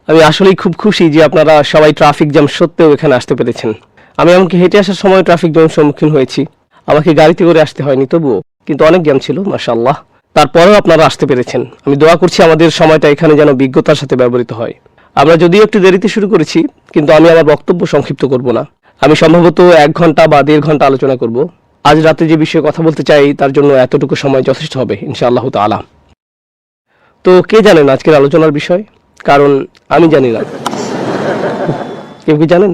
আমি আসলেই খুব খুশি যে আপনারা সবাই ট্রাফিক জ্যাম সত্ত্বেও এখানে আসতে পেরেছেন। আমি এমনকি হেঁটে আসার সময় ট্রাফিক জ্যামের সম্মুখীন হয়েছি। আমাকে গাড়িতে করে আসতে হয়নি তবুও, কিন্তু অনেক জ্যাম ছিল মাশাআল্লাহ। তারপরেও আপনারা আসতে পেরেছেন। আমি দোয়া করছি আমাদের সময়টা এখানে যেন বিজ্ঞতার সাথে ব্যবহৃত হয়। আমরা যদিও একটু দেরিতে শুরু করেছি, কিন্তু আমি আমার বক্তব্য সংক্ষিপ্ত করব না। আমি সম্ভবত 1 ঘন্টা বা 1.5 ঘন্টা আলোচনা করব। আজ রাতে যে বিষয়ে কথা বলতে চাই তার জন্য এতটুকু সময় যথেষ্ট হবে ইনশাআল্লাহ তাআলা। তো কে জানেন আজকের আলোচনার বিষয়? কারণ আমি জানি না। কেউ কি জানেন?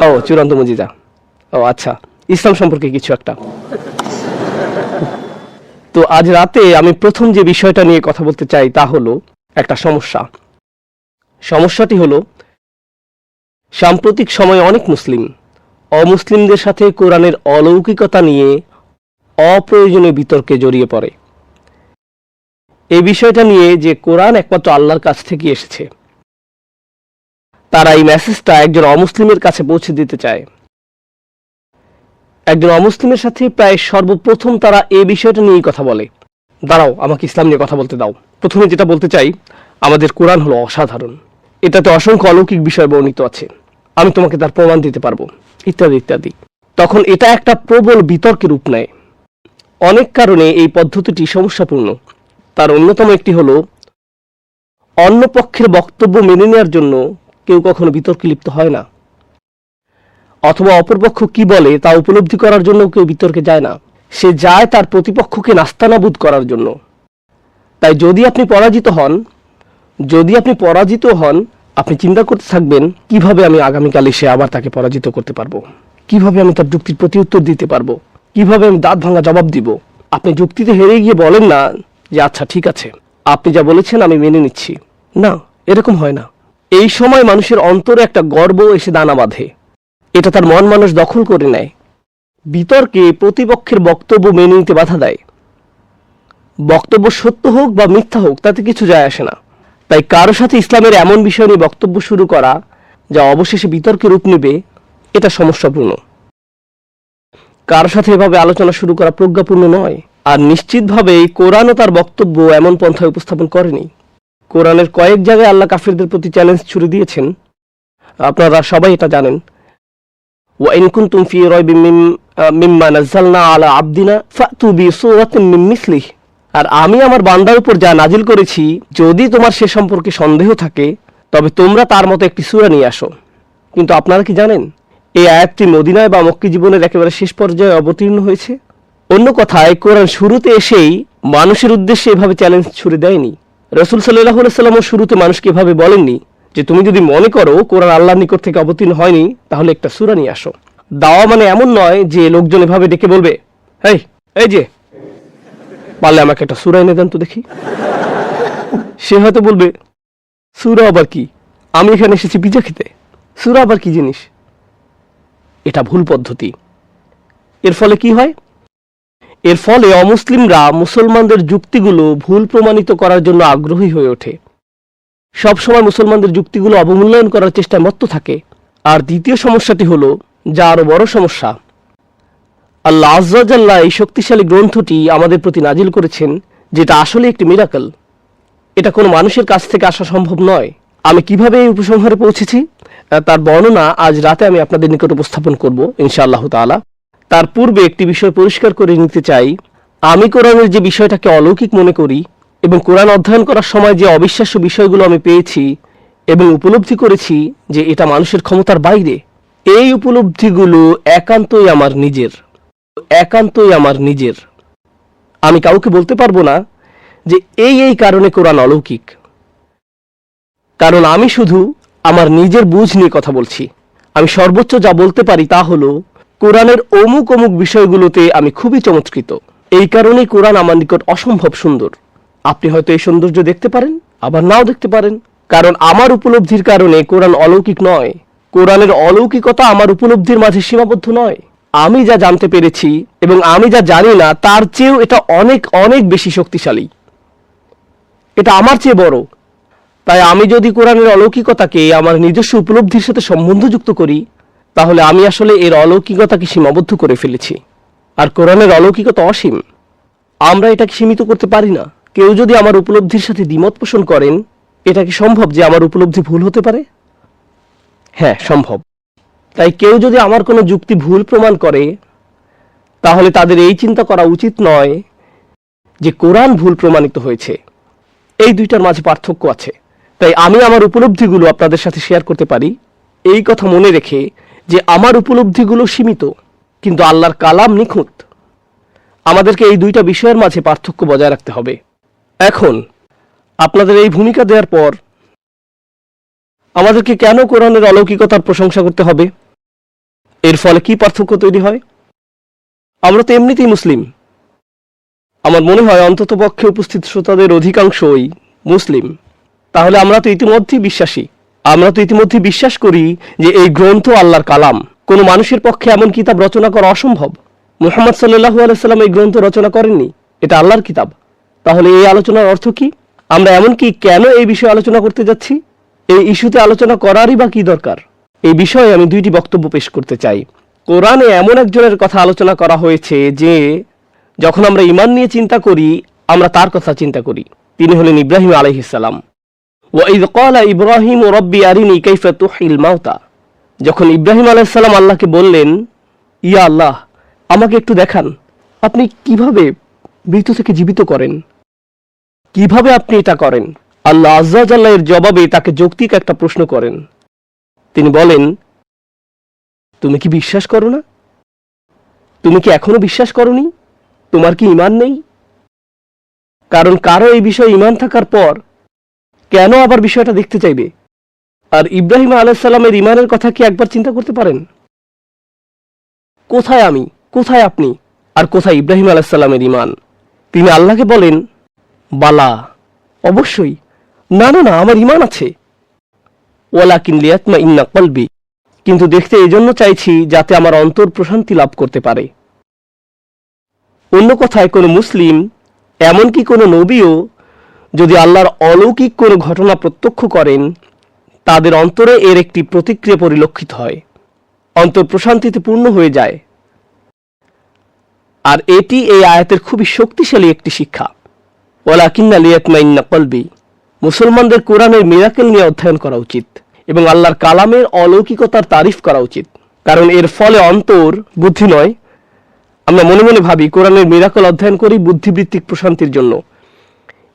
ও, চূড়ান্ত মুজিজা। ও আচ্ছা, ইসলাম সম্পর্কে কিছু একটা। তো আজ রাতে আমি প্রথম যে বিষয়টা নিয়ে কথা বলতে চাই তা হলো একটা সমস্যা। সমস্যাটি হলো সাম্প্রতিক সময়ে অনেক মুসলিম অমুসলিমদের সাথে কোরআনের অলৌকিকতা নিয়ে অপ্রয়োজনীয় বিতর্কে জড়িয়ে পড়ে। এই বিষয়টা নিয়ে যে কোরআন একমাত্র আল্লাহর কাছ থেকে এসেছে, তারা এই মেসেজটা একজন অমুসলিমের কাছে পৌঁছে দিতে চায়। একজন অমুসলিমের সাথে প্রায় সর্বপ্রথম তারা এই বিষয়টা নিয়েই কথা বলে। দাঁড়াও, আমাকে ইসলাম নিয়ে কথা বলতে দাও। প্রথমে যেটা বলতে চাই, আমাদের কোরআন হলো অসাধারণ। এটাতে অসংখ্য অলৌকিক বিষয় বর্ণিত আছে, আমি তোমাকে তার প্রমাণ দিতে পারবো, ইত্যাদি ইত্যাদি। তখন এটা একটা প্রবল বিতর্কের রূপ নেয়। অনেক কারণে এই পদ্ধতিটি সমস্যাপূর্ণ। তার অন্যতম একটি হলো অন্য পক্ষের বক্তব্য মেনে নেওয়ার জন্য কেউ কখনো বিতর্কে লিপ্ত হয় না, অথবা অপরপক্ষ কি বলে তা উপলব্ধি করার জন্য কেউ বিতর্কে যায় না। সে যায় তার প্রতিপক্ষকে নাস্তানাবুদ করার জন্য। তাই যদি আপনি পরাজিত হন, আপনি চিন্তা করতে থাকবেন কিভাবে আমি আগামীকাল এসে আবার তাকে পরাজিত করতে পারবো, কিভাবে আমি তার যুক্তির প্রতি উত্তর দিতে পারবো, কিভাবে আমি দাঁত ভাঙা জবাব দিব। আপনি যুক্তিতে হেরে গিয়ে বলেন না যে আচ্ছা ঠিক আছে, আপনি যা বলেছেন আমি মেনে নিচ্ছি। না, এরকম হয় না। এই সময় মানুষের অন্তরে একটা গর্ব এসে দানা বাঁধে। এটা তার মন মানুষ দখল করে নেয়। বিতর্কে প্রতিপক্ষের বক্তব্য মেনে নিতে বাধা দেয়। বক্তব্য সত্য হোক বা মিথ্যা হোক তাতে কিছু যায় আসে না। তাই কারো সাথে ইসলামের এমন বিষয় নিয়ে বক্তব্য শুরু করা যা অবশেষে বিতর্কে রূপ নেবে, এটা সমস্যাপূর্ণ। কারো সাথে এভাবে আলোচনা শুরু করা প্রজ্ঞাপূর্ণ নয়। আর নিশ্চিতভাবে কোরআনও তার বক্তব্য এমন পন্থায় উপস্থাপন করেনি। কোরআনের কয়েক জায়গায় আল্লাহ কাফিরদের প্রতি চ্যালেঞ্জ ছুড়ে দিয়েছেন, আপনারা সবাই এটা জানেন। وإن كنتم في ريب مما نزلنا على عبدنا فأتوا بسورة من مثله। আর আমি আমার বান্দার উপর যা নাজিল করেছি, যদি তোমার সে সম্পর্কে সন্দেহ থাকে তবে তোমরা তার মতো একটি সূরা নিয়ে আসো। কিন্তু আপনারা কি জানেন এই আয়াতটি মদিনায় বা মক্কি জীবনের একেবারে শেষ পর্যায়ে অবতীর্ণ হয়েছে? অন্য কথায়, কোরআন শুরুতে এসেই মানুষের উদ্দেশ্যে এভাবে চ্যালেঞ্জ ছুড়ে দেয়নি। রাসূল সাল্লাল্লাহু আলাইহি ওয়াসাল্লামও শুরুতে মানুষকে এভাবে বলেননি যে তুমি যদি মনে করো কোরআন আল্লাহর নিকট থেকে অবতীর্ণ হয়নি তাহলে একটা সূরা নিয়ে আসো। দাওয়া মানে এমন নয় যে লোকজন এভাবে ডেকে বলবে, এই যে পারলে আমাকে একটা সূরা এনে দেন তো দেখি। সে হয়তো বলবে সূরা আবার কি, আমি এখানে এসেছি পিজা খেতে, সূরা আবার কি জিনিস। এটা ভুল পদ্ধতি। এর ফলে কি হয়? এর ফলে অমুসলিমরা মুসলমানদের যুক্তিগুলো ভুল প্রমাণিত করার জন্য আগ্রহী হয়ে ওঠে। সবসময় মুসলমানদের যুক্তিগুলো অবমূল্যায়ন করার চেষ্টায় মত্ত থাকে। আর দ্বিতীয় সমস্যাটি হলো, যা আরো বড় সমস্যা, আল্লাহ আযজা ওয়া জাল্লা এই শক্তিশালী গ্রন্থটি আমাদের প্রতি নাজিল করেছেন, যেটা আসলে একটি মিরাকল। এটা কোনো মানুষের কাছ থেকে আসা সম্ভব নয়। আমি কিভাবে এই উপসংহারে পৌঁছেছি তার বর্ণনা আজ রাতে আমি আপনাদের নিকট উপস্থাপন করব ইনশাআল্লাহ তাআলা। তার পূর্বে একটি বিষয় পরিষ্কার করে নিতে চাই। আমি কোরআনের যে বিষয়টাকে অলৌকিক মনে করি এবং কোরআন অধ্যয়ন করার সময় যে অবিশ্বাস্য বিষয়গুলো আমি পেয়েছি এবং উপলব্ধি করেছি যে এটা মানুষের ক্ষমতার বাইরে, এই উপলব্ধিগুলো একান্তই আমার নিজের। আমি কাউকে বলতে পারবো না যে এই কারণে কোরআন অলৌকিক, কারণ আমি শুধু আমার নিজের বুঝ নিয়ে কথা বলছি। আমি সর্বোচ্চ যা বলতে পারি তা হলো কোরআনের অমুক অমুক বিষয়গুলোতে আমি খুবই চমৎকৃত। এই কারণেই কোরআন আমার নিকট অসম্ভব সুন্দর। আপনি হয়তো এই সৌন্দর্য দেখতে পারেন, আবার নাও দেখতে পারেন। কারণ আমার উপলব্ধির কারণে কোরআন অলৌকিক নয়। কোরআনের অলৌকিকতা আমার উপলব্ধির মাঝে সীমাবদ্ধ নয়। আমি যা জানতে পেরেছি এবং আমি যা জানি না তার চেয়েও এটা অনেক অনেক বেশি শক্তিশালী। এটা আমার চেয়ে বড়। তাই আমি যদি কোরআনের অলৌকিকতাকে আমার নিজস্ব উপলব্ধির সাথে সম্বন্ধযুক্ত করি, তাহলে আমি আসলে এর অলৌকিকতাকে সীমাবদ্ধ করে ফেলেছি। আর কোরআনের অলৌকিকতা অসীম। আমরা এটাকে সীমিত করতে পারি না। কেউ যদি আমার উপলব্ধির সাথে দ্বিমত পোষণ করেন, এটা কি সম্ভব যে আমার উপলব্ধি ভুল হতে পারে? হ্যাঁ, সম্ভব। তাই কেউ যদি আমার কোনো যুক্তি ভুল প্রমাণ করে, তাহলে তাদের এই চিন্তা করা উচিত নয় যে কোরআন ভুল প্রমাণিত হয়েছে। এই দুইটার মাঝে পার্থক্য আছে। তাই আমি আমার উপলব্ধিগুলো আপনাদের সাথে শেয়ার করতে পারি, এই কথা মনে রেখে যে আমার উপলব্ধিগুলো সীমিত, কিন্তু আল্লাহর কালাম নিখুঁত। আমাদেরকে এই দুইটা বিষয়ের মাঝে পার্থক্য বজায় রাখতে হবে। এখন আপনাদের এই ভূমিকা দেওয়ার পর আমাদেরকে কেন কোরআনের অলৌকিকতার প্রশংসা করতে হবে? এর ফলে কি পার্থক্য তৈরি হয়? আমরা তো এমনিতেই মুসলিম। আমার মনে হয় অন্তত পক্ষে উপস্থিত শ্রোতাদের অধিকাংশই মুসলিম। তাহলে আমরা তো ইতিমধ্যেই বিশ্বাসী। আমরা তো ইতিমধ্যেই বিশ্বাস করি যে এই গ্রন্থ আল্লাহর কালাম। কোনো মানুষের পক্ষে এমন কিতাব রচনা করা অসম্ভব। মুহাম্মদ সাল্লাল্লাহু আলাইহি সাল্লাম এই গ্রন্থ রচনা করেননি, এটা আল্লাহর কিতাব। তাহলে এই আলোচনার অর্থ কি? আমরা এমনকি কেন এই বিষয়ে আলোচনা করতে যাচ্ছি? এই ইস্যুতে আলোচনা করারই বা কি দরকার? এই বিষয়ে আমি দুইটি বক্তব্য পেশ করতে চাই। কোরআনে এমন একজনের কথা আলোচনা করা হয়েছে যে যখন আমরা ঈমান নিয়ে চিন্তা করি, আমরা তার কথা চিন্তা করি। তিনি হলেন ইব্রাহিম আলাইহিস সালাম। ওয়াইদ ক্বালা ইব্রাহিম রব্বি আরিনি কাইফা তুহিল মাউতা। যখন ইব্রাহিম আলাইহিস সালাম আল্লাহকে বললেন, ইয়া আল্লাহ, আমাকে একটু দেখান আপনি কিভাবে মৃত থেকে জীবিত করেন, কিভাবে আপনি এটা করেন। আল্লাহ আজ্জা ওয়া জাল্লা এর জবাবে তাকে যৌক্তিক একটা প্রশ্ন করেন। তিনি বলেন, তুমি কি বিশ্বাস করো না? তুমি কি এখনো বিশ্বাস করনি? তোমার কি ঈমান নেই? কারণ কারো এই বিষয়ে ঈমান থাকার পর কেন আবার বিষয়টা দেখতে চাইবে? আর ইব্রাহিম আলাইহিস সালামের ঈমানের কথা কি একবার চিন্তা করতে পারেন? কোথায় আমি, কোথায় আপনি, আর কোথায় ইব্রাহিম আলাইহিস সালামের ঈমান? তিনি আল্লাহকে বলেন, বালা, অবশ্যই, না না না, আমার ঈমান আছে। ওয়ালাকিন লিয়াতমাইন্না কলবি, কিন্তু দেখতে এজন্য চাইছি যাতে আমার অন্তর প্রশান্তি লাভ করতে পারে। অন্য কথায় কোনো মুসলিম, এমনকি কোনো নবীও যদি আল্লাহর অলৌকিক কোনো ঘটনা প্রত্যক্ষ করেন, তাদের অন্তরে এর একটি প্রতিক্রিয়া পরিলক্ষিত হয়, অন্তর প্রশান্তিতে পূর্ণ হয়ে যায়। আর এটি এই আয়াতের খুবই শক্তিশালী একটি শিক্ষা। ওয়ালাকিন্না লিয়াতমাইন্না কলবি। মুসলমানদের কোরআনের মিরাকেল নিয়ে অধ্যয়ন করা উচিত এবং আল্লাহর কালামের অলৌকিকতার তারিফ করা উচিত। কারণ এর ফলে অন্তর, বুদ্ধি নয়। আমরা মনে মনে ভাবি কোরআনের মিরাকেল অধ্যয়ন করি বুদ্ধিবৃত্তিক প্রশান্তির জন্য,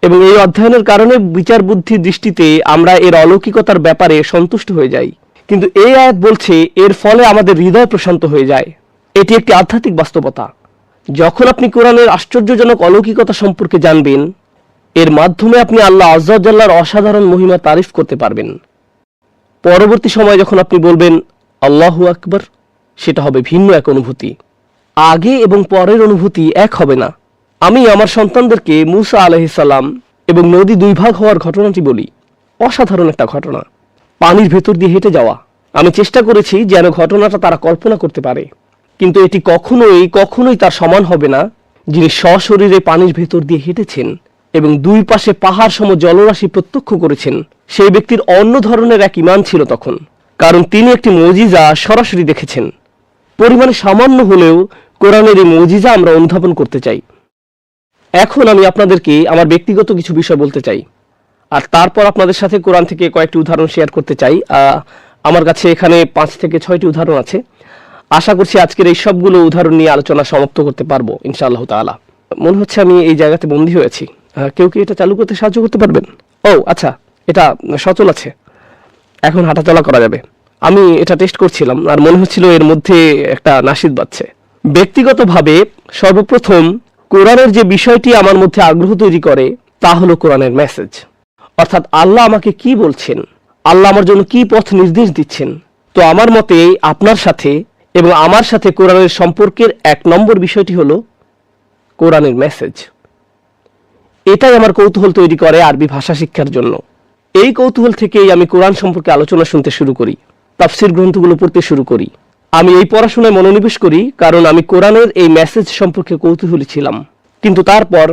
এবং এই অধ্যয়নের কারণে বিচার বুদ্ধির দৃষ্টিতে আমরা এর অলৌকিকতার ব্যাপারে সন্তুষ্ট হয়ে যাই। কিন্তু এই আয়াত বলছে এর ফলে আমাদের হৃদয় প্রশান্ত হয়ে যায়। এটি একটি আধ্যাত্মিক বাস্তবতা। যখন আপনি কোরআনের আশ্চর্যজনক অলৌকিকতা সম্পর্কে জানবেন, এর মাধ্যমে আপনি আল্লাহ আজ্জা ওয়া জাল্লার অসাধারণ মহিমা তারিফ করতে পারবেন। পরবর্তী সময় যখন আপনি বলবেন আল্লাহু আকবার, সেটা হবে ভিন্ন এক অনুভূতি। আগে এবং পরের অনুভূতি এক হবে না। আমি আমার সন্তানদেরকে মূসা আলাইহিস সালাম এবং নদী দুই ভাগ হওয়ার ঘটনাটি বলি। অসাধারণ একটা ঘটনা, পানির ভেতর দিয়ে হেঁটে যাওয়া। আমি চেষ্টা করেছি যেন ঘটনাটা তারা কল্পনা করতে পারে, কিন্তু এটি কখনোই তার সমান হবে না যিনি সশরীরে পানির ভেতর দিয়ে হেঁটেছেন এবং দুই পাশে পাহাড় সম জলরাশি প্রত্যক্ষ করেছেন। সেই ব্যক্তির অন্য ধরনের এক ঈমান ছিল তখন, কারণ তিনি একটি মুজিজা সরাসরি দেখেছেন। পরিমাণে সামান্য হলেও কোরআনের এই মুজিজা আমরা অনুধাবন করতে চাই। এখন আমি আপনাদেরকে আমার ব্যক্তিগত কিছু বিষয় বলতে চাই, আর তারপর আপনাদের সাথে কোরআন থেকে কয়েকটি উদাহরণ শেয়ার করতে চাই। আমার কাছে এখানে 5 থেকে 6টি উদাহরণ আছে। আশা করছি আজকের এই সবগুলো উদাহরণ নিয়ে আলোচনা সমাপ্ত করতে পারবো ইনশাআল্লাহ তাআলা। মনে হচ্ছে আমি এই জায়গাতে বন্দী হয়েছি। কেউ কি এটা চালু করতে সাহায্য করতে পারবেন? ও আচ্ছা, এটা সচল আছে, এখন হাঁটাচলা করা যাবে। আমি এটা টেস্ট করছিলাম আর মনে হচ্ছিল এর মধ্যে একটা নাশিদ বাজছে। ব্যক্তিগতভাবে সর্বপ্রথম কোরআনের যে বিষয়টি আমার মধ্যে আগ্রহ তৈরি করে তা হলো কোরআনের মেসেজ, অর্থাৎ আল্লাহ আমাকে কি বলছেন, আল্লাহ আমার জন্য কি পথ নির্দেশ দিচ্ছেন। তো আমার মতে আপনার সাথে এবং আমার সাথে কোরআনের সম্পর্কের 1 নম্বর বিষয়টি হলো কোরআনের মেসেজ। এটাই আমার কৌতূহল তৈরি করে আরবি ভাষা শিক্ষার জন্য। এই কৌতূহল থেকেই আমি কোরআন সম্পর্কে আলোচনা শুনতে শুরু করি, তাফসীর গ্রন্থগুলো পড়তে শুরু করি। আমি এই পড়াশোনায় মনোনিবেশ করি কারণ আমি কোরআনের এই মেসেজ সম্পর্কে কৌতূহলী ছিলাম। কিন্তু তারপর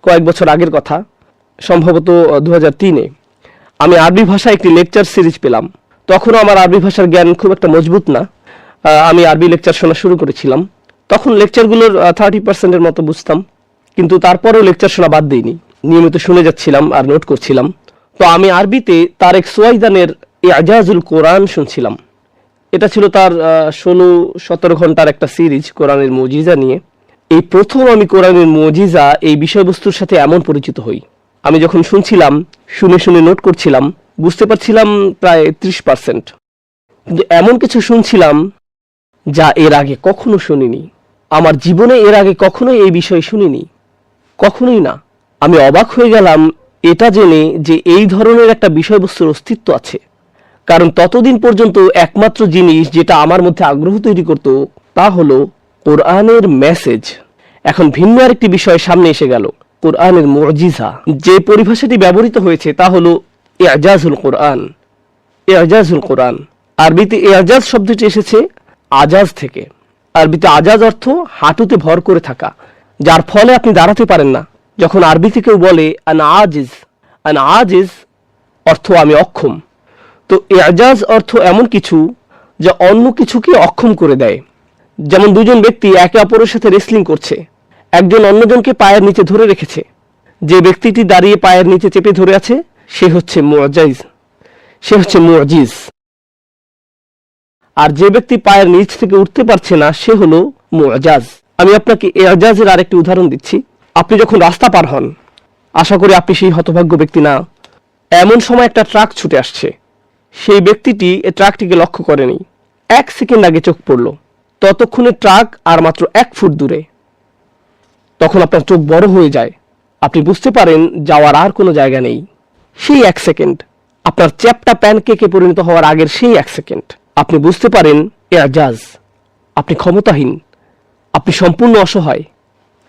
কয়েক বছর আগের কথা, সম্ভবত 2003-এ আমি আরবি ভাষায় একটি লেকচার সিরিজ পেলাম। তখনও আমার আরবি ভাষার জ্ঞান খুব একটা মজবুত না। আমি আরবি লেকচার শোনা শুরু করেছিলাম। তখন লেকচারগুলোর 30%-এর মতো বুঝতাম, কিন্তু তারপরেও লেকচার শোনা বাদ দিইনি। নিয়মিত শুনে যাচ্ছিলাম আর নোট করছিলাম। তো আমি আরবিতে তারেক সুয়াইদানের ইজাজুল কোরআন শুনছিলাম। এটা ছিল তার 16-17 ঘন্টার একটা সিরিজ কোরআনের মুজিজা নিয়ে। এই প্রথম আমি কোরআনের মুজিজা এই বিষয়বস্তুর সাথে এমন পরিচিত হই। আমি যখন শুনছিলাম, শুনে শুনে নোট করছিলাম, বুঝতে পারছিলাম প্রায় 30%, কিন্তু এমন কিছু শুনছিলাম যা এর আগে কখনো শুনিনি। আমার জীবনে এর আগে কখনোই এই বিষয়ে শুনিনি, কখনোই না। আমি অবাক হয়ে গেলাম এটা জেনে যে এই ধরনের একটা বিষয়বস্তুর অস্তিত্ব আছে। কারণ ততদিন পর্যন্ত একমাত্র জিনিস যেটা আমার মধ্যে আগ্রহ তৈরি করত তা হলো কোরআনের মেসেজ। এখন ভিন্ন আরেকটি বিষয় সামনে এসে গেল, কোরআনের মুজিজা। যে পরিভাষাটি ব্যবহৃত হয়েছে তা হলো ইজাজুল কোরআন। ইজাজুল কোরআন, আরবিতে ইজাজ শব্দটি এসেছে আজাজ থেকে। আরবিতে আজাজ অর্থ হাঁটুতে ভর করে থাকা, যার ফলে আপনি দাঁড়াতে পারেন না। যখন আরবিতে কেউ বলে আন আজিজ অর্থ আমি অক্ষম। তো ইজাজ অর্থ এমন কিছু যা অন্য কিছুকে অক্ষম করে দেয়। যেমন দুজন ব্যক্তি একে অপরের সাথে রেসলিং করছে, একজন অন্যজনকে পায়ের নিচে ধরে রেখেছে। যে ব্যক্তিটি দাঁড়িয়ে পায়ের নিচে চেপে ধরে আছে সে হচ্ছে মুজিজ। আর যে ব্যক্তি পায়ের নিচ থেকে উঠতে পারছে না সে হলো মুজাজ। আমি আপনাকে ইজাজের আরেকটি উদাহরণ দিচ্ছি। আপনি যখন রাস্তা পার হন, আশা করি আপনি সেই হতভাগ্য ব্যক্তি না, এমন সময় একটা ট্রাক ছুটে আসছে। সেই ব্যক্তিটি ট্রাকটিকে লক্ষ্য করেনি, 1 সেকেন্ড আগে চোখ পড়ল, ততক্ষণে ট্রাক আর মাত্র 1 ফুট দূরে। তখন আপনার চোখ বড় হয়ে যায়, আপনি বুঝতে পারেন যাওয়ার আর কোনো জায়গা নেই। সেই 1 সেকেন্ড, আপনার চ্যাপটা প্যানকেকে পরিণত হওয়ার আগের সেই 1 সেকেন্ড, আপনি বুঝতে পারেন এজাজ। আপনি ক্ষমতাহীন, আপনি সম্পূর্ণ অসহায়।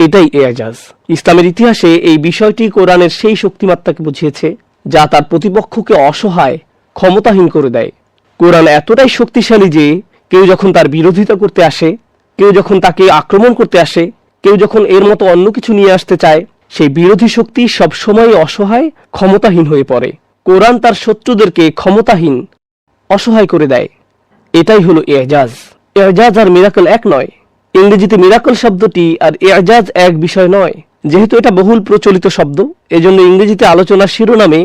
এটাই এজাজ। ইসলামের ইতিহাসে এই বিষয়টি কোরআনের সেই শক্তিমাত্রাকে বুঝিয়েছে যা তার প্রতিপক্ষকে অসহায়, ক্ষমতাহীন করে দেয়। কোরআন এতটাই শক্তিশালী যে কেউ যখন তার বিরোধিতা করতে আসে, কেউ যখন তাকে আক্রমণ করতে আসে, কেউ যখন এর মতো অন্য কিছু নিয়ে আসতে চায়, সেই বিরোধী শক্তি সবসময় অসহায়, ক্ষমতাহীন হয়ে পড়ে। কোরআন তার শত্রুদেরকে ক্ষমতাহীন, অসহায় করে দেয়। এটাই হলো এজাজ। এজাজ আর মিরাকল এক নয়। ইংরেজিতে মিরাকল শব্দটি আর এজাজ এক বিষয় নয়। যেহেতু এটা বহুল প্রচলিত শব্দ, এজন্য ইংরেজিতে আলোচনার শিরোনামে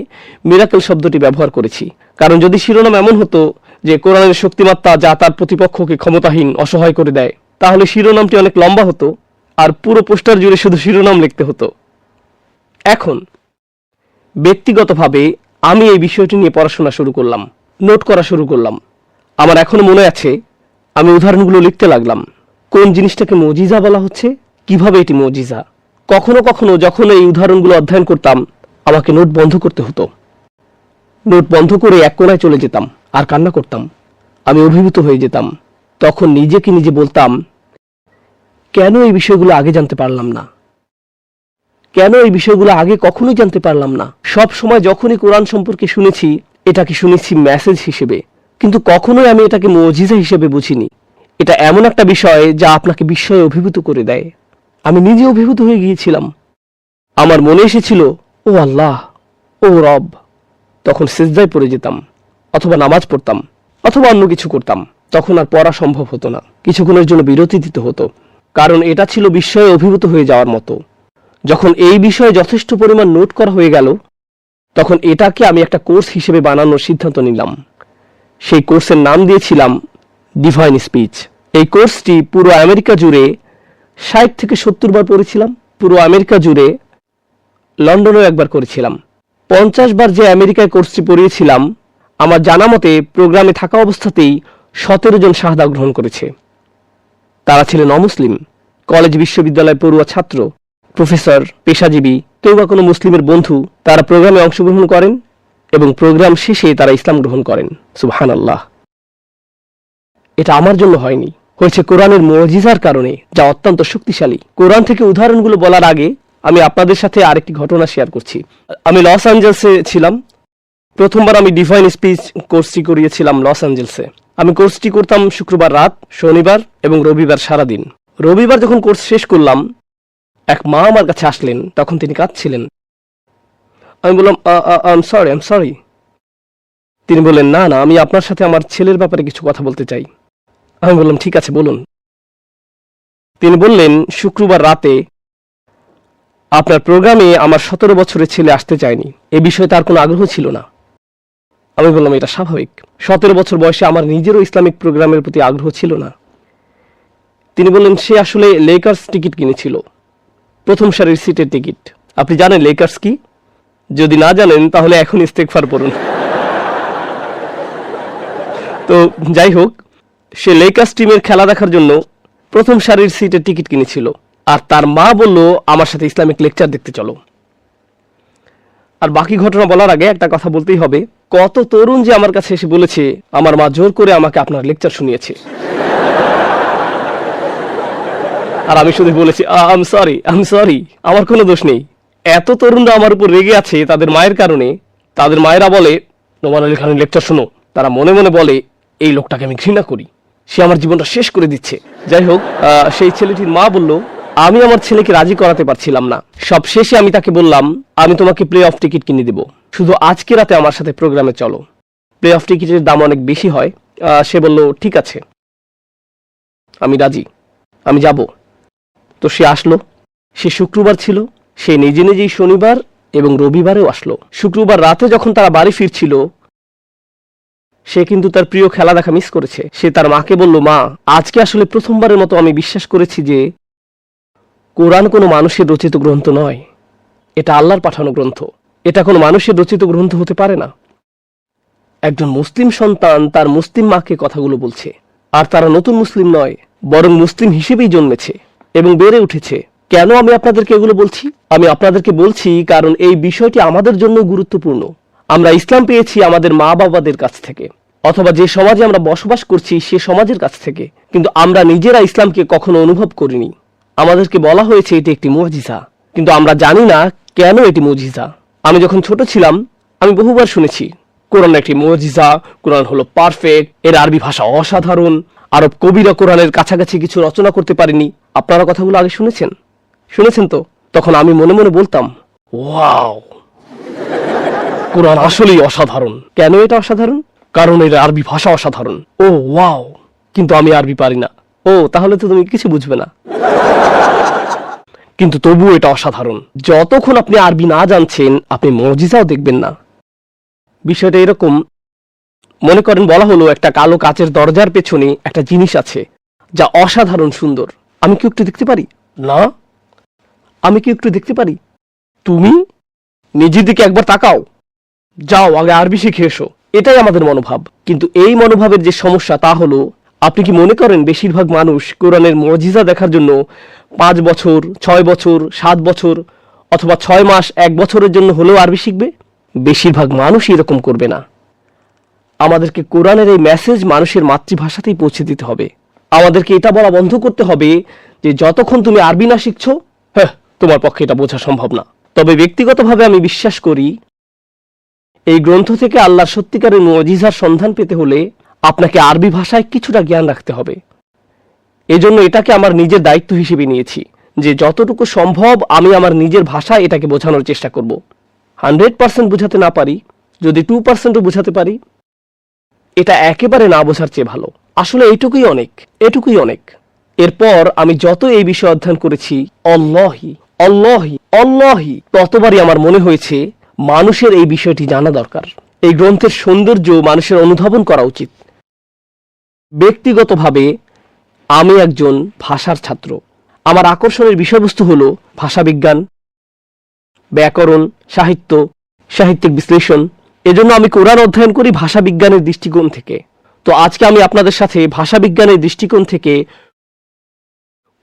মিরাকল শব্দটি ব্যবহার করেছি। কারণ যদি শিরোনাম এমন হতো যে কোরআনের শক্তিমাত্রা যা তার প্রতিপক্ষকে ক্ষমতাহীন, অসহায় করে দেয়, তাহলে শিরোনামটি অনেক লম্বা হতো আর পুরো পোস্টার জুড়ে শুধু শিরোনাম লিখতে হতো। এখন ব্যক্তিগতভাবে আমি এই বিষয়টি নিয়ে পড়াশোনা শুরু করলাম, নোট করা শুরু করলাম। আমার এখনো মনে আছে, আমি উদাহরণগুলো লিখতে লাগলাম। কোন জিনিসটাকে মুজিজা বলা হচ্ছে, কিভাবে এটি মুজিজা। কখনো কখনো যখন এই উদাহরণগুলো অধ্যয়ন করতাম, আমাকে নোট বন্ধ করতে হতো। নোট বন্ধ করে এক কোণায় চলে যেতাম আর কান্না করতাম। আমি অভিভূত হয়ে যেতাম। তখন নিজেকে নিজে বলতাম, কেন এই বিষয়গুলো আগে জানতে পারলাম না, কেন এই বিষয়গুলো আগে কখনোই জানতে পারলাম না। সব সময় যখনই কোরআন সম্পর্কে শুনেছি, এটাকে শুনেছি মেসেজ হিসেবে, কিন্তু কখনোই আমি এটাকে মুজিজা হিসেবে বুঝিনি। এটা এমন একটা বিষয় যা আপনাকে বিস্ময়ে অভিভূত করে দেয়। আমি নিজে অভিভূত হয়ে গিয়েছিলাম। আমার মনে এসেছিল, ও আল্লাহ, ও রব। তখন সিজদায় পড়ে যেতাম, অথবা নামাজ পড়তাম, অথবা অন্য কিছু করতাম। তখন আর পড়া সম্ভব হতো না, কিছুক্ষণের জন্য বিরতি দিতে হতো, কারণ এটা ছিল বিস্ময়ে অভিভূত হয়ে যাওয়ার মতো। যখন এই বিষয়ে যথেষ্ট পরিমাণ নোট করা হয়ে গেল, তখন এটাকে আমি একটা কোর্স হিসেবে বানানোর সিদ্ধান্ত নিলাম। সেই কোর্সের নাম দিয়েছিলাম ডিভাইন স্পিচ। এই কোর্সটি পুরো আমেরিকা জুড়ে 60 থেকে 70 বার পড়েছিলাম। পুরো আমেরিকা জুড়ে, লন্ডনেও একবার করেছিলাম। 50 বার যে আমেরিকায় কোর্সটি পড়িয়েছিলাম, আমার জানা মতে প্রোগ্রামে থাকা অবস্থাতেই 17 জন শাহাদা গ্রহণ করেছে। তারা ছিলেন অমুসলিম, কলেজ বিশ্ববিদ্যালয় পড়ুয়া ছাত্র, প্রফেসর, পেশাজীবী, কেউ বা কোনো মুসলিমের বন্ধু। তারা প্রোগ্রামে অংশগ্রহণ করেন এবং প্রোগ্রাম শেষে তারা ইসলাম গ্রহণ করেন। সুবহানাল্লাহ। এটা আমার জন্য হয়নি, হয়েছে কোরআনের মুজিজার কারণে, যা অত্যন্ত শক্তিশালী। কোরআন থেকে উদাহরণগুলো বলার আগে আমি আপনাদের সাথে আরেকটি ঘটনা শেয়ার করছি। আমি লস অ্যাঞ্জেলসে ছিলাম। প্রথমবার আমি ডিভাইন স্পিচ কোর্সটি করিয়েছিলাম লস অ্যাঞ্জেলসে। আমি কোর্সটি করতাম শুক্রবার রাত, শনিবার এবং রবিবার সারাদিন। রবিবার যখন কোর্স শেষ করলাম, এক মা আমার কাছে আসলেন। তখন তিনি কাঁদছিলেন। আমি বললাম, আই এম সরি। তিনি বললেন, না না, আমি আপনার সাথে আমার ছেলের ব্যাপারে কিছু কথা বলতে চাই। আমি বললাম, ঠিক আছে, বলুন। তিনি বললেন, শুক্রবার রাতে আপনার প্রোগ্রামে আমার 17 বছরের ছেলে আসতে চায়নি, এ বিষয়ে তার কোনো আগ্রহ ছিল না। আমি বললাম এটা স্বাভাবিক, 17 বছর বয়সে আমার নিজেরও ইসলামিক প্রোগ্রামের প্রতি আগ্রহ ছিল না। তিনি বললেন সে আসলে লেকার্স টিকিট কিনেছিল, প্রথম সারির সিটের টিকিট। আপনি জানেন লেকার্স কি? যদি না জানেন তাহলে এখন ইস্তেগফার পড়ুন। তো যাই হোক, সে লেকার্স টিমের খেলা দেখার জন্য প্রথম সারির সিটের টিকিট কিনেছিল, আর তার মা বলল আমার সাথে ইসলামিক লেকচার দেখতে চলো। আর বাকি ঘটনা বলার আগে একটা কথা বলতেই হবে, কত তরুণ যে আমার কাছে এসে বলেছে আমার মা জোর করে আমাকে আপনার লেকচার শুনিয়েছে, আর আমি শুধু বলেছি আম সরি, আমার কোনো দোষ নেই। এত তরুণরা আমার উপর রেগে আছে তাদের মায়ের কারণে। তাদের মায়েরা বলে নোমান আলী খানের লেকচার শোনো, তারা মনে মনে বলে এই লোকটাকে আমি ঘৃণা করি, সে আমার জীবনটা শেষ করে দিচ্ছে। যাই হোক, সেই ছেলেটির মা বলল আমি আমার ছেলেকে রাজি করাতে পারছিলাম না। সব শেষে আমি তাকে বললাম আমি তোমাকে প্লে অফ টিকিট কিনে দেব, শুধু আজকে রাতে আমার সাথে প্রোগ্রামে চলো। প্লে অফ টিকিটের দাম অনেক বেশি হয়। সে বলল ঠিক আছে, আমি রাজি, আমি যাব। তো সে আসলো। সে শুক্রবার ছিল, সে নিজে নিজেই শনিবার এবং রবিবারেও আসলো। শুক্রবার রাতে যখন তারা বাড়ি ফিরছিল, সে কিন্তু তার প্রিয় খেলা দেখা মিস করেছে। সে তার মাকে বলল মা, আজকে আসলে প্রথমবারের মতো আমি বিশ্বাস করেছি যে কোরআন কোনো মানুষের রচিত গ্রন্থ নয়, এটা আল্লাহর পাঠানো গ্রন্থ। এটা কোনো মানুষের রচিত গ্রন্থ হতে পারে না। একজন মুসলিম সন্তান তার মুসলিম মাকে কথাগুলো বলছে, আর তারা নতুন মুসলিম নয়, বরং মুসলিম হিসেবেই জন্মেছে এবং বেড়ে উঠেছে। কেন আমি আপনাদেরকে এগুলো বলছি? আমি আপনাদেরকে বলছি কারণ এই বিষয়টি আমাদের জন্য গুরুত্বপূর্ণ। আমরা ইসলাম পেয়েছি আমাদের মা বাবাদের কাছ থেকে, অথবা যে সমাজে আমরা বসবাস করছি সে সমাজের কাছ থেকে, কিন্তু আমরা নিজেরা ইসলামকে কখনো অনুভব করিনি। আমাদেরকে বলা হয়েছে এটি একটি মুজিজা, কিন্তু আমরা জানি না কেন এটি মুজিজা। আমি যখন ছোট ছিলাম আমি বহুবার শুনেছি কোরআন একটি মুজিজা, কোরআন হলো পারফেক্ট, এর আরবি ভাষা অসাধারণ, আরব কবিরা কোরআনের কাছাকাছি কিছু রচনা করতে পারেনি। আপনারা কথাগুলো আগে শুনেছেন তো? তখন আমি মনে মনে বলতাম ওয়াও, কোরআন আসলেই অসাধারণ। কেন এটা অসাধারণ? কারণ এর আরবি ভাষা অসাধারণ। ও ওয়াও, কিন্তু আমি আরবি পারি না। ও, তাহলে তো তুমি কিছু বুঝবে না, কিন্তু তবুও এটা অসাধারণ। যতক্ষণ আপনি আরবি না জানছেন আপনি মুজিজাও দেখবেন না। বিষয়টা এরকম, মনে করেন বলা হলো একটা কালো কাচের দরজার পেছনে একটা জিনিস আছে যা অসাধারণ সুন্দর। আমি কি একটু দেখতে পারি? না। আমি কি একটু দেখতে পারি? তুমি নিজের দিকে একবার তাকাও, যাও আগে আরবি শিখে এসো। এটাই আমাদের মনোভাব। কিন্তু এই মনোভাবের যে সমস্যা তা হলো, আপনি কি মনে করেন বেশিরভাগ মানুষ কোরআনের মুজিজা দেখার জন্য 5 বছর, 6 বছর, 7 বছর অথবা 6 মাস, 1 বছরের জন্য হলেও আরবি শিখবে? বেশিরভাগ মানুষ এরকম করবে না। আমাদেরকে কোরআনের এই মেসেজ মানুষের মাতৃভাষাতেই পৌঁছে দিতে হবে। আমাদেরকে এটা বলা বন্ধ করতে হবে যে যতক্ষণ তুমি আরবি না শিখছো, হ্যাঁ, তোমার পক্ষে এটা বোঝা সম্ভব না। তবে ব্যক্তিগতভাবে আমি বিশ্বাস করি এই গ্রন্থ থেকে আল্লাহর সত্যিকারের মুজিজার সন্ধান পেতে হলে আপনাকে আরবি ভাষায় কিছুটা জ্ঞান রাখতে হবে। এজন্য এটাকে আমার নিজের দায়িত্ব হিসেবে নিয়েছি যে যতটুকু সম্ভব আমি আমার নিজের ভাষায় এটাকে বোঝানোর চেষ্টা করব। 100% বোঝাতে না পারি, যদি 2%ও বোঝাতে পারি, এটা একেবারে না বোঝার চেয়ে ভালো। আসলে এটুকুই অনেক। এরপর আমি যত এই বিষয়ে অধ্যয়ন করেছি, অল্লাহি ততবারই আমার মনে হয়েছে মানুষের এই বিষয়টি জানা দরকার। এই গ্রন্থের সৌন্দর্য মানুষের অনুধাবন করা উচিত। ব্যক্তিগতভাবে আমি একজন ভাষার ছাত্র। আমার আকর্ষণের বিষয়বস্তু হলো ভাষাবিজ্ঞান, ব্যাকরণ, সাহিত্য, সাহিত্যিক বিশ্লেষণ। এজন্য আমি কোরআন অধ্যয়ন করি ভাষাবিজ্ঞানের দৃষ্টিকোণ থেকে। তো আজকে আমি আপনাদের সাথে ভাষাবিজ্ঞানের দৃষ্টিকোণ থেকে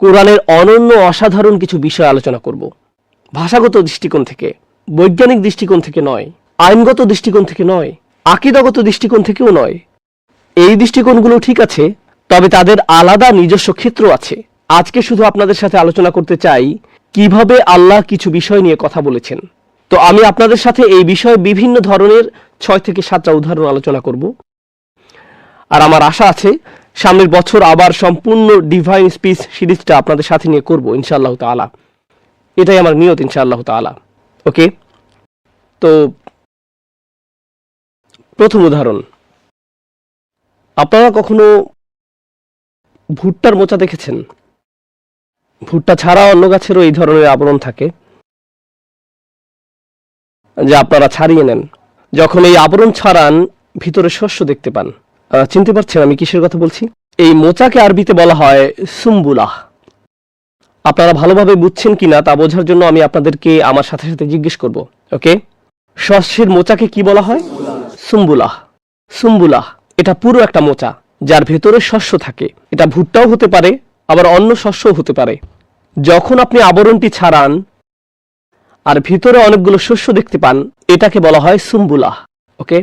কোরআনের অনন্য অসাধারণ কিছু বিষয় আলোচনা করব। ভাষাগত দৃষ্টিকোণ থেকে, বৈজ্ঞানিক দৃষ্টিকোণ থেকে নয়, আইনগত দৃষ্টিকোণ থেকে নয়, আকীদাগত দৃষ্টিকোণ থেকেও নয়। এই দৃষ্টিকোণগুলো ঠিক আছে, তবে তাদের আলাদা নিজস্ব ক্ষেত্র আছে। আজকে শুধু আপনাদের সাথে আলোচনা করতে চাই কিভাবে আল্লাহ কিছু বিষয় নিয়ে কথা বলেছেন। তো আমি আপনাদের সাথে এই বিষয়ে বিভিন্ন ধরনের 6 থেকে 7টা উদাহরণ আলোচনা করব। আর আমার আশা আছে সামনের বছর আবার সম্পূর্ণ ডিভাইন স্পিচ সিরিজটা আপনাদের সাথে নিয়ে করব ইনশাআল্লাহ তাআলা। এটাই আমার নিয়ত ইনশাআল্লাহ তাআলা। ওকে, তো প্রথম উদাহরণ, আপনারা কখনো ভুট্টার মোচা দেখেছেন? ভুট্টা ছাড়া অন্য গাছেরও এই ধরনের আবরণ থাকে। যে আপনারা ছাড়িয়ে নেন। যখন এই আবরণ ছাড়ান ভিতরে শস্য দেখতে পান। চিনতে পারছেন আমি কিসের কথা বলছি? এই মোচাকে আরবিতে বলা হয় সুম্বুলাহ। আপনারা ভালোভাবে বুঝছেন কিনা তা বোঝার জন্য আমি আপনাদেরকে আমার সাথে সাথে জিজ্ঞেস করব। ওকে, শস্যের মোচাকে কি বলা হয়? সুম্বুলাহ। সুম্বুলাহ এটা পুরো একটা মোচা যার ভেতরে শস্য থাকে। এটা ভুট্টাও হতে পারে, আবার অন্য শস্যও হতে পারে। যখন আপনি আবরণটি ছাড়ান আর ভিতরে অনেকগুলো শস্য দেখতে পান, এটাকে বলা হয় সুম্বুলাহ। ওকে,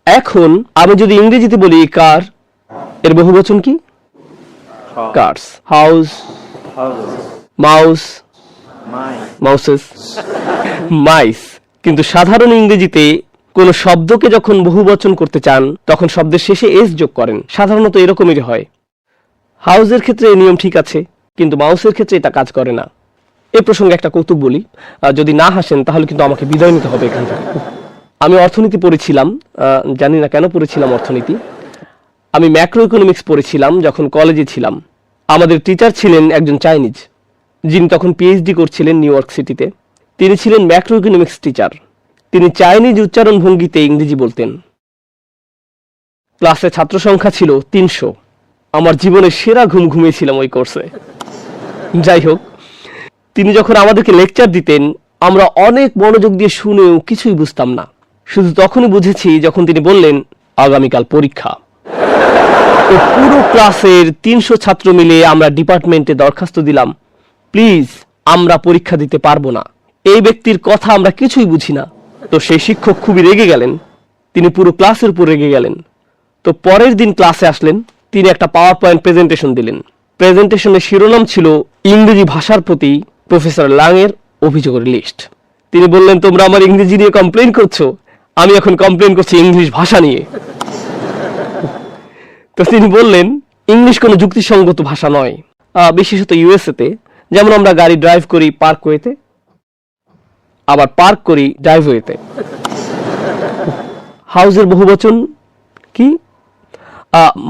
এখন আমি যদি ইংরেজিতে বলি কার, এর বহুবচন কি? Cars. House, mouse, mouses, mice. কিন্তু সাধারণ ইংরেজিতে কোন শব্দকে যখন বহুবচন করতে চান তখন শব্দের শেষে এস যোগ করেন। সাধারণত এরকমই হয়। হাউসের ক্ষেত্রে এই নিয়ম ঠিক আছে, কিন্তু মাউসের ক্ষেত্রে এটা কাজ করে না। এ প্রসঙ্গে একটা কৌতুক বলি, যদি না হাসেন তাহলে কিন্তু আমাকে বিদায় নিতে হবে এখান থেকে। আমি অর্থনীতি পড়েছিলাম, জানি না কেন পড়েছিলাম অর্থনীতি। আমি ম্যাক্রো ইকোনমিক্স পড়েছিলাম যখন কলেজে ছিলাম। আমাদের টিচার ছিলেন একজন চাইনিজ, যিনি তখন পিএইচডি করছিলেন নিউ ইয়র্ক সিটিতে। তিনি ছিলেন ম্যাক্রো ইকোনমিক্স টিচার। তিনি চাইনিজ উচ্চারণ ভঙ্গিতে ইংরেজি বলতেন। ক্লাসে ছাত্র সংখ্যা ছিল 300। আমার জীবনের সেরা ঘুম ঘুমিয়েছিলাম ওই কোর্সে। যাই হোক, তিনি যখন আমাদেরকে লেকচার দিতেন আমরা অনেক মনোযোগ দিয়ে শুনেও কিছুই বুঝতাম না। শুধু তখনই বুঝেছি যখন তিনি বললেন আগামীকাল পরীক্ষা। তো পুরো ক্লাসের 300 ছাত্র মিলে আমরা ডিপার্টমেন্টে দরখাস্ত দিলাম, প্লিজ আমরা পরীক্ষা দিতে পারবো না, এই ব্যক্তির কথা আমরা কিছুই বুঝি না। তো সেই শিক্ষক খুবই রেগে গেলেন, তিনি পুরো ক্লাসের উপর রেগে গেলেন। তো পরের দিন ক্লাসে আসলেন, তিনি একটা পাওয়ার পয়েন্ট প্রেজেন্টেশন দিলেন। প্রেজেন্টেশনের শিরোনাম ছিল ইংরেজি ভাষার প্রতি প্রফেসর লাংয়ের অভিযোগের লিস্ট। তিনি বললেন, তোমরা আমার ইংরেজি নিয়ে কমপ্লেন করছো, আমি এখন কমপ্লেন করছি ইংলিশ ভাষা নিয়ে। তো তিনি বললেন ইংলিশ কোনো যুক্তিসঙ্গত ভাষা নয়, বিশেষত ইউএসএতে। যেমন আমরা গাড়ি ড্রাইভ করি পার্কওয়েতে, আবার পার্ক করি ড্রাইভওয়েতে। হাউসের বহুবচন কি?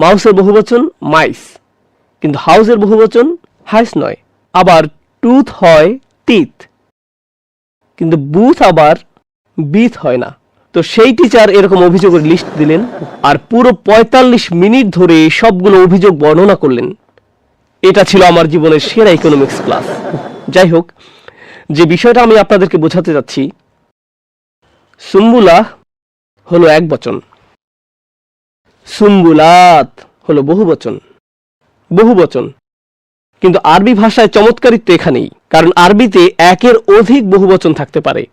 মাউসের বহুবচন মাইস, কিন্তু হাউসের বহুবচন হাইস নয়। আবার টুথ হয় টিথ, কিন্তু বুথ আবার বিথ হয় না। তো সেই টিচার এরকম অভিযোগের লিস্ট দিলেন আর পুরো 45 মিনিট ধরে সবগুলো অভিযোগ বর্ণনা করলেন। এটা ছিল আমার জীবনের সেরা ইকোনমিক্স ক্লাস। যাই হোক, যে বিষয়টা আমি আপনাদেরকে বোঝাতে যাচ্ছি, সুম্বুলাহ হলো একবচন, সুম্বুলাত হলো বহুবচন। বহুবচন, কিন্তু আরবি ভাষায় চমৎকারিত্ব এখানেই, কারণ আরবিতে একের অধিক বহুবচন থাকতে পারে।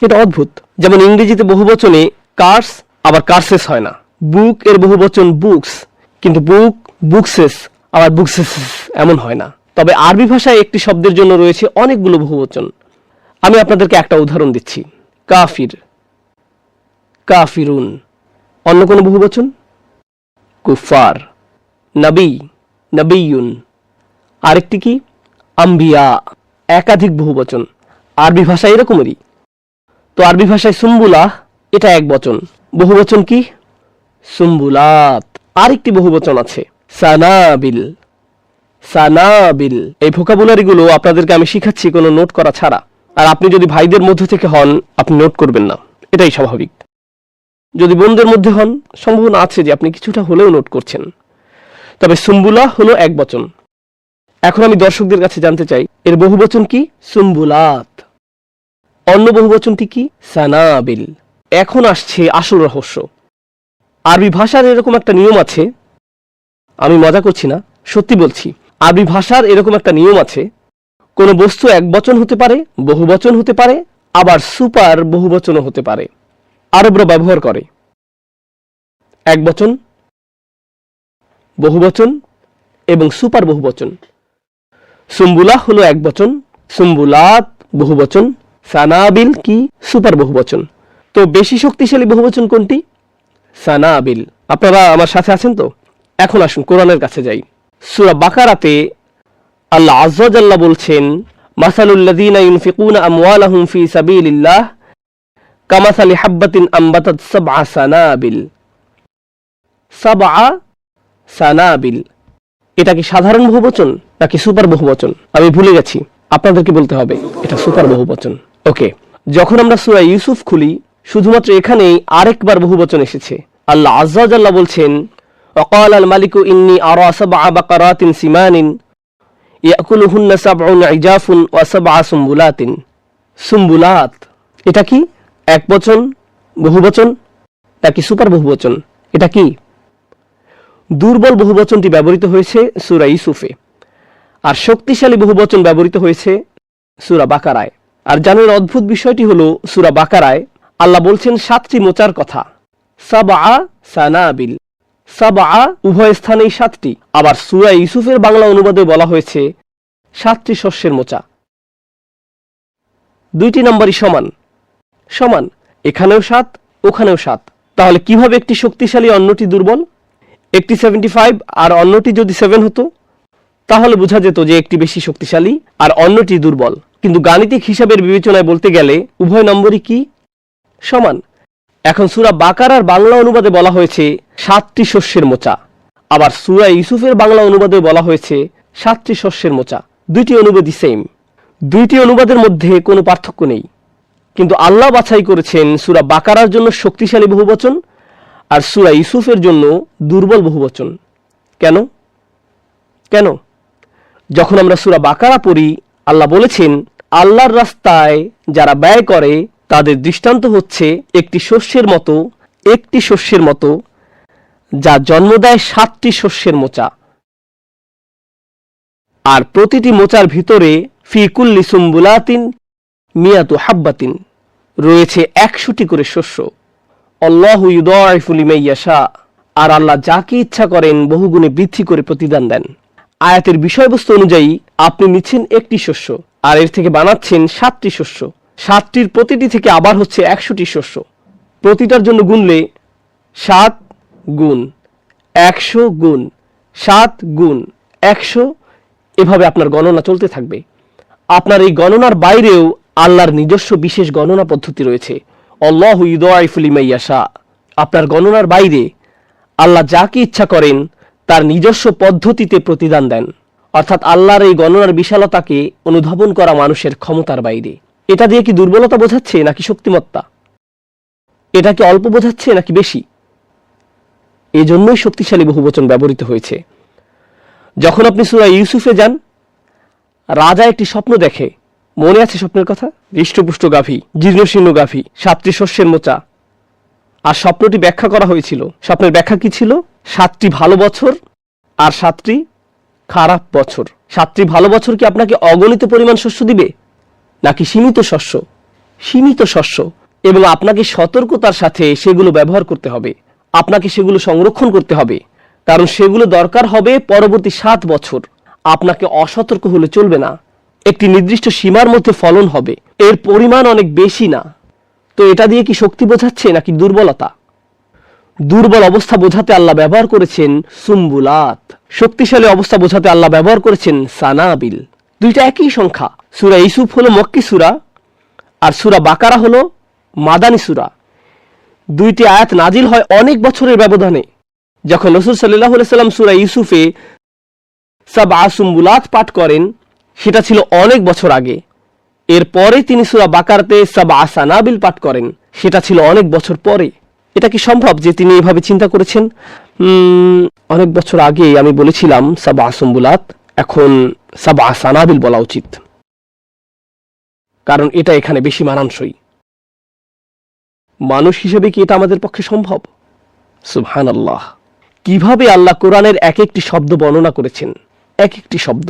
এটা অদ্ভুত। যেমন ইংরেজিতে বহুবচনে কার্স আবার কার্সেস হয় না। বুক এর বহুবচন বুকস, কিন্তু বুক বুকসেস আবার বুকসেস এমন হয় না। তবে আরবি ভাষায় একটি শব্দের জন্য রয়েছে অনেকগুলো বহুবচন। আমি আপনাদেরকে একটা উদাহরণ দিচ্ছি, কাফির, কাফিরুন। অন্য কোনো বহুবচন? কুফার, নবী, নবিয়ুন। আরেকটি কি? আম্বিয়া। একাধিক বহুবচন। আরবি ভাষায় এরকমেরই। তো আরবি ভাষায় সুম্বুলাহ এটা এক বচন, বহুবচন কি? সুম্বুলাত। আরেকটি বহুবচন আছে সানাবিল, সানাবিল। এই ভোকাবুলারি গুলো আপনাদেরকে আমি শিখাচ্ছি কোনো নোট করা ছাড়া। আর আপনি যদি ভাইদের মধ্যে থেকে হন আপনি নোট করবেন না, এটাই স্বাভাবিক। যদি বোনদের মধ্যে হন সম্ভাবনা আছে যে আপনি কিছুটা হলেও নোট করছেন। তবে সুম্বুলাহ হলো এক বচন। এখন আমি দর্শকদের কাছে জানতে চাই এর বহুবচন কি? সুম্বুলাত। অন্য বহুবচনটি কি? সানাবিল। এখন আসছে আসল রহস্য। আরবি ভাষার এরকম একটা নিয়ম আছে, আমি মজা করছি না, সত্যি বলছি। আরবি ভাষার এরকম একটা নিয়ম আছে, কোন বস্তু এক বচন হতে পারে, বহুবচন হতে পারে, আবার সুপার বহুবচনও হতে পারে। আরবরা ব্যবহার করে এক বচন, বহুবচন এবং সুপার বহুবচন। সুম্বুলাহ হলো এক বচন, সুম্বুলাত বহুবচন, সানাবিল কি? সুপার বহুবচন। তো বেশি শক্তিশালী বহুবচন কোনটি? সানাবিল। আপনারা আমার সাথে আছেন তো? এখন আসুন কোরআনের কাছে যাই। সূরা বাকারাতে আল্লাহ আযজা ওয়া জাল্লা বলছেন, মাসালুল্লাযীনা ইউনফিকুনা আমওয়ালাহুম ফি সাবিলিল্লাহ কামাসালি হাববাতিন আমবাতাত সাবআ সানাবিল। সাবআ সানাবিল, এটা কি সাধারণ বহুবচন নাকি সুপার বহুবচন? আমি ভুলে গেছি, আপনাদেরকে বলতে হবে। এটা সুপার বহুবচন। ওকে, যখন আমরা সূরা ইউসুফ খুলি শুধুমাত্র এখানেই আরেকবার বহুবচন এসেছে। আল্লাহ আযজা ওয়া জাল্লা বলছেন, ওয়াকাল আল মালিকু ইন্নী আরা সাবআ বাকারাতিন সিমানিন ইয়াকুলুহুন্না সাবউন ইজাফুন ওয়া সাবআ সুম্বুলাতিন। সুম্বুলাত এটা কি একবচন, বহুবচন নাকি সুপার বহুবচন? এটা কি? দুর্বল বহুবচনটি ব্যবহৃত হয়েছে সূরা ইউসুফে, আর শক্তিশালী বহুবচন ব্যবহৃত হয়েছে সূরা বাকারায়। আর জানার অদ্ভুত বিষয়টি হলো সূরা বাকারায় আল্লাহ বলছেন 7টি মোচার কথা, সাবআ সানাবিল। সাবআ উভয় স্থানেই 7টি, আবার সূরা ইউসুফের বাংলা অনুবাদে বলা হয়েছে 7টি শস্যের মোচা। 2টি নম্বরই সমান সমান, এখানেও 7 ওখানেও 7। তাহলে কিভাবে একটি শক্তিশালী অন্যটি দুর্বল? একটি 75 আর অন্যটি যদি 7 হতো তাহলে বোঝা যেত যে একটি বেশি শক্তিশালী আর অন্যটি দুর্বল। কিন্তু গাণিতিক হিসাবের বিবেচনায় বলতে গেলে উভয় নম্বরই কি সমান। এখন সূরা বাকারার বাংলা অনুবাদে বলা হয়েছে 7টি শস্যের মোচা, আবার সূরা ইউসুফের বাংলা অনুবাদে বলা হয়েছে 7টি শস্যের মোচা। 2টি অনুবাদই সেম, 2টি অনুবাদের মধ্যে কোনো পার্থক্য নেই। কিন্তু আল্লাহ বাছাই করেছেন সূরা বাকারার জন্য শক্তিশালী বহুবচন আর সূরা ইউসুফের জন্য দুর্বল বহুবচন। কেন কেন? যখন আমরা সূরা বাকারা পড়ি আল্লাহ বলেছেন, আল্লাহর রাস্তায় যারা ব্যয় করে তাদের দৃষ্টান্ত হচ্ছে একটি শস্যের মতো যা জন্ম দেয় 7টি শস্যের মোচা, আর প্রতিটি মোচার ভিতরে ফি কুল্লি সুম্বুলাতিন মিয়াতু হাব্বাতিন রয়েছে 100টি করে শস্য। আল্লাহু ইউদাইফু লিমান ইয়াশা, আর আল্লাহ যাকে ইচ্ছা করেন বহুগুণে বৃদ্ধি করে প্রতিদান দেন। আয়াতের বিষয়বস্তু অনুযায়ী আপনি নিচ্ছেন একটি শস্য আর এর থেকে বানাচ্ছেন 7টি শস্য। 7টির প্রতিটি থেকে আবার হচ্ছে 100টি শস্য। প্রতিটার জন্য গুনলে 7 গুণ 100 গুণ 7 গুণ 100, এভাবে আপনার গণনা চলতে থাকবে। আপনার এই গণনার বাইরেও আল্লাহর নিজস্ব বিশেষ গণনা পদ্ধতি রয়েছে। আল্লাহু ইউদাইফু লিমান ইয়াশা, আপনার গণনার বাইরে আল্লাহ যাকে ইচ্ছা করেন তার নিজস্ব পদ্ধতিতে প্রতিদান দেন। অর্থাৎ আল্লাহর এই গণনার বিশালতাকে অনুধাবন করা মানুষের ক্ষমতার বাইরে। এটা দিয়ে কি দুর্বলতা বোঝাচ্ছে নাকি শক্তিমত্তা? এটা কি অল্প বোঝাচ্ছে নাকি বেশি? এজন্যই শক্তিশালী বহুবচন ব্যবহৃত হয়েছে। যখন আপনি সূরা ইউসুফে যান, রাজা একটি স্বপ্ন দেখে, মনে আছে স্বপ্নের কথা? হৃষ্টপুষ্ট গাভী, জীর্ণশীর্ণ গাভী, 7টি শস্যের মোচা। আর স্বপ্নটি ব্যাখ্যা করা হয়েছিল। স্বপ্নের ব্যাখ্যা কি ছিল? 7টি ভালো বছর আর 7টি খারাপ বছর। 7টি ভালো বছর কি আপনাকে অগণিত পরিমাণ শস্য দিবে নাকি সীমিত শস্য? সীমিত শস্য, এবং আপনাকে সতর্কতার সাথে সেগুলো ব্যবহার করতে হবে। আপনাকে সেগুলো সংরক্ষণ করতে হবে, কারণ সেগুলো দরকার হবে পরবর্তী 7 বছর। আপনাকে অসতর্ক হলে চলবে না। একটি নির্দিষ্ট সীমার মধ্যে ফলন হবে, এর পরিমাণ অনেক বেশি না। তো এটা দিয়ে কি শক্তি বোঝাচ্ছে নাকি দুর্বলতা? দুর্বল অবস্থা বোঝাতে আল্লাহ ব্যবহার করেছেন সুম্বুলাত, শক্তিশালী অবস্থা বোঝাতে আল্লাহ ব্যবহার করেছেন সানাবিল। দুইটা একই সংখ্যা। সূরা ইউসুফ হলো মক্কি সূরা আর সূরা বাকারা হলো মাদানী সূরা। 2টি আয়াত নাজিল হয় অনেক বছরের ব্যবধানে। যখন রাসূল সাল্লাল্লাহু আলাইহি সাল্লাম সূরা ইউসুফে সাবআ সুম্বুলাত পাঠ করেন সেটা ছিল অনেক বছর আগে। এরপরে তিনি সূরা বাকারাতে সাবআ সানাবিল পাঠ করেন, সেটা ছিল অনেক বছর পরে। এটা কি সম্ভব যে তিনি এভাবে চিন্তা করেছেন, অনেক বছর আগে আমি বলেছিলাম সাবআ সুম্বুলাত, এখন সাবআ সানাবিল বলা উচিত, কারণ এটা এখানে বেশি মানানসই। মানুষ হিসেবে কি এটা আমাদের পক্ষে সম্ভব? সুবহানাল্লাহ। কিভাবে আল্লাহ কোরআনের এক একটি শব্দ বর্ণনা করেছেন, এক একটি শব্দ।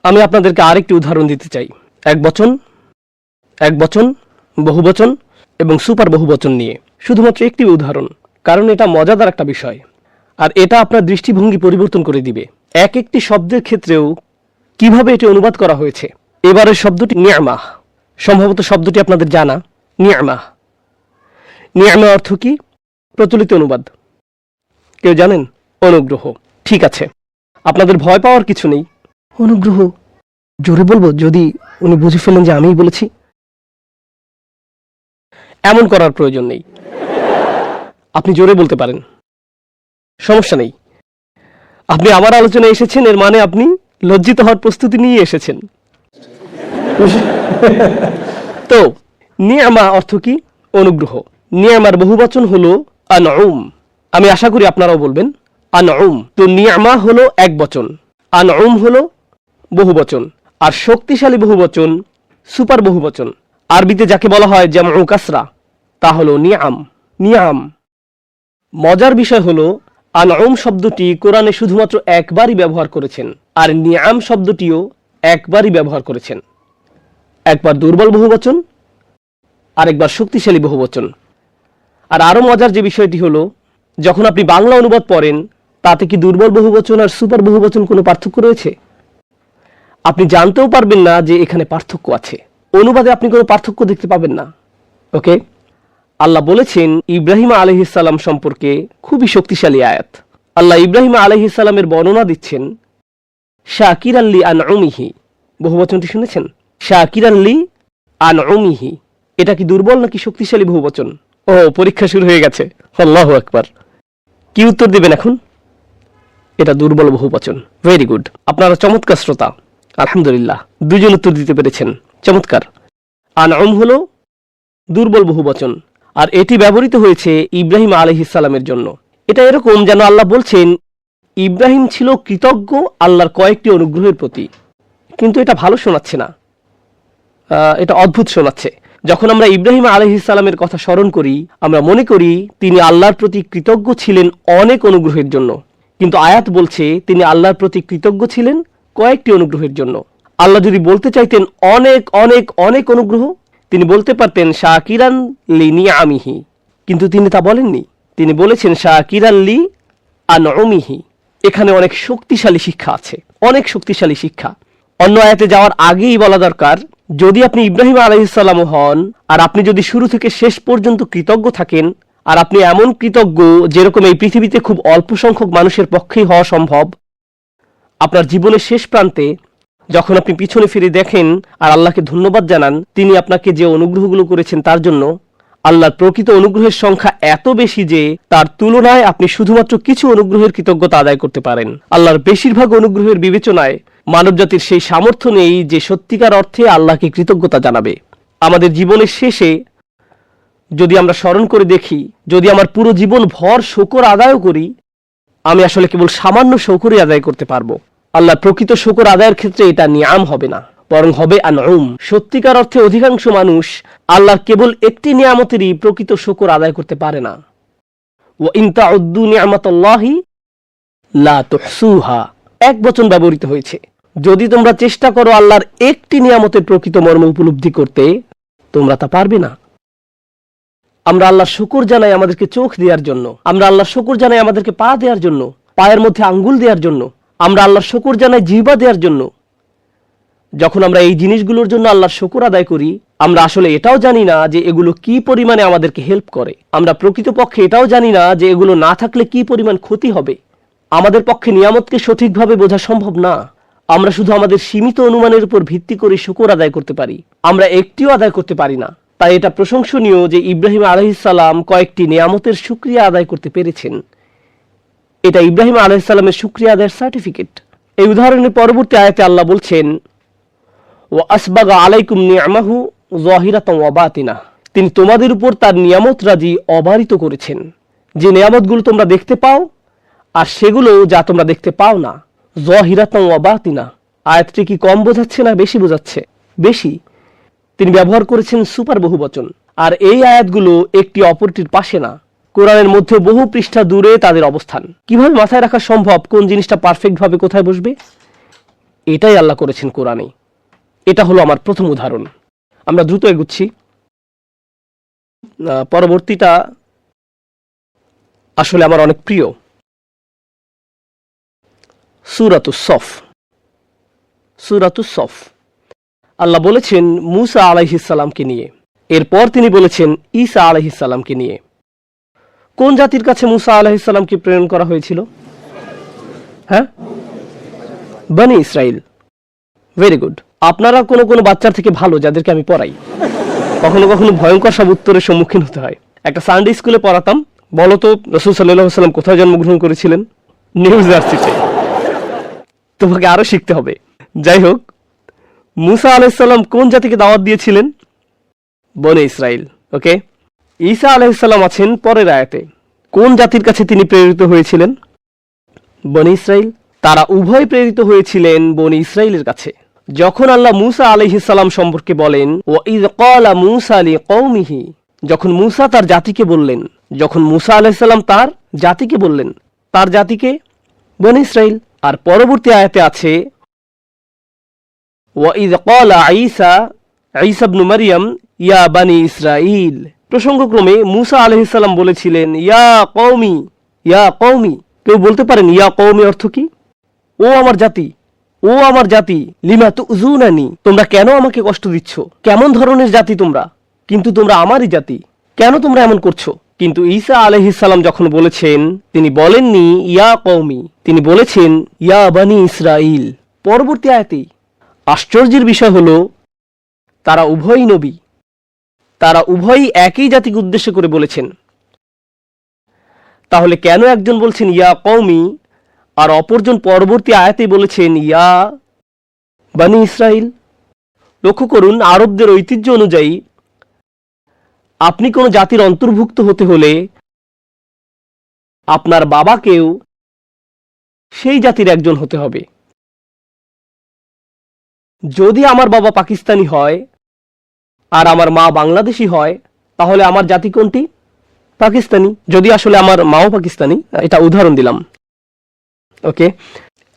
আমি আপনাদেরকে আরেকটি উদাহরণ দিতে চাই, একবচন, বহুবচন এবং সুপার বহুবচন নিয়ে শুধুমাত্র একটি উদাহরণ, কারণ এটা মজাদার একটা বিষয় আর এটা আপনার দৃষ্টিভঙ্গি পরিবর্তন করে দিবে। এক একটি শব্দের ক্ষেত্রেও কিভাবে এটি অনুবাদ করা হয়েছে। এবারের শব্দটি নি'মাহ, সম্ভবত শব্দটি আপনাদের জানা। নি'মাহ অর্থ কি? প্রচলিত অনুবাদ কেউ জানেন? অনুগ্রহ। ঠিক আছে, আপনাদের ভয় পাওয়ার কিছু নেই। অনুগ্রহ জোরে বলবো যদি উনি বুঝে ফেলেন যে আমিই বলেছি? এমন করার প্রয়োজন নেই, আপনি জোরে বলতে পারেন, সমস্যা নেই। আপনি আমার আলোচনায় এসেছেন, এর মানে আপনি লজ্জিত হওয়ার প্রস্তুতি নিয়ে এসেছেন। তো নিয়ামা অর্থ কি? অনুগ্রহ। নিয়ামার বহুবচন হলো আনউম। আমি আশা করি আপনারাও বলবেন আনউম। তো নিয়ামা হলো এক বচন, আনউম হলো বহুবচন। আর শক্তিশালী বহুবচন, সুপার বহুবচন, আরবিতে যাকে বলা হয় জামউ কাসরা, তা হলো নিয়াম। নিয়াম। মজার বিষয় হলো আনউম শব্দটি কোরআনে শুধুমাত্র একবারই ব্যবহার করেছেন, আর নিয়াম শব্দটিও একবারই ব্যবহার করেছেন। একবার দুর্বল বহুবচন, আরেকবার শক্তিশালী বহুবচন। আর আরো মজার যে বিষয়টি হলো, যখন আপনি বাংলা অনুবাদ পড়েন, তাতে কি দুর্বল বহুবচন আর সুপার বহুবচন কোনো পার্থক্য রয়েছে? আপনি জানতেও পারবেন না যে এখানে পার্থক্য আছে। অনুবাদে আপনি কোনো পার্থক্য দেখতে পাবেন না। ওকে, আল্লাহ বলেছেন ইব্রাহিম আলাইহিস সালাম সম্পর্কে খুবই শক্তিশালী আয়াত। আল্লাহ ইব্রাহিম আলাইহিস সালামের বর্ণনা দিচ্ছেন শাকিরান লি আনউমিহি। বহুবচনটি শুনেছেন? শাকিরান লি আনউমিহি। এটা কি দুর্বল নাকি শক্তিশালী বহুবচন? ও, পরীক্ষা শুরু হয়ে গেছে। আল্লাহু আকবার। কি উত্তর দিবেন এখন? এটা দুর্বল বহুবচন। ভেরি গুড, আপনারা চমৎকার শ্রোতা। আলহামদুলিল্লাহ, দুজন উত্তর দিতে পেরেছেন, চমৎকার। আনউম হলো দুর্বল বহুবচন, আর এটি ব্যবহৃত হয়েছে ইব্রাহিম আলাইহিস সালামের জন্য। এটা এরকম যেন আল্লাহ বলছেন ইব্রাহিম ছিল কৃতজ্ঞ আল্লাহর কয়েকটি অনুগ্রহের প্রতি। কিন্তু এটা ভালো শোনাচ্ছে না, এটা অদ্ভুত শোনাচ্ছে। যখন আমরা ইব্রাহিম আলাইহিস সালামের কথা স্মরণ করি, আমরা মনে করি তিনি আল্লাহর প্রতি কৃতজ্ঞ ছিলেন অনেক অনুগ্রহের জন্য, কিন্তু আয়াত বলছে তিনি আল্লাহর প্রতি কৃতজ্ঞ ছিলেন কয়েকটি অনুগ্রহের জন্য। আল্লাহ যদি বলতে চাইতেন অনেক অনেক অনেক অনুগ্রহ, তিনি বলতে পারতেন শাকিরান লি নিআমিহি, কিন্তু তিনি তা বলেননি। তিনি বলেছেন শাকিরান লি আনউমিহি। এখানে অনেক শক্তিশালী শিক্ষা আছে, অনেক শক্তিশালী শিক্ষা। অন্য আয়াতে যাওয়ার আগেই বলা দরকার, যদি আপনি ইব্রাহিম আলাইহিস সালাম হন, আর আপনি যদি শুরু থেকে শেষ পর্যন্ত কৃতজ্ঞ থাকেন, আর আপনি এমন কৃতজ্ঞ যেরকম এই পৃথিবীতে খুব অল্প সংখ্যক মানুষের পক্ষেই হওয়া সম্ভব, আপনার জীবনের শেষ প্রান্তে যখন আপনি পিছনে ফিরে দেখেন আর আল্লাহকে ধন্যবাদ জানান তিনি আপনাকে যে অনুগ্রহগুলো করেছেন তার জন্য, আল্লাহর প্রকৃত অনুগ্রহের সংখ্যা এত বেশি যে তার তুলনায় আপনি শুধুমাত্র কিছু অনুগ্রহের কৃতজ্ঞতা আদায় করতে পারেন। আল্লাহর বেশিরভাগ অনুগ্রহের বিবেচনায় মানবজাতির সেই সামর্থ্য নেই যে সত্যিকার অর্থে আল্লাহকে কৃতজ্ঞতা জানাবে। আমাদের জীবনের শেষে যদি আমরা স্মরণ করে দেখি, যদি আমার পুরো জীবন ভর শকর আদায়ও করি, আমি আসলে কেবল সামান্য শকরই আদায় করতে পারবো। আল্লাহর প্রকৃত শকর আদায়ের ক্ষেত্রে এটা নিয়াম হবে না, বরং হবে আনউম। সত্যিকার অর্থে অধিকাংশ মানুষ আল্লাহর কেবল একটি নিয়ামতেরই প্রকৃত শকর আদায় করতে পারে না। ওয়া ইন তাউদ্দু নি'মাতাল্লাহি লা তুহসুহা, এক বচন ব্যবহৃত হয়েছে। যদি তোমরা চেষ্টা করো আল্লাহর একটি নিয়ামতের প্রকৃত মর্ম উপলব্ধি করতে, তোমরা তা পারবে না। আমরা আল্লাহর শুকর জানাই আমাদেরকে চোখ দেওয়ার জন্য, আমরা আল্লাহর শুকর জানাই আমাদেরকে পা দেওয়ার জন্য, পায়ের মধ্যে আঙ্গুল দেওয়ার জন্য, আমরা আল্লাহর শুকর জানাই জিহ্বা দেওয়ার জন্য। যখন আমরা এই জিনিসগুলোর জন্য আল্লাহর শুকর আদায় করি, আমরা আসলে এটাও জানি না যে এগুলো কি পরিমাণে আমাদেরকে হেল্প করে। আমরা প্রকৃতপক্ষে এটাও জানি না যে এগুলো না থাকলে কি পরিমাণ ক্ষতি হবে। আমাদের পক্ষে নিয়ামতকে সঠিকভাবে বোঝা সম্ভব না। আমরা শুধু আমাদের সীমিত অনুমানের উপর ভিত্তি করে শুকর আদায় করতে পারি, আমরা একটিও আদায় করতে পারি না। তাই এটা প্রশংসনীয় যে ইব্রাহিম আলাইহিস সালাম কয়েকটি নিয়ামতের শুকরিয়া আদায় করতে পেরেছেন। এটা ইব্রাহিম আলাইহিস সালামের শুকরিয়া আদায়ের সার্টিফিকেট। এই উদাহরণের পরবর্তী আয়াতে আল্লাহ বলছেন ওয়া আসবাগা আলাইকুম নি'মাহু যাহিরাতান ওয়া বাতিনা, তিনি তোমাদের উপর তার নিয়ামত রাজি অবারিত করেছেন। যে নিয়ামতগুলো তোমরা দেখতে পাও আর সেগুলো যা তোমরা দেখতে পাও না। যাহিরাতান ওয়া বাতিনা, আয়াতটি কি কম বোঝাচ্ছে না বেশি বোঝাচ্ছে? বেশি। তিনি ব্যবহার করেছেন সুপার বহুবচন, আর এই আয়াতগুলো একটি অপরটির পাশে না। কোরআনের মধ্যে বহু পৃষ্ঠা দূরে তাদের অবস্থান। কিভাবে মাথায় রাখা সম্ভব কোন জিনিসটা পারফেক্ট ভাবে কোথায় বসবে? এটাই আল্লাহ করেছেন কোরআনে। এটা হলো আমার প্রথম উদাহরণ। আমরা দ্রুত এগুচ্ছি। পরবর্তীটা আসলে আমার অনেক প্রিয়, সূরাতুস সফ। সূরাতুস সফ আল্লাহ বলেছেন মুসা আলাইহিস সালামকে নিয়ে, এরপর তিনি বলেছেন ঈসা আলাইহিস সালামকে নিয়ে। কোন জাতির কাছে মুসা আলাইহিস সালামকে প্রেরণ করা হয়েছিল? হ্যাঁ, বনি ইসরাইল। Very good. আপনারা কোনো কোনো বাচ্চার থেকে ভালো যাদেরকে আমি পড়াই। কখনো কখনো ভয়ঙ্কর সব উত্তরের সম্মুখীন হতে হয়। একটা সানডে স্কুলে পড়াতাম, বলতো রাসূল সাল্লাল্লাহু আলাইহি ওয়াসাল্লাম কোথায় জন্মগ্রহণ করেছিলেন? নিউ জার্সিতে। তোমাকে আরো শিখতে হবে। যাই হোক, মুসা আলাইহিস সালাম কোন জাতিকে দাওয়াত দিয়েছিলেন? বনে ইসরাইল। ওকে, ঈসা আলাইহিস সালাম আছেন পরের আয়াতে। কোন জাতির কাছে তিনি প্রেরিত হয়েছিলেন? বনে ইসরাইল। তারা উভয় প্রেরিত হয়েছিলেন বনে ইসরাইলের কাছে। যখন আল্লাহ মূসা আলাইহিস সালাম সম্পর্কে বলেন, ওয়া ইয ক্বালা মূসা লিকওমিহি, যখন মূসা তার জাতিকে বললেন, যখন মূসা আলাইহিস সালাম তার জাতিকে বললেন, তার জাতিকে বনে ইসরাইল। আর পরবর্তী আয়াতে আছে ওয়া ইয ক্বালা ঈসা ইবনু মারইয়াম ইয়া বানি ইসরাইল। প্রসঙ্গক্রমে মূসা আলাইহিস সালাম বলেছিলেন ইয়া কওমি, ইয়া কওমি। কেউ বলতে পারেন ইয়া কওমি অর্থ কি? ও আমার জাতি, ও আমার জাতি, লিমা তুযুনানি, তোমরা কেন আমাকে কষ্ট দিচ্ছ? কেমন ধরনের জাতি তোমরা? কিন্তু তোমরা আমারই জাতি, কেন তোমরা এমন করছো? কিন্তু ঈসা আলাইহিস সালাম যখন বলেছেন, তিনি বলেননি ইয়া কওমি, তিনি বলেছেন ইয়া বানি ইসরাইল। পরবর্তী আয়াতেই আশ্চর্যের বিষয় হলো তারা উভয়ই নবী, তারা উভয়ই একই জাতিকে উদ্দেশ্য করে বলেছেন। তাহলে কেন একজন বলছেন ইয়া কওমি আর অপরজন পরবর্তী আয়াতেই বলেছেন ইয়া বানি ইসরাইল? লক্ষ্য করুন, আরবদের ঐতিহ্য অনুযায়ী আপনি কোন জাতির অন্তর্ভুক্ত হতে হলে আপনার বাবাকেও সেই জাতির একজন হতে হবে। যদি আমার বাবা পাকিস্তানি হয় আর আমার মা বাংলাদেশি হয়, তাহলে আমার জাতি কোনটি? পাকিস্তানি। যদি আসলে আমার মাও পাকিস্তানি, এটা উদাহরণ দিলাম। ওকে,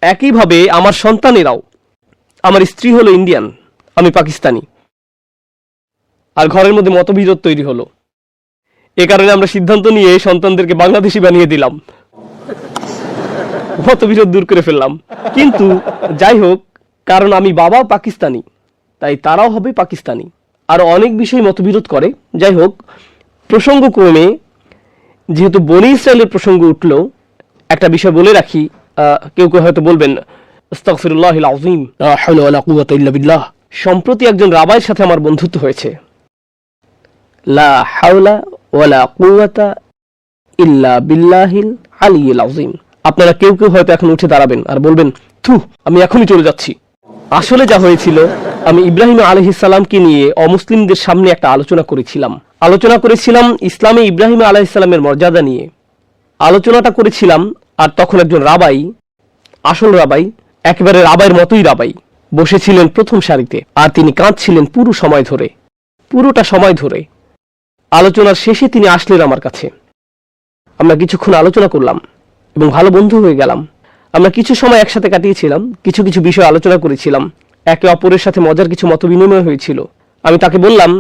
একইভাবে আমার সন্তানেরাও, আমার স্ত্রী হলো ইন্ডিয়ান, আমি পাকিস্তানি, আর ঘরের মধ্যে মতবিরোধ তৈরি হলো। এ কারণে আমরা সিদ্ধান্ত নিয়ে সন্তানদেরকে বাংলাদেশি বানিয়ে দিলাম, মতবিরোধ দূর করে ফেললাম। কিন্তু যাই হোক, কারণ আমি বাবা পাকিস্তানি, তাই তারাও হবে পাকিস্তানি। আর অনেক বিষয় মতবিরোধ করে। যাই হোক, প্রসঙ্গক্রমে যেহেতু বনি ইসরাইলের প্রসঙ্গ উঠল, একটা বিষয় বলে রাখি। কেউ কেউ হয়তো বলবেন আস্তাগফিরুল্লাহিল আযীম, লা হাওলা ওয়ালা কুওয়াতা ইল্লা বিল্লাহ। সম্প্রতি একজন রাবাইয়ের সাথে আমার বন্ধুত্ব হয়েছে। লা হাওলা ওয়ালা কুওয়াতা ইল্লা বিল্লাহিল আলিয়্যিল আযীম। আপনারা কেউ কেউ হয়তো এখন উঠে দাঁড়াবেন আর বলবেন, থু, আমি এখনই চলে যাচ্ছি। আসলে যা হয়েছিল, আমি ইব্রাহিম আলাইহিস সালামকে নিয়ে অমুসলিমদের সামনে একটা আলোচনা করেছিলাম ইসলামে ইব্রাহিম আলাইহিস সালামের মর্যাদা নিয়ে আলোচনাটা করেছিলাম। আর তখন একজন রাবাই, আসল রাবাই, একেবারে রাবাইয়ের মতোই রাবাই, বসেছিলেন প্রথম সারিতে। আর তিনি কাঁদছিলেন পুরোটা সময় ধরে। আলোচনার শেষে তিনি আসলেন আমার কাছে। আমরা কিছুক্ষণ আলোচনা করলাম এবং ভালো বন্ধু হয়ে গেলাম। আমরা কিছু সময় একসাথে কাটিয়েছিলাম, কিছু কিছু বিষয় আলোচনা করেছিলাম, একে অপরের সাথে মজার কিছু মতবিনিময় হয়েছিল। আমি তাকে বললাম,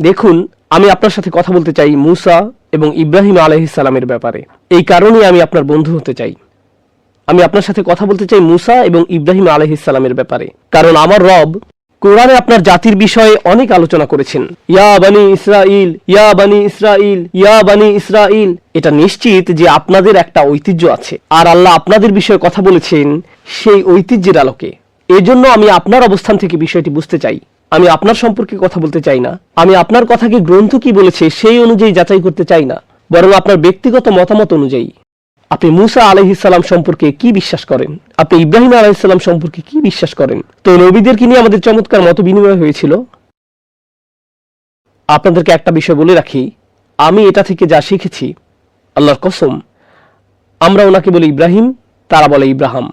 দেখুন, আমি আপনার সাথে কথা বলতে চাই মূসা এবং ইব্রাহিম আলাইহিস সালামের ব্যাপারে। এই কারণেই আমি আপনার বন্ধু হতে চাই। আমি আপনার সাথে কথা বলতে চাই মূসা এবং ইব্রাহিম আলাইহিস সালামের ব্যাপারে, কারণ আমার রব কোরআনে আপনার জাতির বিষয়ে অনেক আলোচনা করেছেন। ইয়া বানি ইসরাইল, ইয়া বানি ইসরাইল, ইয়া বানি ইসরাইল। এটা নিশ্চিত যে আপনাদের একটা ঐতিহ্য আছে, আর আল্লাহ আপনাদের বিষয়ে কথা বলেছেন সেই ঐতিহ্যের আলোকে। এজন্য আমি আপনার অবস্থান থেকে বিষয়টি বুঝতে চাই। আমি আপনার সম্পর্কে কথা বলতে চাই না, আমি আপনার কথাকে গ্রন্থ কি বলেছে সেই অনুযায়ী যাচাই করতে চাই না, বরং আপনার ব্যক্তিগত মতামত অনুযায়ী। আপনি মূসা আলাইহিস সালাম সম্পর্কে কি বিশ্বাস করেন? আপনি ইব্রাহিম আলাইহিস সালাম সম্পর্কে কি বিশ্বাস করেন? তো নবীদেরকে নিয়ে আমাদের চমৎকার মত বিনিময় হয়েছিল। আপনাদেরকে একটা বিষয় বলে রাখি, আমি এটা থেকে যা শিখেছি, আল্লাহর কসম, আমরা ওনাকে বলি ইব্রাহিম, তারা বলে ইব্রাহাম।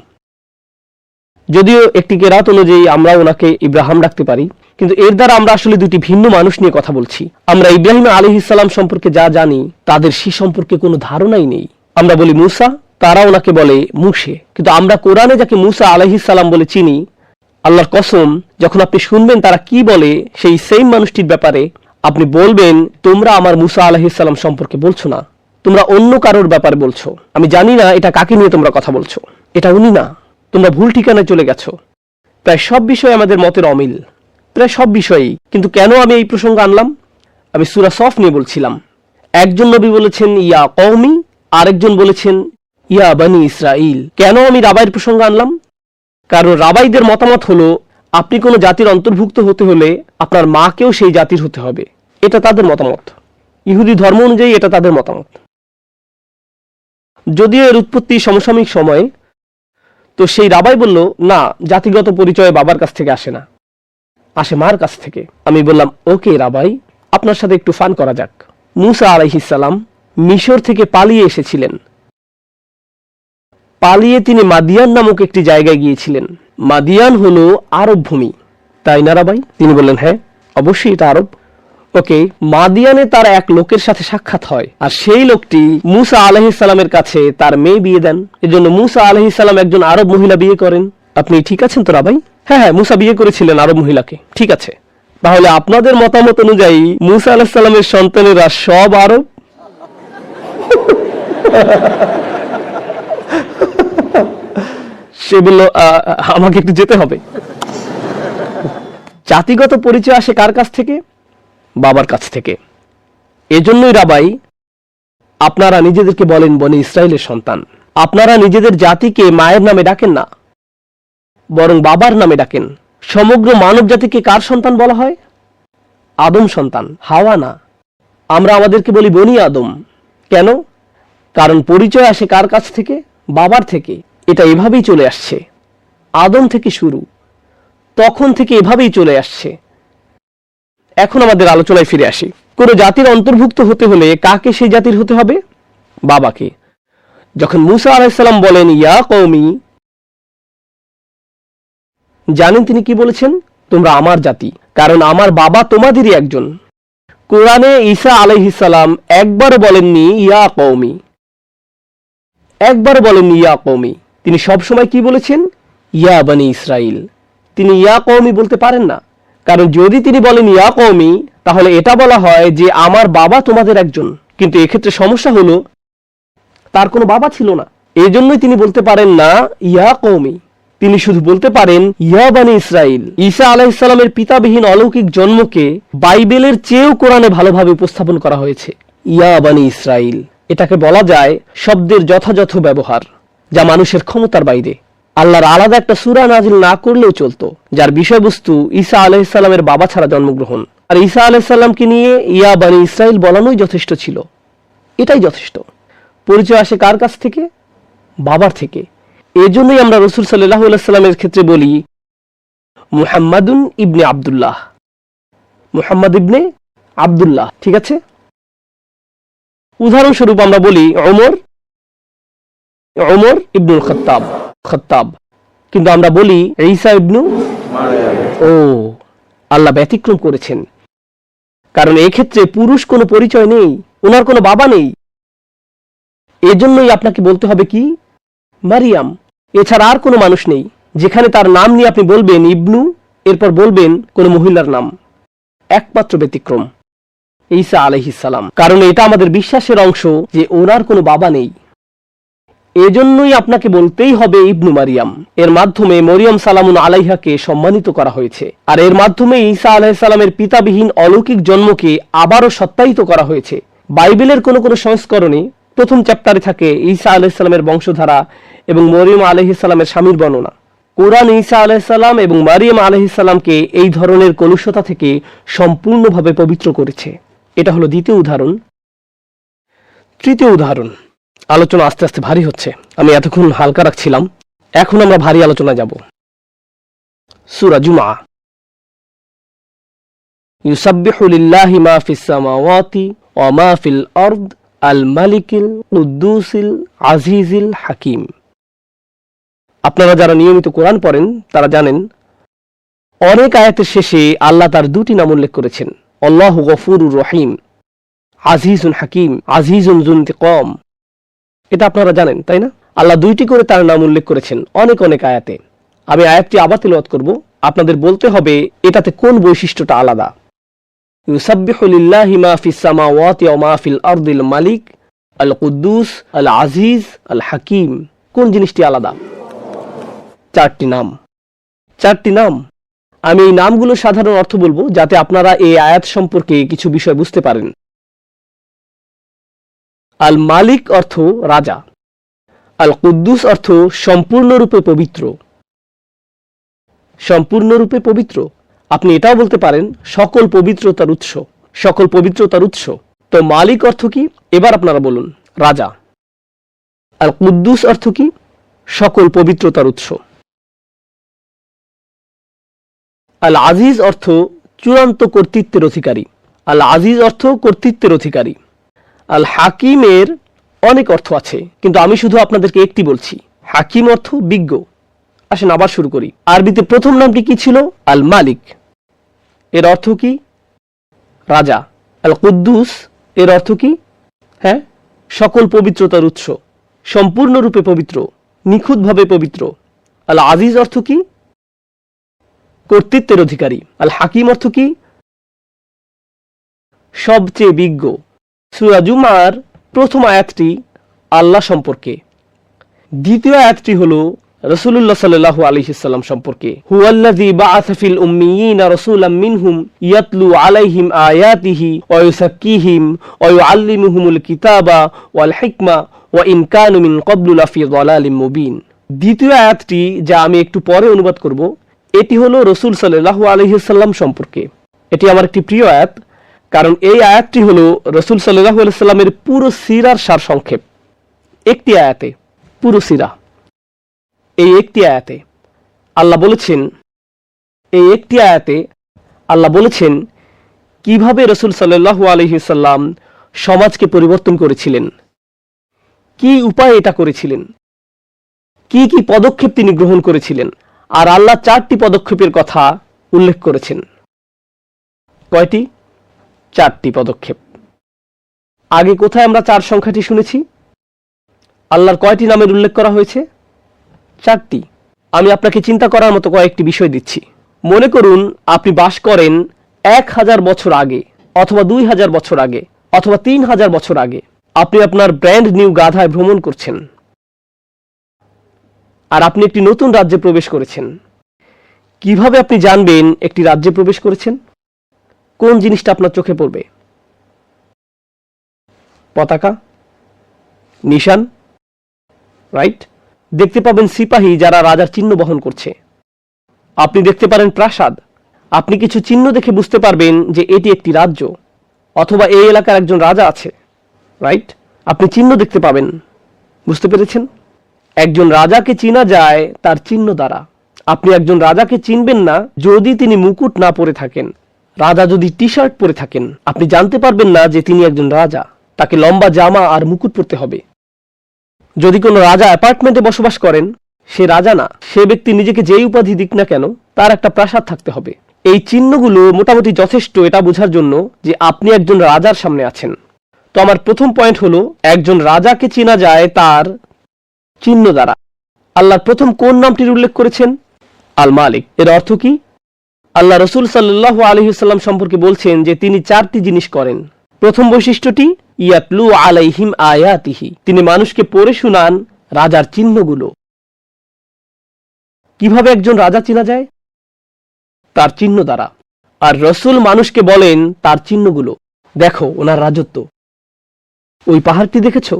যদিও একটি কেরাত অনুযায়ী আমরা ওনাকে ইব্রাহাম ডাকতে পারি, কিন্তু এর দ্বারা আমরা আসলে দুটি ভিন্ন মানুষ নিয়ে কথা বলছি। আমরা ইব্রাহিম আলাইহিস সালাম সম্পর্কে যা জানি, তাদের সে সম্পর্কে কোনো ধারণাই নেই। আমরা বলি মূসা, তারা ওনাকে বলে মুসে। কিন্তু আমরা কোরআনে যাকে মূসা আলাইহিস সালাম বলে চিনি, আল্লাহর কসম, যখন আপনি শুনবেন তারা কি বলে সেই সেম মানুষটির ব্যাপারে, আপনি বলবেন, তোমরা আমার মূসা আলাইহিস সালাম সম্পর্কে বলছো না, তোমরা অন্য কারোর ব্যাপারে বলছো। আমি জানি না এটা কাকে নিয়ে তোমরা কথা বলছো, এটা উনি না, তোমরা ভুল ঠিকানায় চলে গেছো। প্রায় সব বিষয়ে আমাদের মতের অমিল, প্রায় সব বিষয়েই। কিন্তু কেন আমি এই প্রসঙ্গ আনলাম? আমি সূরা সফ নিয়ে বলছিলাম। একজন নবী বলেছেন ইয়া কওমি, আরেকজন বলেছেন ইয়া বানি ইসরাইল। কেন আমি রাবাইয়ের প্রসঙ্গ আনলাম? কারণ রাবাইদের মতামত হলো, আপনি কোনো জাতির অন্তর্ভুক্ত হতে হলে আপনার মাকেও সেই জাতির হতে হবে। এটা তাদের মতামত, ইহুদি ধর্ম অনুযায়ী এটা তাদের মতামত। যদিও এর উৎপত্তি সমসাময়িক সময়ে, তো সেই রাবাই বলল, না, জাতিগত পরিচয় বাবার কাছ থেকে আসে না, আসে মার কাছ থেকে। আমি বললাম, ওকে রাবাই, আপনার সাথে একটু ফান করা যাক। মুসা আলাইহিস সালাম মিশর থেকে পালিয়ে এসেছিলেন। পালিয়ে তিনি মাদিয়ান নামক একটি জায়গায় গিয়েছিলেন। মাদিয়ান হলো আরব ভূমি, তাই না রাবাই? তিনি বললেন হ্যাঁ, অবশ্যই এটা আরব। ওকে, মাদিয়ানে তার এক লোকের সাথে সাক্ষাৎ হয়, আর সেই লোকটি মুসা আলাইহিস সালামের কাছে তার মেয়ে বিয়ে দেন। এজন্য মুসা আলাইহিস সালাম একজন আরব মহিলা বিয়ে করেন। আপনি ঠিক আছেন তো রাবাই? হ্যাঁ হ্যাঁ, মুসা বিয়ে করেছিলেন আরব মহিলাকে। ঠিক আছে, তাহলে আপনাদের মতামত অনুযায়ী মুসা আলাইহিস সালামের সন্তানেরা সব আরব? সে বলল আমাকে একটু যেতে হবে। জাতিগত পরিচয় আসে কার কাছ থেকে? বাবার কাছ থেকে। এজন্যই রাবাই আপনারা নিজেদেরকে বলেন বনি ইসরায়েলের সন্তান। আপনারা নিজেদের জাতিকে মায়ের নামে ডাকেন না, বরং বাবার নামে ডাকেন। সমগ্র মানব জাতিকে কার সন্তান বলা হয়? আদম সন্তান, হাওয়া না। আমরা আমাদেরকে বলি বনি আদম। কেন? কারণ পরিচয় আসে কার কাছ থেকে? বাবার থেকে। এটা এভাবেই চলে আসছে, আদম থেকে শুরু, তখন থেকে এভাবেই চলে আসছে। এখন আমাদের আলোচনায় ফিরে আসি। কোন জাতির অন্তর্ভুক্ত হতে হলে কাকে সেই জাতির হতে হবে? বাবাকে। যখন মুসা আলাইহিস সালাম বলেন ইয়া কওমি, জানেন তিনি কি বলেছেন? তোমরা আমার জাতি, কারণ আমার বাবা তোমাদেরই একজন। কোরআনে ঈসা আলাইহিস সালাম একবারও বলেননি ইয়া কওমি, একবারও বলেননি ইয়া কওমি। তিনি সবসময় কি বলেছেন? ইয়া বনি ইসরাইল। তিনি ইয়া কওমি বলতে পারেন না, কারণ যদি তিনি বলেন ইয়া কওমি, তাহলে এটা বলা হয় যে আমার বাবা তোমাদের একজন। কিন্তু এক্ষেত্রে সমস্যা হলো তার কোনো বাবা ছিল না, এই জন্যই তিনি বলতে পারেন না ইয়া কওমি। তিনি শুধু বলতে পারেন ইয়া বনি ইসরাইল। ঈসা আলাইহিস সালামের পিতাবিহীন অলৌকিক জন্মকে বাইবেলের চেয়েও কোরআনে ভালোভাবে উপস্থাপন করা হয়েছে, ইয়া বনি ইসরাইল। এটাকে বলা যায় শব্দের যথাযথ ব্যবহার, যা মানুষের ক্ষমতার বাইরে। আল্লাহর আলাদা একটা সূরা নাজিল না করলেও চলতো, যার বিষয়বস্তু ঈসা আলাইহিস সালামের বাবা ছাড়া জন্মগ্রহণ। আর ঈসা আলাইহিস সালামকে নিয়ে ইয়া বনি ইসরাইল বলানোই যথেষ্ট ছিল, এটাই যথেষ্ট। পরিচয় আসে কার কাছ থেকে? বাবার থেকে। এজন্যই আমরা রাসূল সাল্লাল্লাহু আলাইহি সাল্লামের ক্ষেত্রে বলি মুহাম্মাদুন ইবনে আব্দুল্লাহ, মুহাম্মদ ইবনে আব্দুল্লাহ। ঠিক আছে? উদাহরণস্বরূপ আমরা বলি ওমর, ওমর ইবনুল খাত্তাব, খাত্তাব। কিন্তু আমরা বলি ঈসা ইবনু ও, আল্লাহ ব্যতিক্রম করেছেন, কারণ এই ক্ষেত্রে পুরুষ কোনো পরিচয় নেই, ওনার কোনো বাবা নেই। এজন্যই আপনাকে বলতে হবে কি? মারিয়াম। এছাড়া আর কোনো মানুষ নেই যেখানে তার নাম নিয়ে আপনি বলবেন ইবনু, এরপর বলবেন কোনো মহিলার নাম। একমাত্র ব্যতিক্রম ঈসা আলাইহিস সালাম, কারণ এটা আমাদের বিশ্বাসের অংশ যে ওনার কোনো বাবা নেই। এজন্যই আপনাকে বলতেই হবে ইবনু মারিয়াম। এর মাধ্যমে মরিয়ম সালামুন আলাইহাকে সম্মানিত করা হয়েছে, আর এর মাধ্যমে ঈসা আলাইহিস সালামের পিতাবিহীন অলৌকিক জন্মকে আবারও সত্যায়িত করা হয়েছে। বাইবেলের কোনো কোনো সংস্করণে প্রথম চ্যাপ্টারে থাকে ঈসা আলাইহিস সালামের বংশধারা এবং মরিয়ম আলাইহিস সালামের স্বামীর বর্ণনা। কোরআন ঈসা আলাইহিস সালাম এবং মারিয়াম আলাইহিস সালামকে এই ধরনের কলুষতা থেকে সম্পূর্ণভাবে পবিত্র করেছে। এটা হলো দ্বিতীয় উদাহরণ। তৃতীয় উদাহরণ। আলোচনা আস্তে আস্তে ভারী হচ্ছে, আমি এতক্ষণ হালকা রাখছিলাম, এখন আমরা ভারী আলোচনায় যাব। সূরা জুমআ। ইউসাব্বিহু লিল্লাহি মা ফিস সামাওয়াতি ওয়া মা ফিল আরদ আল মালিকিল কুদ্দুসিল আজিজিল হাকিম। আপনারা যারা নিয়মিত কোরআন পড়েন তারা জানেন অনেক আয়াতের শেষে আল্লাহ তার দুটি নাম উল্লেখ করেছেন, আল্লাহু গফুরুর রহিম, আজিজুন হাকিম, আজিজুন যুল ইন্তিকাম। এটা আপনারা জানেন তাই না? আল্লাহ দুইটি করে তার নাম উল্লেখ করেছেন অনেক অনেক আয়াতে। আমি আয়াতটি আবার তিলাওয়াত করব, আপনাদের বলতে হবে এটাতে কোন বৈশিষ্ট্যটা আলাদা। ইউসাব্বিহু লিল্লাহি মা ফিস সামাওয়াতি ওয়া মা ফিল আরদিল মালিক আল কুদ্দুস আল আজিজ আল হাকিম। কোন জিনিসটি আলাদা? চারটি নাম, চারটি নাম। আমি এই নামগুলো সাধারণ অর্থ বলবো যাতে আপনারা এই আয়াত সম্পর্কে কিছু বিষয় বুঝতে পারেন। আল মালিক অর্থ রাজা, আল কুদ্দুস অর্থ সম্পূর্ণরূপে পবিত্র, সম্পূর্ণরূপে পবিত্র। আপনি এটাও বলতে পারেন সকল পবিত্রতার উৎস, সকল পবিত্রতার উৎস। তো মালিক অর্থ কি? এবার আপনারা বলুন। রাজা। আল কুদ্দুস অর্থ কি? সকল পবিত্রতার উৎস। আল আজিজ অর্থ চূড়ান্ত কর্তৃত্বের অধিকারী। আল আজিজ অর্থ কর্তৃত্বের অধিকারী। আল হাকিমের অনেক অর্থ আছে, কিন্তু আমি শুধু আপনাদেরকে একটি বলছি। হাকিম অর্থ বিজ্ঞ। আসেন আবার শুরু করি। আরবিতে প্রথম নামটি কি ছিল? আল মালিক। এর অর্থ কি? রাজা। আল কুদ্দুস এর অর্থ কি? হ্যাঁ, সকল পবিত্রতার উৎস, সম্পূর্ণরূপে পবিত্র, নিখুঁতভাবে পবিত্র। আল আজিজ অর্থ কি? কর্তৃত্বের অধিকারী। আল হাকিম অর্থ কি? সবচেয়ে বিজ্ঞ। সূরা জুমার প্রথম আয়াতটি আল্লাহ সম্পর্কে, দ্বিতীয় আয়াতটি হলো রাসূলুল্লাহ সাল্লাল্লাহু আলাইহি সাল্লাম সম্পর্কে। হুয়াল্লাযী বাআসা ফিল উম্মিয়িনা রাসূলাম মিনহুম ইয়াতলু আলাইহিম আয়াতিহি ওয়া ইউযাক্কিহিম ওয়া ইউআল্লিমুহুমুল কিতাবা ওয়াল হিকমা ওয়া ইন কানু মিন ক্বাবলু লাফি যালালিম মুবিন। দ্বিতীয় আয়াতটি, যা আমি একটু পরে অনুবাদ করব, এটি হলো রাসূল সাল্লাল্লাহু আলাইহি সাল্লাম সম্পর্কে। এটি আমার একটি প্রিয় আয়াত, কারণ এই আয়াতটি হলো রাসূল সাল্লাল্লাহু আলাইহি সাল্লামের পুরো সিরার সারসংক্ষেপ। একটি আয়াতে পুরো সিরা। এই একটি আয়াতে আল্লাহ বলেছেন কিভাবে রাসূল সাল্লাল্লাহু আলাইহি সাল্লাম সমাজকে পরিবর্তন করেছিলেন, কি উপায়ে এটা করেছিলেন, কি কি পদক্ষেপ তিনি গ্রহণ করেছিলেন। আর আল্লাহ 4টি পদক্ষেপের কথা উল্লেখ করেছেন। কয়টি? 4টি পদক্ষেপ। আগে কোথায় আমরা 4 সংখ্যাটি শুনেছি? আল্লাহর কয়টি নামের উল্লেখ করা হয়েছে? 4টি। আমি আপনাকে চিন্তা করার মতো কয়েকটি বিষয় দিচ্ছি। মনে করুন আপনি বাস করেন 1000 বছর আগে, অথবা 2000 বছর আগে, অথবা 3000 বছর আগে। আপনি আপনার ব্র্যান্ড নিউ গাধায় ভ্রমণ করছেন, আর আপনি একটি নতুন রাজ্যে প্রবেশ করেছেন। কিভাবে আপনি জানবেন একটি রাজ্যে প্রবেশ করেছেন? কোন জিনিসটা আপনার চোখে পড়বে? পতাকা, নিশান, রাইট? দেখতে পাবেন সিপাহী যারা রাজার চিহ্ন বহন করছে। আপনি দেখতে পারেন প্রাসাদ। আপনি কিছু চিহ্ন দেখে বুঝতে পারবেন যে এটি একটি রাজ্য, অথবা এই এলাকার একজন রাজা আছে, রাইট? আপনি চিহ্ন দেখতে পাবেন। বুঝতে পেরেছেন? একজন রাজাকে চেনা যায় তার চিহ্ন দ্বারা। আপনি একজন রাজাকে চিনবেন না যদি তিনি মুকুট না পরে থাকেন। রাজা যদি টি শার্ট পরে থাকেন, আপনি জানতে পারবেন না যে তিনি একজন রাজা। তাকে লম্বা জামা আর মুকুট পরতে হবে। যদি কোনো রাজা অ্যাপার্টমেন্টে বসবাস করেন, সে রাজা না। সে ব্যক্তি নিজেকে যেই উপাধি দিক না কেন, তার একটা প্রাসাদ থাকতে হবে। এই চিহ্নগুলো মোটামুটি যথেষ্ট এটা বোঝার জন্য যে আপনি একজন রাজার সামনে আছেন। তো আমার প্রথম পয়েন্ট হলো, একজন রাজাকে চেনা যায় তার চিহ্ন দ্বারা। আল্লাহর প্রথম কোন নামটির উল্লেখ করেছেন? আল মালিক। এর অর্থ কি? আল্লাহ রাসূল সাল্লাল্লাহু আলাইহি সাল্লাম সম্পর্কে বলছেন যে তিনি 4টি জিনিস করেন। প্রথম বৈশিষ্ট্যটি ইয়াতলু আলাইহিম আয়াতিহি, তিনি মানুষকে পড়ে শোনান রাজার চিহ্নগুলো। কিভাবে একজন রাজা চেনা যায়? তার চিহ্ন দ্বারা। আর রাসূল মানুষকে বলেন তার চিহ্নগুলো। দেখো ওনার রাজত্ব, ওই পাহাড়টি দেখেছো?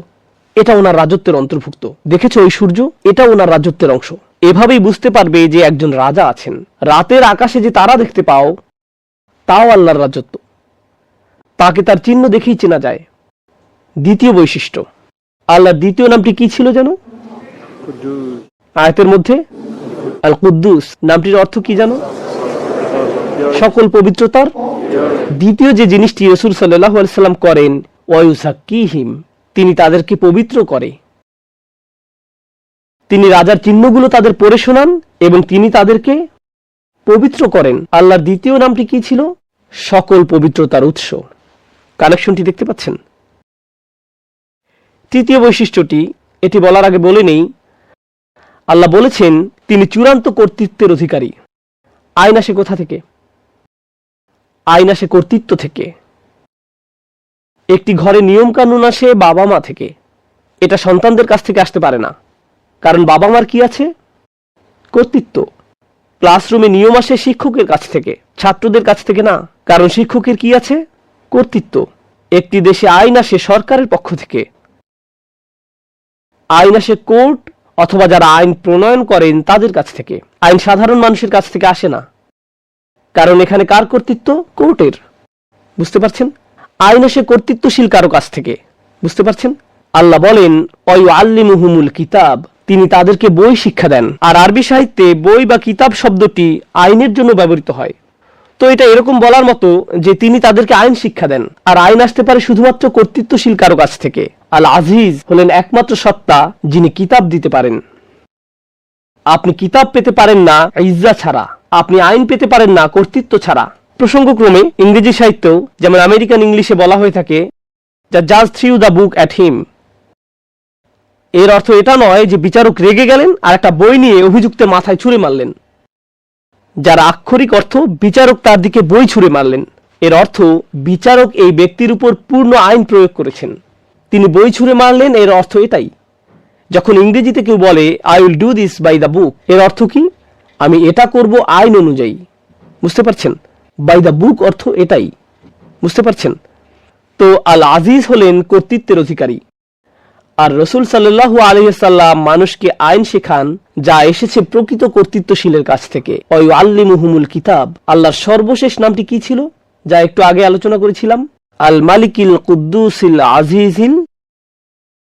এটা ওনার রাজত্বের অন্তর্ভুক্ত। দেখেছো ওই সূর্য? এটা ওনার রাজত্বের অংশ। এভাবেই বুঝতে পারবে যে একজন রাজা আছেন। রাতের আকাশে যে তারা দেখতে পাও, তাও আল্লাহর রাজত্ব। তাকে তার চিহ্ন দেখেই চেনা যায়। দ্বিতীয় বৈশিষ্ট্য, আল্লাহর দ্বিতীয় নামটি কি ছিল জানো? আয়াতের মধ্যে আল কুদ্দুস নামটির অর্থ কি জানো? সকল পবিত্রতার। দ্বিতীয় যে জিনিসটি রাসূল সাল্লাল্লাহু আলাইহি সাল্লাম করেন, ওয়া ইউযাক্কিহিম, তিনি তাদেরকে পবিত্র করে। তিনি রাজার চিহ্নগুলো তাদের পড়ে শোনান এবং তিনি তাদেরকে পবিত্র করেন। আল্লাহর দ্বিতীয় নামটি কি ছিল? সকল পবিত্রতার উৎস। কানেকশনটি দেখতে পাচ্ছেন? তৃতীয় বৈশিষ্ট্যটি, এটি বলার আগে বলে নেই, আল্লাহ বলেছেন তিনি চূড়ান্ত কর্তৃত্বের অধিকারী। আইন আসে কোথা থেকে? আইন আসে কর্তৃত্ব থেকে। একটি ঘরে নিয়ম কানুন আসে বাবা মা থেকে। এটা সন্তানদের কাছ থেকে আসতে পারে না, কারণ বাবা মার কি আছে? কর্তৃত্ব। ক্লাসরুমে নিয়ম আসে শিক্ষকের কাছ থেকে, ছাত্রদের কাছ থেকে না, কারণ শিক্ষকের কি আছে? কর্তৃত্ব। একটি দেশে আইন আসে সরকারের পক্ষ থেকে। আইন আসে কোর্ট অথবা যারা আইন প্রণয়ন করেন তাদের কাছ থেকে। আইন সাধারণ মানুষের কাছ থেকে আসে না, কারণ এখানে কার কর্তৃত্ব? কোর্টের। বুঝতে পারছেন? আইন আসে কর্তৃত্বশীল কারো কাছ থেকে। বুঝতে পারছেন? আল্লাহ বলেন ওয়ায়ুআল্লিমুহুমুল কিতাব, তিনি তাদেরকে বই শিক্ষা দেন। আর আরবি সাহিত্যে বই বা কিতাব শব্দটি আইনের জন্য ব্যবহৃত হয়। তো এটা এরকম বলার মতো যে তিনি তাদেরকে আইন শিক্ষা দেন, আর আইন আসতে পারে শুধুমাত্র কর্তৃত্বশীল কারো কাছ থেকে। আল আজিজ হলেন একমাত্র সত্তা যিনি কিতাব দিতে পারেন। আপনি কিতাব পেতে পারেন না ইজ্জা ছাড়া, আপনি আইন পেতে পারেন না কর্তৃত্ব ছাড়া। প্রসঙ্গক্রমে ইংরেজি সাহিত্য যেমন আমেরিকান ইংলিশে বলা হয়ে থাকে যা জাজ threw the book at him. এর অর্থ এটা নয় যে বিচারক রেগে গেলেন আর একটা বই নিয়ে অভিযুক্তের মাথায় ছুঁড়ে মারলেন, যার আক্ষরিক অর্থ বিচারক তার দিকে বই ছুঁড়ে মারলেন। এর অর্থ বিচারক এই ব্যক্তির উপর পূর্ণ আইন প্রয়োগ করেছেন, তিনি বই ছুঁড়ে মারলেন। এর অর্থ এটাই। যখন ইংরেজিতে কেউ বলে I will do this by the book, এর অর্থ কি? আমি এটা করব আইন অনুযায়ী। বুঝতে পারছেন? বাই দ্য বুক অর্থ এটাই। বুঝতে পারছেন? তো আল আজিজ হলেন কর্তৃত্বের অধিকারী, আর রসুল সাল্লাল্লাহু আলাইহি সাল্লাম মানুষকে আইন শেখান যা এসেছে প্রকৃত কর্তৃত্বশীলের কাছ থেকে। ওয়ায়ুআল্লিমুহুমুল কিতাব। আল্লাহর সর্বশেষ নামটি কি ছিল যা একটু আগে আলোচনা করেছিলাম? আল মালিকিল কুদ্দুসিল আজিজিল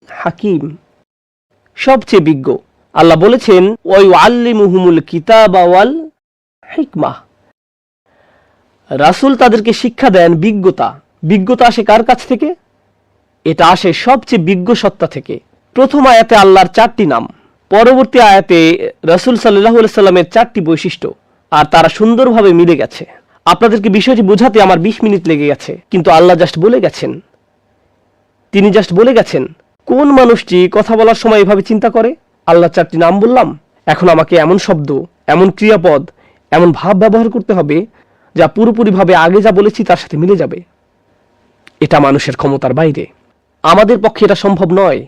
হাকিম, সবচেয়ে বিজ্ঞ। আল্লাহ বলেছেন ওয়ায়ুআল্লিমুহুমুল কিতাব ওয়াল হিকমাহ। রাসূল তাদেরকে শিক্ষা দেন বিজ্ঞতা। বিজ্ঞতা আসে কার কাছ থেকে? এটা আসে সবচেয়ে বিজ্ঞ সত্তা থেকে। প্রথম আয়াতে আল্লাহর 4টি নাম, পরবর্তী আয়াতে রাসূল সাল্লাল্লাহু আলাইহি সাল্লামের 4টি বৈশিষ্ট্য, আর তারা সুন্দরভাবে মিলে গেছে। আপনাদেরকে বিষয়টি বোঝাতে আমার 20 মিনিট লেগে গেছে, কিন্তু আল্লাহ জাস্ট বলে গেছেন। তিনি জাস্ট বলে গেছেন। কোন মানুষটি কথা বলার সময় এভাবে চিন্তা করে? আল্লাহ 4টি নাম বললাম, এখন আমাকে এমন শব্দ, এমন ক্রিয়াপদ, এমন ভাব ব্যবহার করতে হবে যা পুরোপুরিভাবে আগে যা বলেছি তার সাথে মিলে যাবে। এটা মানুষের ক্ষমতার বাইরে, আমাদের পক্ষে এটা সম্ভব নয়।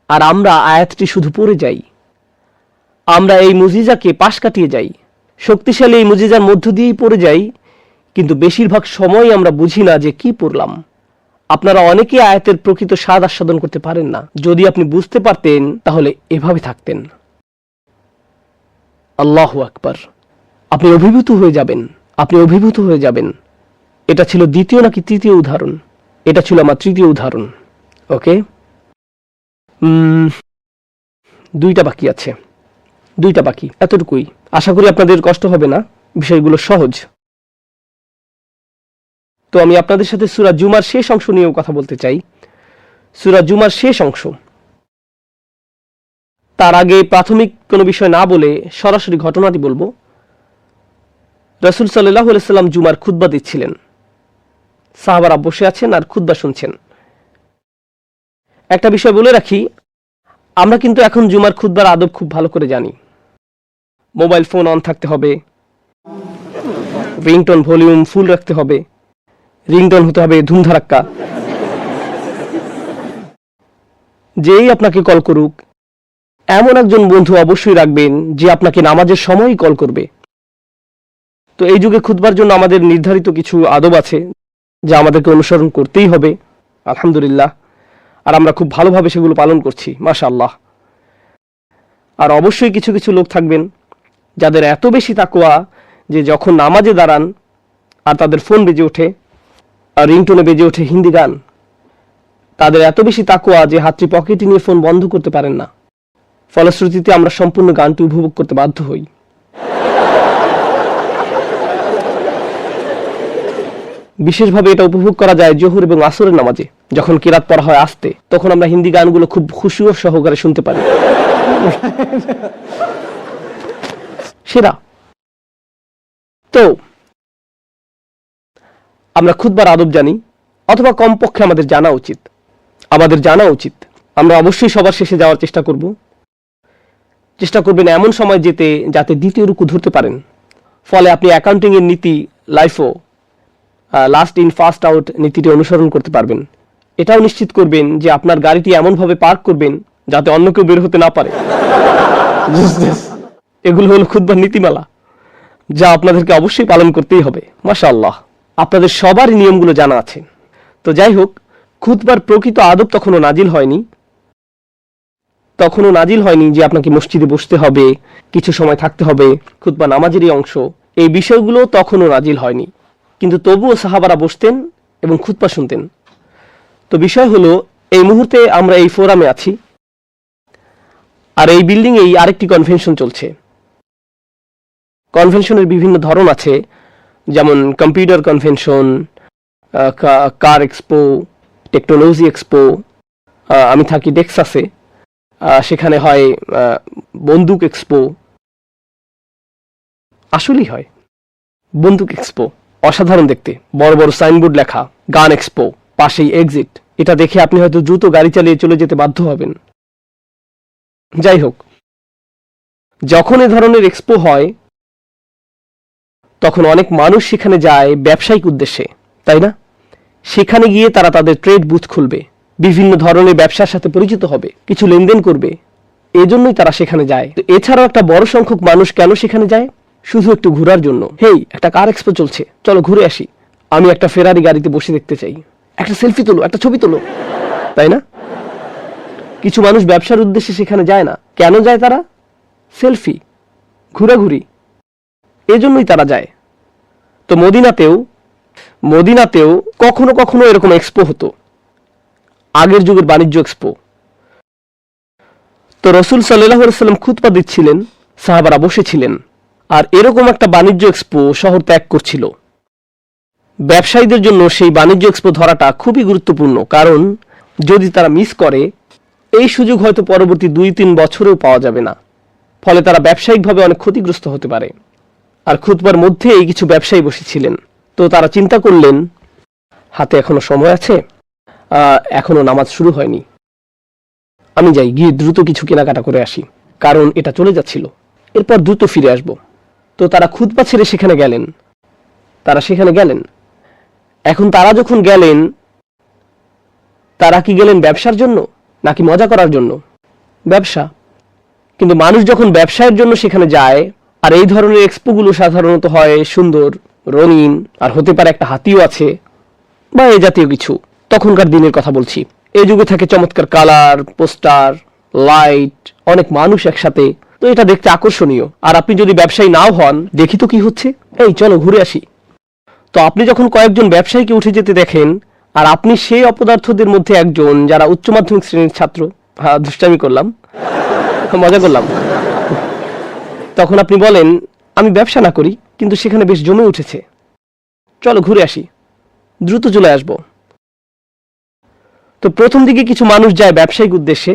আর আমরা আয়াতটি শুধু পড়ে যাই, আমরা এই মুজিজাকে পাশ কাটিয়ে যাই, শক্তিশালী এই মুজিজার মধ্য দিয়েই পড়ে যাই, কিন্তু বেশিরভাগ সময় আমরা বুঝি না যে কি পড়লাম। আপনারা অনেকেই আয়াতের প্রকৃত স্বাদ আস্বাদন করতে পারেন না। যদি আপনি বুঝতে পারতেন তাহলে এভাবে থাকতেন। আল্লাহু আকবার। আপনি অভিভূত হয়ে যাবেন, আপনি অভিভূত হয়ে যাবেন। এটা ছিল দ্বিতীয় নাকি তৃতীয় উদাহরণ? এটা ছিল আমার তৃতীয় উদাহরণ। ওকে, 2টা বাকি আছে, 2টা বাকি, এতটুকুই। আশা করি আপনাদের কষ্ট হবে না, বিষয়গুলো সহজ। তো আমি আপনাদের সাথে সূরা জুমার শেষ অংশ নিয়েও কথা বলতে চাই। সূরা জুমার শেষ অংশ। তার আগে প্রাথমিক কোনো বিষয় না বলে সরাসরি ঘটনাটি বলবো। রাসূল সাল্লাল্লাহু আলাইহি সাল্লাম জুমার খুতবা দিচ্ছিলেন, সাহাবারা বসে আছেন আর খুতবা শুনছেন। একটা বিষয় বলে রাখি, আমরা কিন্তু এখন জুমার খুতবার আদব খুব ভালো করে জানি। মোবাইল ফোন অন থাকতে হবে, রিংটোন ভলিউম ফুল রাখতে হবে, রিংটোন হতে হবে ধুমধারাক্কা। যেই আপনাকে কল করুক এমন একজন বন্ধু অবশ্যই রাখবেন যে আপনাকে নামাজের সময়ই কল করবে। তো এই যুগে খুতবার জন্য আমাদের নির্ধারিত কিছু আদব আছে যা আমাদেরকে অনুসরণ করতেই হবে, আলহামদুলিল্লাহ। আর আমরা খুব ভালোভাবে সেগুলো পালন করছি, মাশাআল্লাহ। আর অবশ্যই কিছু কিছু লোক থাকবেন যাদের এত বেশি তাকওয়া যে যখন নামাজে দাঁড়ান আর তাদের ফোন বেজে ওঠে আর রিংটোনে বেজে ওঠে হিন্দি গান, তাদের এত বেশি তাকওয়া যে হাতটি পকেটে নিয়ে ফোন বন্ধ করতে পারেন না। ফলশ্রুতিতে আমরা সম্পূর্ণ গানটি উপভোগ করতে বাধ্য হই। বিশেষভাবে এটা উপভোগ করা যায় জোহর এবং আসরের নামাজে, যখন কিরাত পড়া হয় আস্তে, তখন আমরা হিন্দি গানগুলো খুব খুশি ও সহকারে শুনতে পারি। সেরা। তো আমরা খুতবার আদব জানি, অথবা কমপক্ষে আমাদের জানা উচিত। আমরা অবশ্যই সবার শেষে যাওয়ার চেষ্টা করবেন এমন সময় যেতে যাতে দ্বিতীয় রুকু ধরতে পারেন। ফলে আপনি অ্যাকাউন্টিং এর নীতি, লাইফও লাস্ট ইন ফার্স্ট আউট নীতিটি অনুসরণ করতে পারবেন। এটাও নিশ্চিত করবেন যে আপনার গাড়িটি এমনভাবে পার্ক করবেন যাতে অন্য কেউ বের হতে না পারে। এগুলো হলো খুতবার নীতিমালা, যা আপনাদেরকে অবশ্যই পালন করতেই হবে। মাশাআল্লাহ, আপনাদের সবারই নিয়মগুলো জানা আছে। তো যাই হোক, খুতবার প্রকৃত আদব তখনও নাজিল হয়নি যে আপনাকে মসজিদে বসতে হবে, কিছু সময় থাকতে হবে, খুতবা নামাজেরই অংশ। এই বিষয়গুলো তখনও নাজিল হয়নি, কিন্তু তবুও সাহাবারা বসতেন এবং খুতবা শুনতেন। তো বিষয় হলো, এই মুহূর্তে আমরা এই ফোরামে আছি, আর এই বিল্ডিংয়েই আরেকটি কনভেনশন চলছে। কনভেনশনের বিভিন্ন ধরন আছে। যেমন কম্পিউটার কনভেনশন, কার এক্সপো, টেকনোলজি এক্সপো। আমি থাকি টেক্সাসে, সেখানে হয় বন্দুক এক্সপো। আসলেই হয় বন্দুক এক্সপো, অসাধারণ দেখতে, বড় বড় সাইনবোর্ড লেখা, গান এক্সপো, পাশেই এক্সিট। এটা দেখে আপনি হয়তো দ্রুত গাড়ি চালিয়ে চলে যেতে বাধ্য হবেন। যাই হোক, যখন এ ধরনের এক্সপো হয় তখন অনেক মানুষ সেখানে যায় ব্যবসায়িক উদ্দেশ্যে, তাই না? সেখানে গিয়ে তারা তাদের ট্রেড বুথ খুলবে, বিভিন্ন ধরনের ব্যবসার সাথে পরিচিত হবে, কিছু লেনদেন করবে। এজন্যই তারা সেখানে যায়। তো এছাড়াও একটা বড় সংখ্যক মানুষ কেন সেখানে যায়? শুধু একটু ঘোরার জন্য। হেই, একটা কার এক্সপো চলছে, চলো ঘুরে আসি। আমি একটা ফেরারি গাড়িতে বসে দেখতে চাই, একটা সেলফি তোলো, একটা ছবি তোলো, তাই না? কিছু মানুষ ব্যবসার উদ্দেশ্যে সেখানে যায় না। কেন যায় তারা? সেলফি, ঘোরাঘুরি, এজন্যই তারা যায়। তো মদিনাতেও কখনো কখনো এরকম এক্সপো হতো, আগের যুগের বাণিজ্য এক্সপো। তো রসুল সাল্লাল্লাহু আলাইহি ওয়াসাল্লাম খুতবা দিচ্ছিলেন, সাহাবারা বসেছিলেন, আর এরকম একটা বাণিজ্য এক্সপো শহর ত্যাগ করছিল। ব্যবসায়ীদের জন্য সেই বাণিজ্য এক্সপো ধরাটা খুবই গুরুত্বপূর্ণ, কারণ যদি তারা মিস করে এই সুযোগ হয়তো পরবর্তী 2-3 বছরেও পাওয়া যাবে না। ফলে তারা ব্যবসায়িকভাবে অনেক ক্ষতিগ্রস্ত হতে পারে। আর খুতবার মধ্যে এই কিছু ব্যবসায়ী বসেছিলেন। তো তারা চিন্তা করলেন, হাতে এখনো সময় আছে, এখনো নামাজ শুরু হয়নি, আমি যাই, গিয়ে দ্রুত কিছু কেনাকাটা করে আসি, কারণ এটা চলে যাচ্ছিল, এরপর দ্রুত ফিরে আসব। তো তারা খুতবা ছেড়ে সেখানে গেলেন। এখন তারা যখন গেলেন, তারা কি গেলেন ব্যবসার জন্য নাকি মজা করার জন্য? ব্যবসা। কিন্তু মানুষ যখন ব্যবসায়ের জন্য সেখানে যায়, আর এই ধরনের এক্সপোগুলো সাধারণত হয় সুন্দর, রঙিন, আর হতে পারে একটা হাতিও আছে বা এই জাতীয় কিছু। তখনকার দিনের কথা বলছি। এই যুগে থাকে চমৎকার কালার, পোস্টার, লাইট, অনেক মানুষ একসাথে। তো এটা দেখতে আকর্ষণীয়। আর আপনি যদি ব্যবসায়ী নাও হন, দেখি তো কি হচ্ছে, এই চলো ঘুরে আসি। তো আপনি যখন কয়েকজন ব্যবসায়ীকে উঠে যেতে দেখেন, আর আপনি সেই অপদার্থদের মধ্যে একজন যারা উচ্চ মাধ্যমিক শ্রেণীর ছাত্র, দুষ্টামি করলাম, মজা করলাম, তখন আপনি বলেন, আমি ব্যবসা না করি, কিন্তু সেখানে বেশ জমে উঠেছে, চলো ঘুরে আসি, দ্রুত চলে আসব। তো প্রথম দিকে কিছু মানুষ যায় ব্যবসায়িক উদ্দেশ্যে,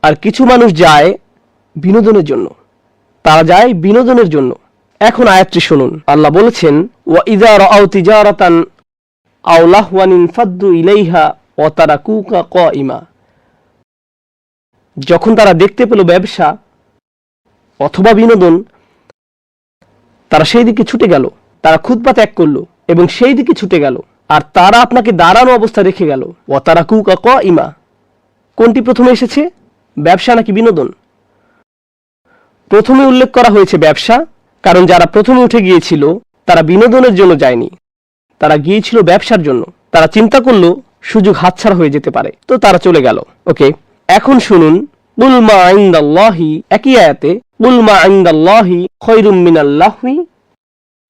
আর কিছু মানুষ যায় বিনোদনের জন্য। তারা যায় বিনোদনের জন্য। এখন আয়াতটি শুনুন। আল্লাহ বলেছেন, ওয়াইযা রাআউ তিজারাতান আও লাহওয়ান ইনফাদ্দু ইলাইহা ওয়া তারাকুকা কাইমা। যখন তারা দেখতে পেল ব্যবসা অথবা বিনোদন, তারা সেই দিকে ছুটে গেল। তারা খুতবা ত্যাগ করলো এবং সেই দিকে ছুটে গেল, আর তারা আপনাকে দাঁড়ানো অবস্থা রেখে গেল। ওয়া তারাকুকা কাইমা। কোনটি প্রথমে এসেছে, ব্যবসা নাকি বিনোদন? প্রথমে উল্লেখ করা হয়েছে ব্যবসা, কারণ যারা প্রথমে উঠে গিয়েছিল তারা বিনোদনের জন্য যায়নি, তারা গিয়েছিল ব্যবসার জন্য। তারা চিন্তা করলো সুযোগ হাতছাড়া হয়ে যেতে পারে, তো তারা চলে গেল। ওকে, এখন শুনুন, কুল মা ইনদাল্লাহি, একই আয়াতে, কুল মা ইনদাল্লাহি খায়রুম মিনাল লাহওয়ি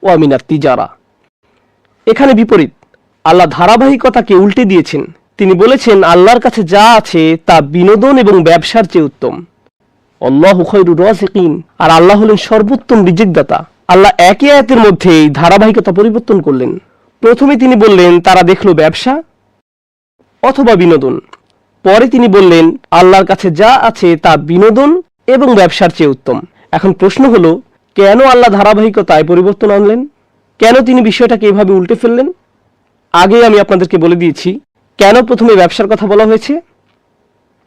ওয়া মিনাত তিজারা। এখানে বিপরীত। আল্লাহ ধারাবাহিকতাকে উল্টে দিয়েছেন। তিনি বলেছেন আল্লাহর কাছে যা আছে তা বিনোদন এবং ব্যবসার চেয়ে উত্তম। আল্লাহু খায়রুর রাযিকিন, আর আল্লাহ হলেন সর্বোত্তম রিজিকদাতা। আল্লাহ একই আয়াতের মধ্যে ধারাবাহিকতা পরিবর্তন করলেন। প্রথমে তিনি বললেন তারা দেখলো ব্যবসা অথবা বিনোদন, পরে তিনি বললেন আল্লাহর কাছে যা আছে তা বিনোদন এবং ব্যবসার চেয়ে উত্তম। এখন প্রশ্ন হলো, কেন আল্লাহ ধারাবাহিকতায় পরিবর্তন আনলেন? কেন তিনি বিষয়টাকে এভাবে উল্টে ফেললেন? আগে আমি আপনাদেরকে বলে দিয়েছি কেন প্রথমে ব্যবসার কথা বলা হয়েছে।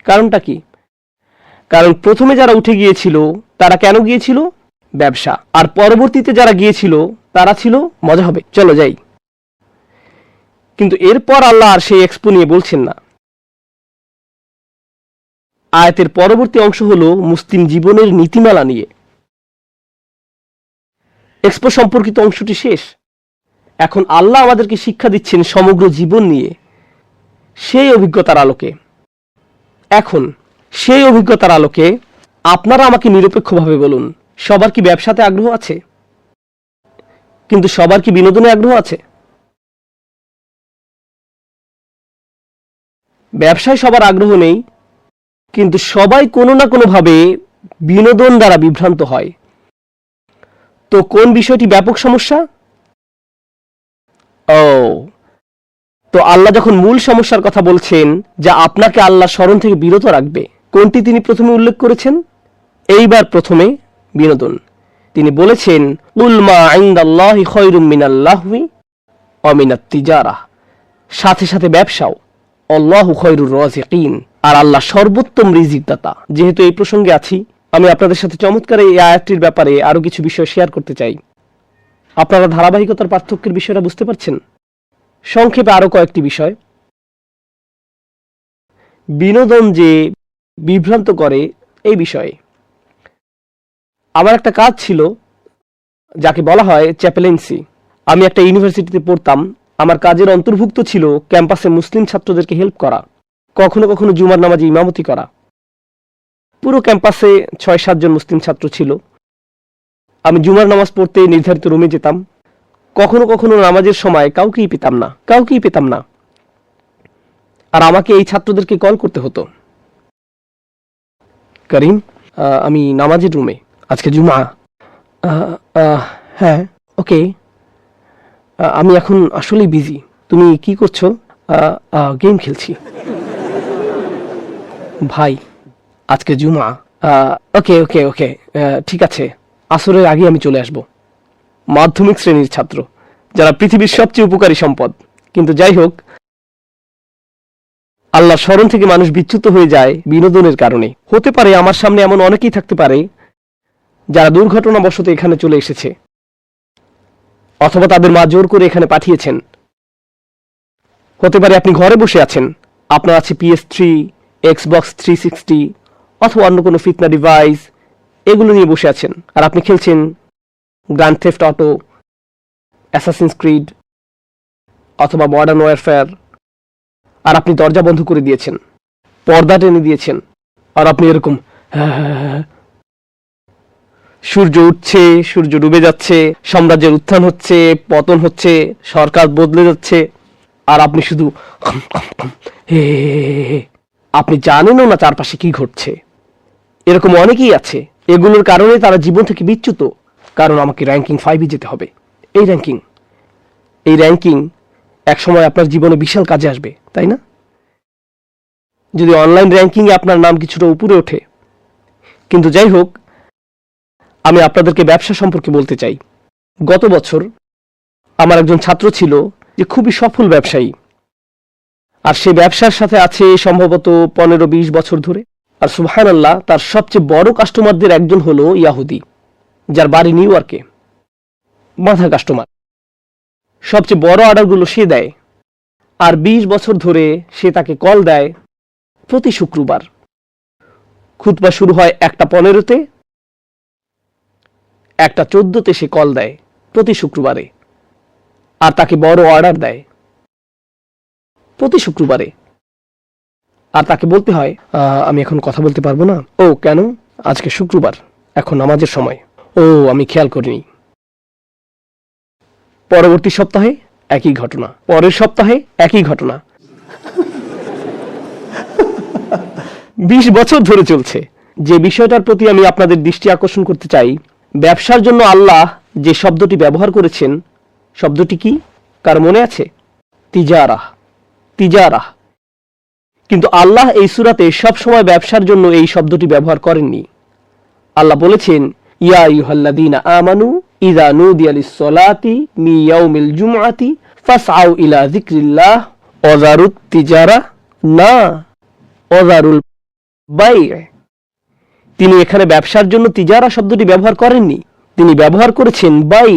কারণটা কি? কারণ প্রথমে যারা উঠে গিয়েছিল তারা কেন গিয়েছিল? ব্যবসা। আর পরবর্তীতে যারা গিয়েছিল তারা ছিল মজা হবে, চলো যাই। কিন্তু এরপর আল্লাহ আর সেই এক্সপো নিয়ে বলছেন না। আয়াতের পরবর্তী অংশ হলো মুসলিম জীবনের নীতিমালা নিয়ে। এক্সপো সম্পর্কিত অংশটি শেষ। এখন আল্লাহ আমাদেরকে শিক্ষা দিচ্ছেন সমগ্র জীবন নিয়ে, সেই অভিজ্ঞতার আলোকে। এখন সেই অভিজ্ঞতার আলোকে আপনারা আমাকে নিরপেক্ষভাবে বলুন, সবার কি ব্যবসাতে আগ্রহ আছে? কিন্তু সবার কি বিনোদনে আগ্রহ আছে? ব্যবসায় সবার আগ্রহ নেই, কিন্তু সবাই কোনো না কোনোভাবে বিনোদন দ্বারা বিভ্রান্ত হয়। তো কোন বিষয়টি ব্যাপক সমস্যা? ও, তো আল্লাহ যখন মূল সমস্যার কথা বলছেন, যা আপনাকে আল্লাহ স্মরণ থেকে বিরত রাখবে, কোনটি তিনি প্রথমে উল্লেখ করেছেন? এইবার প্রথমে বিনোদন। তিনি বলেছেন, কুল মা ইনদাল্লাহি খায়রুম মিনাল লাহওয়ি ওয়া মিনাত তিজারাহ, সাথে সাথে ব্যবসাও। আল্লাহু খায়রুর রাযিকিন, আর আল্লাহ সর্বোত্তম রিজিক দাতা। যেহেতু এই প্রসঙ্গে আছি, আমি আপনাদের সাথে চমৎকার এই আয়াতটির ব্যাপারে আরো কিছু বিষয় শেয়ার করতে চাই। আপনারা ধারাবাহিকতার পার্থক্যের বিষয়টা বুঝতে পারছেন? সংক্ষেপে আরো কয়েকটি বিষয়। বিনোদন যে বিভ্রান্ত করে এই বিষয়ে। আমার একটা কাজ ছিল যাকে বলা হয় চ্যাপেলেন্সি। আমি একটা ইউনিভার্সিটিতে পড়তাম। আমার কাজের অন্তর্ভুক্ত ছিল ক্যাম্পাসে মুসলিম ছাত্রদেরকে হেল্প করা, কখনো কখনো জুমার নামাজে ইমামতি করা। পুরো ক্যাম্পাসে ৬-৭ জন মুসলিম ছাত্র ছিল। আমি জুমার নামাজ পড়তে নির্ধারিত রুমে যেতাম। কখনো কখনো নামাজের সময় কাউকেই পেতাম না। আর আমাকে এই ছাত্রদেরকে কল করতে হতো, করিম, আমি নামাজের রুমে, আজকে জুমা। হ্যাঁ, ওকে, আমি এখন আসলেই বিজি। তুমি কি করছো? গেম খেলছি। ভাই, আজকে জুমা। ওকে ওকে ওকে, ঠিক আছে, আসরের আগে আমি চলে আসব। মাধ্যমিক শ্রেণীর ছাত্র, যারা পৃথিবীর সবচেয়ে উপকারী সম্পদ। কিন্তু যাই হোক, আল্লাহর স্মরণ থেকে মানুষ বিচ্যুত হয়ে যায় বিনোদনের কারণে। হতে পারে আমার সামনে এমন অনেকেই থাকতে পারে যারা দুর্ঘটনাবশত এখানে চলে এসেছে, অথবা তাদের মা জোর করে এখানে পাঠিয়েছেন। হতে পারে আপনি ঘরে বসে আছেন, আপনার আছে PS3, Xbox 360, অথবা অন্য কোনো ফিতনা ডিভাইস, এগুলো নিয়ে বসে আছেন, আর আপনি খেলছেন grand theft auto, Assassin's Creed, অথবা মডার্ন ওয়ারফেয়ার। আর আপনি দরজা বন্ধ করে দিয়েছেন, পর্দা টেনে দিয়েছেন, আর আপনি এরকম সূর্য উঠছে, সূর্য ডুবে যাচ্ছে, সাম্রাজ্যের উত্থান হচ্ছে, পতন হচ্ছে, সরকার বদলে যাচ্ছে, আর আপনি শুধু আপনি জানেনও না চারপাশে কি ঘটছে। এরকম অনেকেই আছে। এগুলোর কারণে তারা জীবন থেকে বিচ্যুত। কারণ আমাকে র্যাঙ্কিং 5-এ যেতে হবে। এই র্যাঙ্কিং একসময় আপনার জীবনে বিশাল কাজে আসবে, তাই না? যদি অনলাইন র্যাঙ্কিংয়ে আপনার নাম কিছুটা উপরে ওঠে। কিন্তু যাই হোক, আমি আপনাদেরকে ব্যবসা সম্পর্কে বলতে চাই। গত বছর আমার একজন ছাত্র ছিল যে খুবই সফল ব্যবসায়ী, আর সে ব্যবসার সাথে আছে সম্ভবত 15-20 বছর ধরে। আর সুবহানাল্লাহ, তার সবচেয়ে বড় কাস্টমারদের একজন হলো ইয়াহুদি, যার বাড়ি নিউ ইয়র্কে। মাথা কাস্টমার, সবচেয়ে বড় অর্ডারগুলো সে দেয়। আর 20 বছর ধরে সে তাকে কল দেয় প্রতি শুক্রবার। খুতবা শুরু হয় 1:15-তে, 1:14-তে সে কল দেয় প্রতি শুক্রবারে, আর তাকে বড় অর্ডার দেয় প্রতি শুক্রবারে। আর তাকে বলতে হয়, আমি এখন কথা বলতে পারবো না। ও কেন? আজকে শুক্রবার, এখন নামাজের সময়। ও, আমি খেয়াল করিনি। পরবর্তী সপ্তাহে একই ঘটনা, পরের সপ্তাহে একই ঘটনা। 20 বছর ধরে চলছে। যে বিষয়টার প্রতি আমি আপনাদের দৃষ্টি আকর্ষণ করতে চাই, ব্যবসার জন্য আল্লাহ যে শব্দটি ব্যবহার করেছেন, শব্দটি কি কার মনে আছে? তিজারাহ। কিন্তু আল্লাহ এই সূরাতে সবসময় ব্যবসার জন্য এই শব্দটি ব্যবহার করেননি। আল্লাহ বলেছেন, ইয়া আইয়ুহাল্লাযীনা আমানু ইযা নুদিয়া লিস-সালাতি মিন ইয়াউমিল জুমআতি ফাসআউ ইলা যিকরিল্লাহ ওয়া যারুত তিজারা, না ওয়াজারুল বাই'। তিনি এখানে ব্যবসার জন্য তিজারা শব্দটি ব্যবহার করেননি, তিনি ব্যবহার করেছেন বাই'।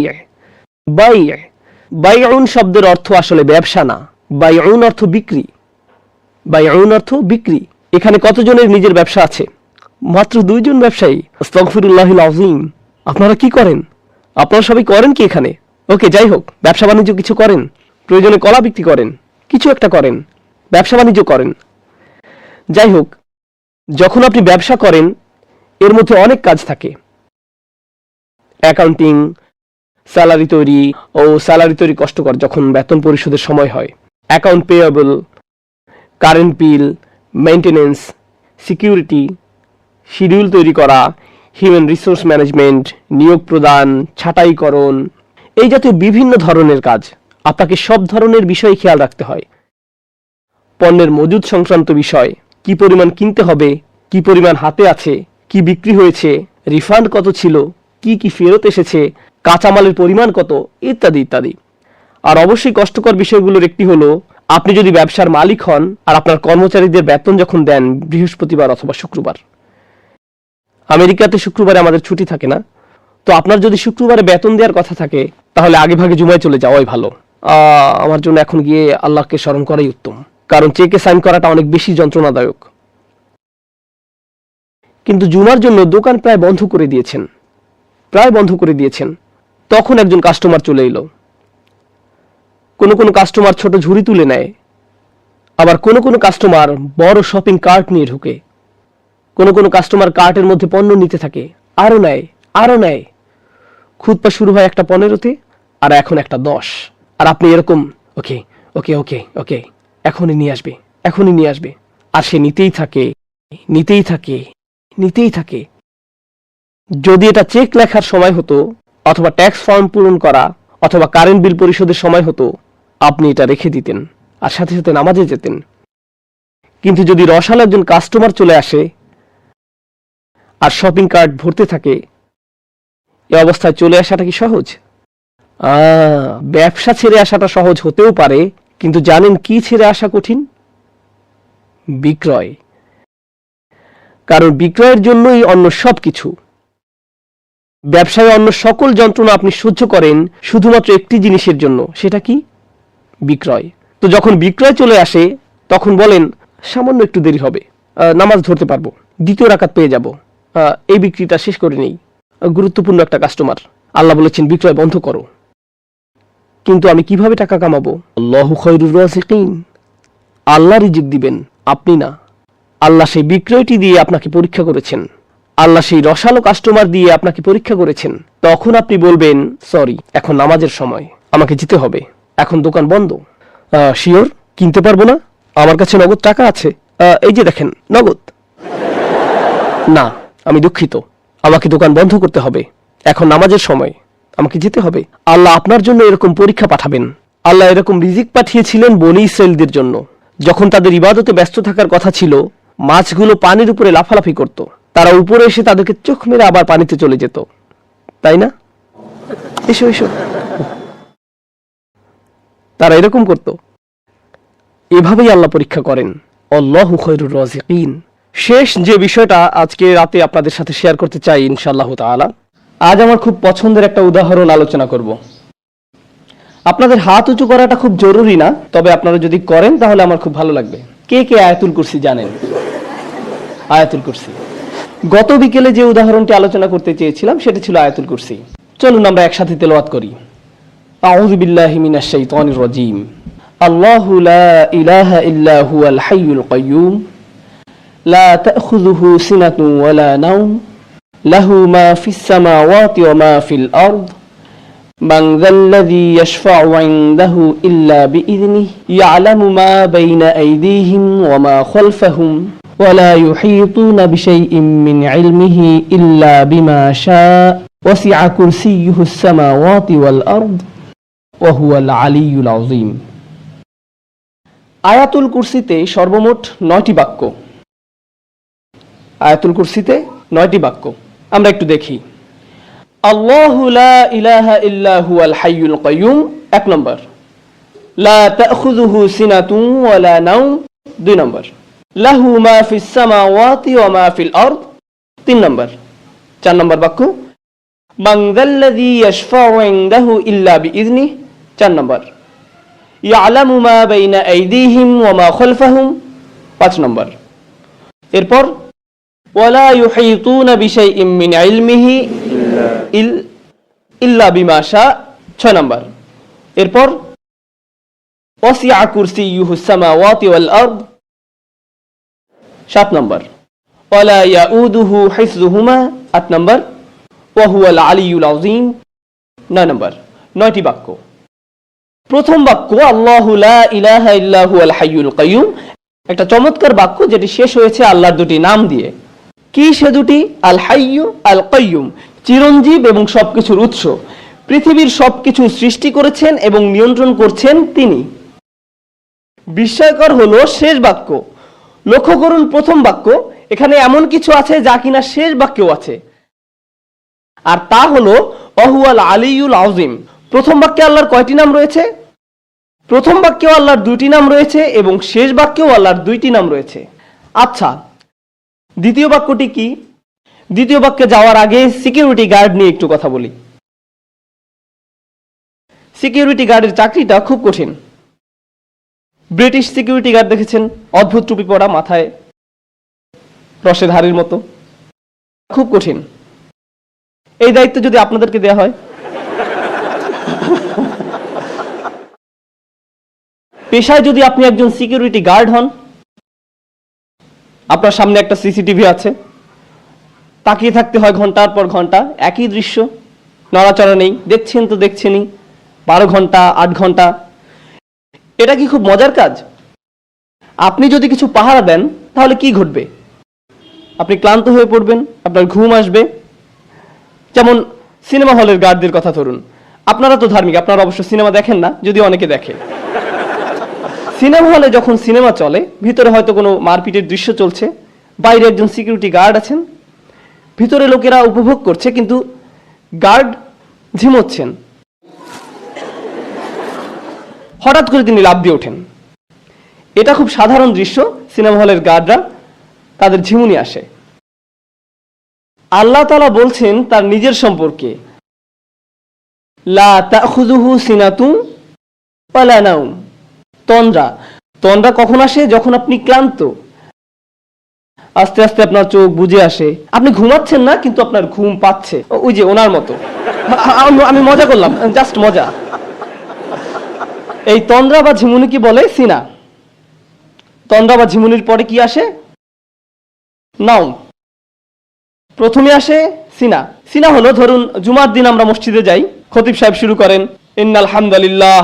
বাইউন শব্দের অর্থ আসলে ব্যবসা না, বাইউন অর্থ বিক্রি। এখানে কতজনের নিজের ব্যবসা আছে? মাত্র 2 জন ব্যবসায়ী। আস্তাগফিরুল্লাহিল আযীম। আপনারা কি করেন? আপনারা সবাই করেন কি এখানে? ওকে, যাই হোক, ব্যবসা বাণিজ্য কিছু করেন, প্রয়োজনে কলা বিক্রি করেন, কিছু একটা করেন, ব্যবসা বাণিজ্য করেন। যাই হোক, যখন আপনি ব্যবসা করেন, এর মধ্যে অনেক কাজ থাকে। অ্যাকাউন্টিং, স্যালারি তৈরি কষ্টকর যখন বেতন পরিশোধের সময় হয়। Account payable, current bill, maintenance, security, schedule তৈরি করা, হিউম্যান রিসোর্স ম্যানেজমেন্ট, নিয়োগ প্রদান, ছাঁটাইকরণ, এই জাতীয় বিভিন্ন ধরনের কাজ। আপনাকে সব ধরনের বিষয় খেয়াল রাখতে হয়। পণ্যের মজুদ সংক্রান্ত বিষয়, কি পরিমাণ কিনতে হবে, কি পরিমাণ হাতে আছে, কি বিক্রি হয়েছে, রিফান্ড কত ছিল, কি কি ফেরত এসেছে, কাঁচামালের পরিমাণ কত, ইত্যাদি ইত্যাদি। আর অবশ্যই কষ্টকর বিষয়গুলোর একটি হলো, আপনি যদি ব্যবসার মালিক হন আর আপনার কর্মচারীদের বেতন যখন দেন বৃহস্পতিবার অথবা শুক্রবার, আমেরিকাতে শুক্রবারে আমাদের ছুটি থাকে না, তো আপনার যদি শুক্রবারে বেতন দেওয়ার কথা থাকে তাহলে আগে ভাগে জুমায় চলে যাওয়াই ভালো। আমার জন্য এখন গিয়ে আল্লাহকে স্মরণ করাই উত্তম, কারণ চেকে সাইন করাটা অনেক বেশি যন্ত্রণাদায়ক। কিন্তু জুমার জন্য দোকান প্রায় বন্ধ করে দিয়েছেন। তখন একজন কাস্টমার চলে এলো। কোনো কাস্টমার ছোট ঝুড়ি তুলে নেয়, আবার কোনো কাস্টমার বড় শপিং কার্ট নিয়ে ঢুকে, কোনো কাস্টমার কার্টের মধ্যে পণ্য নিতে থাকে, আরো নেয়। খুতবা শুরু হয় একটা 15-তে, আর এখন একটা 10, আর আপনি এরকম ওকে ওকে ওকে ওকে এখনই নিয়ে আসবে, আর সে নিতেই থাকে। যদি এটা চেক লেখার সময় হতো, অথবা ট্যাক্স ফর্ম পূরণ করা, অথবা কারেন্ট বিল পরিশোধের সময় হতো, আপনি এটা রেখে দিতেন আর সাথে সাথে নামাজে যেতেন। কিন্তু যদি রসাল একজন কাস্টমার চলে আসে আর শপিং কার্ট ভরতে থাকে, এ অবস্থায় চলে আসাটা কি সহজ? ব্যবসা ছেড়ে আসাটা সহজ হতেও পারে, কিন্তু জানেন কি ছেড়ে আসা কঠিন? বিক্রয়। কারণ বিক্রয়ের জন্যই অন্য সবকিছু। ব্যবসায় অন্য সকল যন্ত্রণা আপনি সহ্য করেন শুধুমাত্র একটি জিনিসের জন্য, সেটা কি? বিক্রয়। তো যখন বিক্রয় চলে আসে তখন বলেন সামান্য একটু দেরি হবে, নামাজ ধরতে পারবো, দ্বিতীয় রাকাত পেয়ে যাব, এই বিক্রিটা শেষ করে নেই, গুরুত্বপূর্ণ একটা কাস্টমার, আল্লাহ বলেছেন বিক্রয় বন্ধ করো। কিন্তু আমি কিভাবে টাকা কামাবো? আল্লাহু খায়রুর রাযিকিন, আল্লাহ রিজিক দিবেন, আপনি না। আল্লাহ সেই বিক্রয়টি দিয়ে আপনাকে পরীক্ষা করেছেন, আল্লাহ সেই রসালো কাস্টমার দিয়ে আপনাকে পরীক্ষা করেছেন। তখন আপনি বলবেন সরি, এখন নামাজের সময়, আমাকে যেতে হবে, এখন দোকান বন্ধ। শিওর কিনতে পারবো না, আমার কাছে নগদ টাকা আছে, এই যে দেখেন নগদ। না, আমি দুঃখিত, আমাকে দোকান বন্ধ করতে হবে, এখন নামাজের সময়, আমাকে যেতে হবে। আল্লাহ আপনার জন্য এরকম পরীক্ষা পাঠাবেন। আল্লাহ এরকম রিজিক পাঠিয়েছিলেন বনী ইসরাঈলদের জন্য। যখন তাদের ইবাদতে ব্যস্ত থাকার কথা ছিল, মাছগুলো পানির উপরে লাফালাফি করত, তারা উপরে এসে তাদেরকে চোখ মেরে আবার পানিতে চলে যেত, তাই না? এসো এসো, তারা এরকম করত। এভাবেই আল্লাহ পরীক্ষা করেন। আল্লাহু খায়রুর রাযিকিন। শেষ যে বিষয়টা আজকে রাতে আপনাদের সাথে শেয়ার করতে চাই ইনশাআল্লাহ তাআলা, আজ আমার খুব পছন্দের একটা উদাহরণ আলোচনা করব। আপনাদের হাত উঁচু করাটা খুব জরুরি না, তবে আপনারা যদি করেন তাহলে আমার খুব ভালো লাগবে। কে কে আয়াতুল কুরসি জানেন? আয়াতুল কুরসি। গত বিকেলে যে উদাহরণটি আলোচনা করতে চেয়েছিলাম সেটা ছিল আয়াতুল কুরসি। চলুন আমরা একসাথে তেলাওয়াত করি। আউযু বিল্লাহি মিনাশ শাইতানির রাজীম। আল্লাহু লা ইলাহা ইল্লা হুয়াল হাইয়ুল কাইয়্যুম লা তাখুযুহু সিনাতুন ওয়ালা নাওম লাহু মা ফিস সামাওয়াতি ওয়া মা ফিল আরদ মান যাল্লাযী ইয়াশফা'ু 'ইনদাহু ইল্লা বিইযনিহি ইয়া'লামু মা বাইনা আইদিহিম ওয়া মা খালফাহুম ওয়া লা ইউহীতুনা বিশাইইন মিন 'ইলমিহি ইল্লা বিমা শা'a ওয়াসি'a কুরসিয়্যুহুস সামাওয়াতি ওয়াল আরদ ওয়া হুয়াল আলিয়্যুল আযীম। আয়াতুল কুরসিতে সর্বমোট 9টি বাক্য। আয়াতুল কুরসিতে 9টি বাক্য। আমরা একটু দেখি। আল্লাহু লা ইলাহা ইল্লা হুয়াল হাইয়ুল কাইয়্যুম 1 নম্বর। লা তাখুযুহু সিনাতুন ওয়ালা নাওম 2 নম্বর। লাহু মা ফিস সামাওয়াতি ওয়া মা ফিল আরদ 3 নম্বর। 4 নম্বর বাক্য। মান যাল্লাযী ইয়াশফা'ু 'ইনদাহু ইল্লা বিইযনিহি 4 নম্বর। ইয়া'লামু মা বাইনা আইদিহিম ওয়া মা খালফাহুম 5 নম্বর। এরপর ওয়ালা ইউহীতুনা বিশাইইন মিন ইলমিহি ইল্লা বিমা শা'a 6 নম্বর। এরপর ওয়াসি'a কুরসিয়্যুহুস সামাওয়াতি ওয়াল আরদ 7 নম্বর। ওয়ালা ইয়াউদুহু হিফযুহুমা 8 নম্বর। ওয়া হুয়াল আলিয়্যুল আযীম 9 নম্বর। 9টি বাক্য। প্রথম বাক্য আল্লাহু লা ইলাহা ইল্লা হুয়াল হাইয়ুল কাইয়্যুম, একটা চমৎকার বাক্য যেটি শেষ হয়েছে আল্লাহর দুটি নাম দিয়ে। কি সে দুটি? আল হাইয়্যু, আল কাইয়্যুম, চিরঞ্জীব এবং সবকিছুর উৎস। পৃথিবীর সবকিছু সৃষ্টি করেছেন এবং নিয়ন্ত্রণ করছেন তিনি। বিস্ময়কর হলো শেষ বাক্য। লক্ষ্য করুন প্রথম বাক্য, এখানে এমন কিছু আছে যা কিনা শেষ বাক্যেও আছে, আর তা হলো ওয়াহুয়াল আলিয়ুল আযীম। প্রথম বাক্যে আল্লাহর কয়টি নাম রয়েছে? প্রথম বাক্যেও আল্লাহর দুইটি নাম রয়েছে এবং শেষ বাক্যেও আল্লাহর দুইটি নাম রয়েছে। আচ্ছা, দ্বিতীয় বাক্যটি কি? দ্বিতীয় বাক্যে যাওয়ার আগে সিকিউরিটি গার্ড নিয়ে একটু কথা বলি। সিকিউরিটি গার্ডের চাকরিটা খুব কঠিন। ব্রিটিশ সিকিউরিটি গার্ড দেখেছেন, অদ্ভুত টুপি পরা, মাথায় রসের হাড়ির মতো, খুব কঠিন। এই দায়িত্ব যদি আপনাদেরকে দেয়া হয়, পেশায় যদি আপনি একজন সিকিউরিটি গার্ড হন, আপনার সামনে একটা সিসিটিভি আছে, তাকিয়ে থাকতে হয় ঘন্টার পর ঘন্টা, একই দৃশ্য, নড়াচড়া নেই, দেখছেন তো দেখছেনই, 12 ঘন্টা 8 ঘন্টা। এটা কি খুব মজার কাজ? আপনি যদি কিছু পাহারা দেন তাহলে কি ঘটবে? আপনি ক্লান্ত হয়ে পড়বেন, আপনার ঘুম আসবে। যেমন সিনেমা হলের গার্ডদের কথা ধরুন। আপনারা তো ধার্মিক, আপনারা অবশ্য সিনেমা দেখেন না, যদি অনেকে দেখে। সিনেমা হলে যখন সিনেমা চলে, ভিতরে হয়তো কোনো মারপিটের দৃশ্য চলছে, বাইরে একজন সিকিউরিটি গার্ড আছেন, ভিতরে লোকেরা উপভোগ করছে, কিন্তু গার্ড ঝিমোচ্ছেন। হঠাৎ করে তিনি লাফ দিয়ে ওঠেন। এটা খুব সাধারণ দৃশ্য, সিনেমা হলের গার্ডরা তাদের ঝিমুনি আসে। আল্লাহ তাআলা বলছেন তার নিজের সম্পর্কে, লা তাখুযুহু সিনাতুন ওয়ালা নাওম। তন্দ্রা, তন্দ্রা কখন আসে? যখন আপনি ক্লান্ত, আস্তে আস্তে আপনার চোখ বুজে আসে, আপনি ঘুমাচ্ছেন না কিন্তু আপনার ঘুম পাচ্ছে। ওই যে ওনার মতো, আমি মজা করলাম, জাস্ট মজা। এই তন্দ্রা বা ঝিমুনি কি বলে? সিনা। তন্দ্রা বা ঝিমুনির পরে কি আসে? নাওম। প্রথমে আসে সিনা। সিনা হলো, ধরুন জুমার দিন আমরা মসজিদে যাই, খতিব সাহেব শুরু করেন ইন্নাল হামদুলিল্লাহ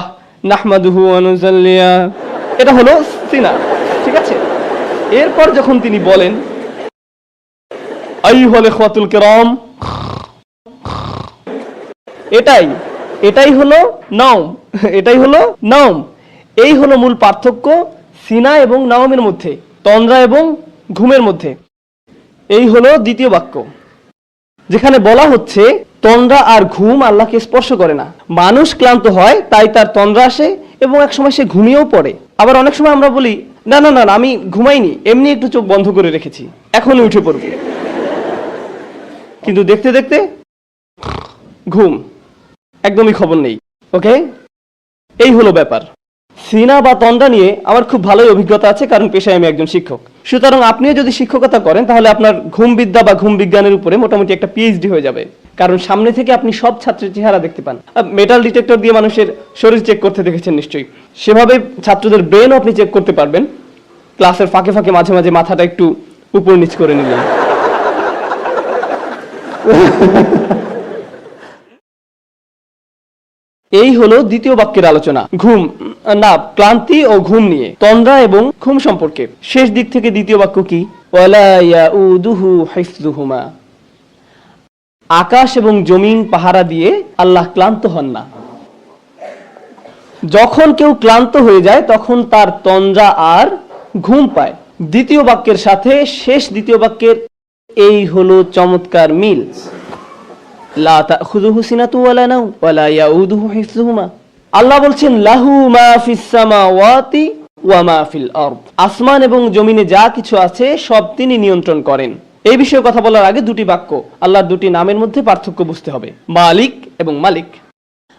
নাহমাদুহু ওয়া নুসাল্লি, এটা হলো সিনা, ঠিক আছে? এরপর যখন তিনি বলেন আইয়ুহাল ইখওয়াতুল কিরাম, এটাই হলো নাওম, এটাই হলো নাওম। এই হলো মূল পার্থক্য সিনা এবং নাওমের মধ্যে, তন্দ্রা এবং ঘুমের মধ্যে। এই হলো দ্বিতীয় বাক্য, যেখানে বলা হচ্ছে তন্দ্রা আর ঘুম আল্লাহকে স্পর্শ করে না। মানুষ ক্লান্ত হয়, তাই তার তন্দ্রা আসে এবং এক সময় সে ঘুমিয়েও পড়ে। আবার অনেক সময় আমরা বলি না না না, আমি ঘুমাইনি, এমনি একটু চোখ বন্ধ করে রেখেছি, এখনই উঠে পড়ব, কিন্তু দেখতে দেখতে ঘুম, একদমই খবর নেই। ওকে, এই হলো ব্যাপার। সিনা বা তন্দ্রা নিয়ে আমার খুব ভালোই অভিজ্ঞতা আছে, কারণ পেশায় আমি একজন শিক্ষক। সুতরাং আপনিও যদি শিক্ষকতা করেন তাহলে আপনার ঘুম বিদ্যা বা ঘুম বিজ্ঞানের উপরে মোটামুটি একটা পিএইচডি হয়ে যাবে, কারণ সামনে থেকে আপনি সব ছাত্রের চেহারা দেখতে পান। মেটাল ডিটেক্টর দিয়ে মানুষের শরীর চেক করতে দেখেছেন নিশ্চয়ই, সেভাবে ছাত্রদের ব্রেনও আপনি চেক করতে পারবেন। ক্লাসের ফাঁকে ফাঁকে মাঝে মাঝে মাথাটা একটু উপর নিচ করে নিলেন। এই হলো দ্বিতীয় বাক্যের আলোচনা, ঘুম না ক্লান্তি ও ঘুম নিয়ে, তন্দ্রা এবং ঘুম সম্পর্কে। শেষ দিক থেকে দ্বিতীয় বাক্য কি? ওয়ালা ইয়াউদুহু হিফযুহুমা। আকাশ এবং জমিন পাহারা দিয়ে আল্লাহ ক্লান্ত হন না। যখন কেউ ক্লান্ত হয়ে যায় তখন তার তন্দ্রা আর ঘুম পায়। দ্বিতীয় বাক্যের সাথে শেষ দ্বিতীয় বাক্যের এই হলো চমৎকার মিল। লা তাখুযুহু সিনাতু ওয়ালা নাওম ওয়ালা ইয়াউদুহু হিফযুহুমা। আল্লাহ বলছেন লাহু মা ফিস সামাওয়াতি ওয়া মা ফিল আরদ। আসমান এবং জমিনে যা কিছু আছে সব তিনি নিয়ন্ত্রণ করেন। এই বিষয়ে কথা বলার আগে দুটি বাক্য, আল্লাহর দুটি নামের মধ্যে পার্থক্য বুঝতে হবে, মালিক এবং মালিক।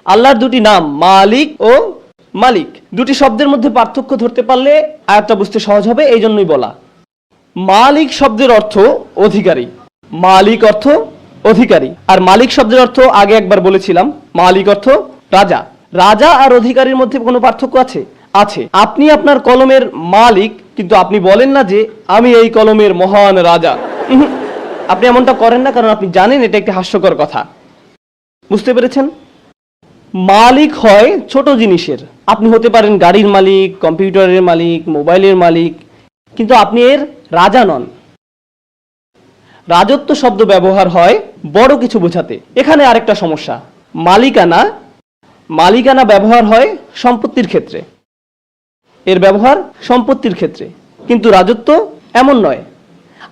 আল্লাহর দুটি নাম মালিক ও মালিক, দুটি শব্দের মধ্যে পার্থক্য ধরতে পারলে আয়াতটা বুঝতে সহজ হবে, এই জন্যই বলা। মালিক শব্দের অর্থ অধিকারী, মালিক অর্থ অধিকারী, আর মালিক শব্দের অর্থ আগে একবার বলেছিলাম, মালিক অর্থ রাজা। রাজা আর অধিকারীর মধ্যে কোনো পার্থক্য আছে? আছে। আপনি আপনার কলমের মালিক, কিন্তু আপনি বলেন না যে আমি এই কলমের মহান রাজা। আপনি এমনটা করেন না, কারণ আপনি জানেন এটা একটি হাস্যকর কথা। বুঝতে পেরেছেন? মালিক হয় ছোট জিনিসের, আপনি হতে পারেন গাড়ির মালিক, কম্পিউটারের মালিক, মোবাইলের মালিক, কিন্তু আপনি এর রাজা নন। রাজত্ব শব্দ ব্যবহার হয় বড় কিছু বোঝাতে। এখানে আরেকটা সমস্যা, মালিকানা, মালিকানা ব্যবহার হয় সম্পত্তির ক্ষেত্রে, এর ব্যবহার সম্পত্তির ক্ষেত্রে, কিন্তু রাজত্ব এমন নয়।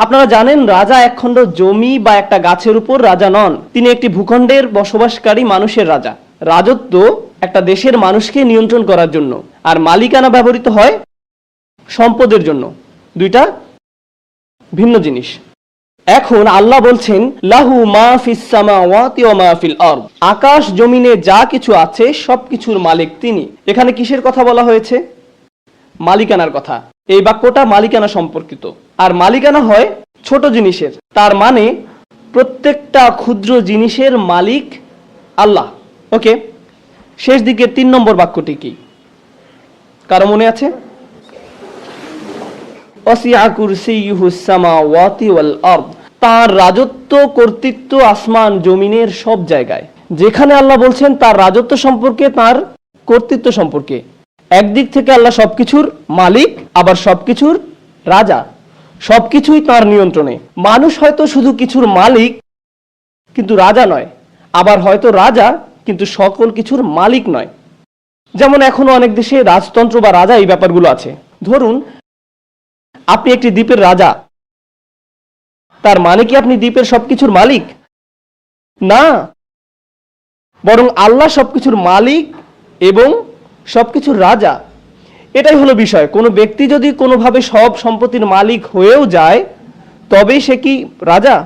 আপনারা জানেন রাজা একখণ্ড জমি বা একটা গাছের উপর রাজা নন, তিনি একটি ভূখণ্ডের বসবাসকারী মানুষের রাজা। রাজত্ব একটা দেশের মানুষকে নিয়ন্ত্রণ করার জন্য, আর মালিকানা ব্যবহৃত হয় সম্পদের জন্য। দুইটা ভিন্ন জিনিস। এখন আল্লাহ বলছেন লাহু মা ফিস সামাওয়াতি ওয়া মা ফিল আরদ, আকাশ জমিনে যা কিছু আছে সবকিছুর মালিক তিনি। এখানে কিসের কথা বলা হয়েছে? মালিকানার কথা। এই বাক্যটা মালিকানা সম্পর্কিত, আর মালিকানা হয় ছোট জিনিসের, তার মানে প্রত্যেকটা ক্ষুদ্র জিনিসের মালিক আল্লাহ। ওকে, শেষ দিকে 3 নম্বর বাক্যটি কি কারো মনে আছে? ওয়াসিআ কুরসিয়ুহুস সামাওয়াতি ওয়াল আরদ, তার রাজত্ব কর্তৃত্ব আসমান জমিনের সব জায়গায়। যেখানে আল্লাহ বলছেন তার রাজত্ব সম্পর্কে, তার কর্তৃত্ব সম্পর্কে, একদিক থেকে আল্লাহ সবকিছুর মালিক, আবার সবকিছুর রাজা, সবকিছুই তার নিয়ন্ত্রণে। মানুষ হয়তো শুধু কিছুর মালিক কিন্তু রাজা নয়, আবার হয়তো রাজা কিন্তু সকল কিছুর মালিক নয়। যেমন এখনো অনেক দেশে রাজতন্ত্র বা রাজা এই ব্যাপারগুলো আছে। ধরুন আপনি একটি দ্বীপের রাজা, তার মানে কি আপনি দ্বীপের সবকিছুর মালিক? না, বরং আল্লাহ সবকিছুর মালিক এবং সবকিছুর রাজা। এটাই হলো বিষয়। কোনো ব্যক্তি যদি কোনোভাবে সব সম্পত্তির মালিক হয়েও যায়, তবে সে কি রাজা?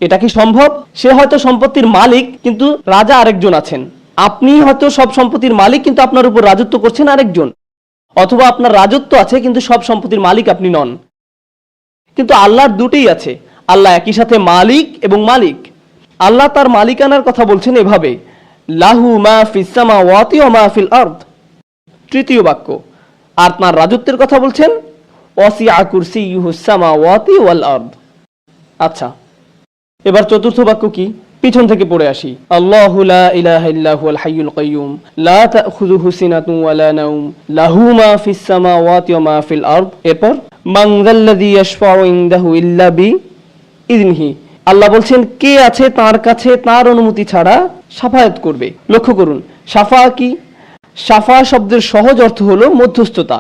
এটা কি সম্ভব? সে হয়তো সম্পত্তির মালিক কিন্তু রাজা আরেকজন আছেন। আপনি হয়তো সব সম্পত্তির মালিক কিন্তু আপনার উপর রাজত্ব করছেন আরেকজন, অথবা আপনার রাজত্ব আছে কিন্তু সব সম্পত্তির মালিক আপনি নন। কিন্তু আল্লাহর দুটোই আছে, আল্লাহ একই সাথে মালিক এবং মালিক। আল্লাহ তার মালিকানার কথা বলছেন এভাবে, লাহু মা ফিস সামাওয়াতি ওয়া মা ফিল আরদ, তৃতীয় বাক্য। আর তার রাজত্বের কথা বলছেন ওয়াসিআ কুরসিয়ুহুস সামাওয়াতি ওয়াল আরদ। আচ্ছা, এবার চতুর্থ বাক্য কি? পিছন থেকে পড়ে আসি। আল্লাহু লা ইলাহা ইল্লা হুয়াল হাইয়ুল কাইয়্যুম লা তাখুযুহু সিনাতুন ওয়া লা নাওম লাহু মা ফিস সামাওয়াতি ওয়া মা ফিল আরদ। এরপর মান যাল্লাযী ইয়াশফাউ ইনদাহু ইল্লা বিইযনিহি, আল্লাহ বলছেন কে আছে তার কাছে তার অনুমতি ছাড়া শাফায়াত করবে। লক্ষ্য করুন, শাফা কি? শাফা শব্দের সহজ অর্থ হলো মধ্যস্থতা।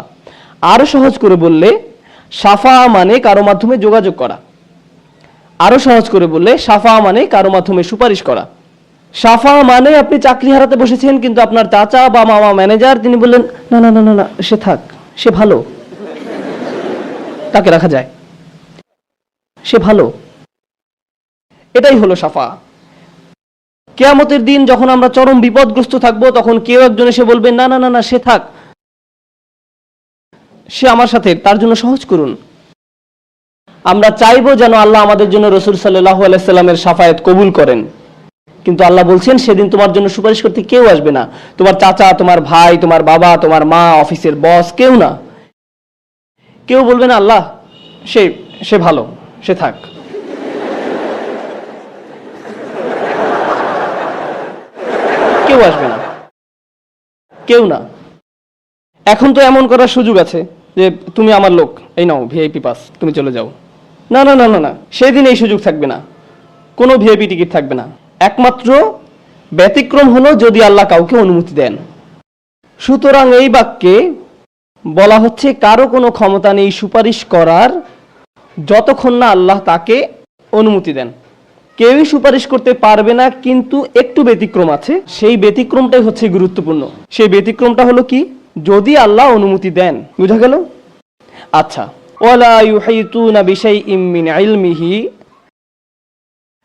আরো সহজ করে বললে শাফা মানে কারো মাধ্যমে যোগাযোগ করা। আরো সহজ করে বললে শাফা মানে কারো মাধ্যমে সুপারিশ করা। শাফা মানে আপনি চাকরি হারাতে বসেছেন, কিন্তু আপনার চাচা বা মামা ম্যানেজার, তিনি বললেন না না না না না, সে থাক, সে ভালো, তাকে রাখা যায়, সে ভালো। এটাই হলো শাফা। কিয়ামতের দিন যখন আমরা চরম বিপদগ্রস্ত থাকবো, তখন কেউ একজন এসে বলবে না না না না, সে থাক, সে আমার সাথে, তার জন্য সহজ করুন। আমরা চাইবো যেন আল্লাহ আমাদের জন্য রাসূল সাল্লাল্লাহু আলাইহি সাল্লামের শাফায়াত কবুল করেন, কিন্তু আল্লাহ বলছেন সেদিন তোমার জন্য সুপারিশ করতে কেউ আসবে না। তোমার চাচা, তোমার ভাই, তোমার বাবা, তোমার মা, অফিসের বস, কেউ না। কেউ বলবে না আল্লাহ সে সে ভালো, সে থাক। কেউ আসবে না, কেউ না। এখন তো এমন করার সুযোগ আছে যে তুমি আমার লোক, এই নাও ভিআইপি পাস, তুমি চলে যাও। না না না না না, সেদিন এই সুযোগ থাকবে না, কোনো ভিআইপি টিকিট থাকবে না। একমাত্র ব্যতিক্রম হলো যদি আল্লাহ কাউকে অনুমতি দেন। সুতরাং এই বাক্যে বলা হচ্ছে কারো কোনো ক্ষমতা নেই সুপারিশ করার, যতক্ষণ না আল্লাহ তাকে অনুমতি দেন। কেউই সুপারিশ করতে পারবে না, কিন্তু একটু ব্যতিক্রম আছে। সেই ব্যতিক্রমটাই হচ্ছে গুরুত্বপূর্ণ। সেই ব্যতিক্রমটা হলো কি? যদি আল্লাহ অনুমতি দেন। বুঝা গেল? আচ্ছা, ওয়ালা ইউহিতুনা বিশাইইম মিন ইলমিহি,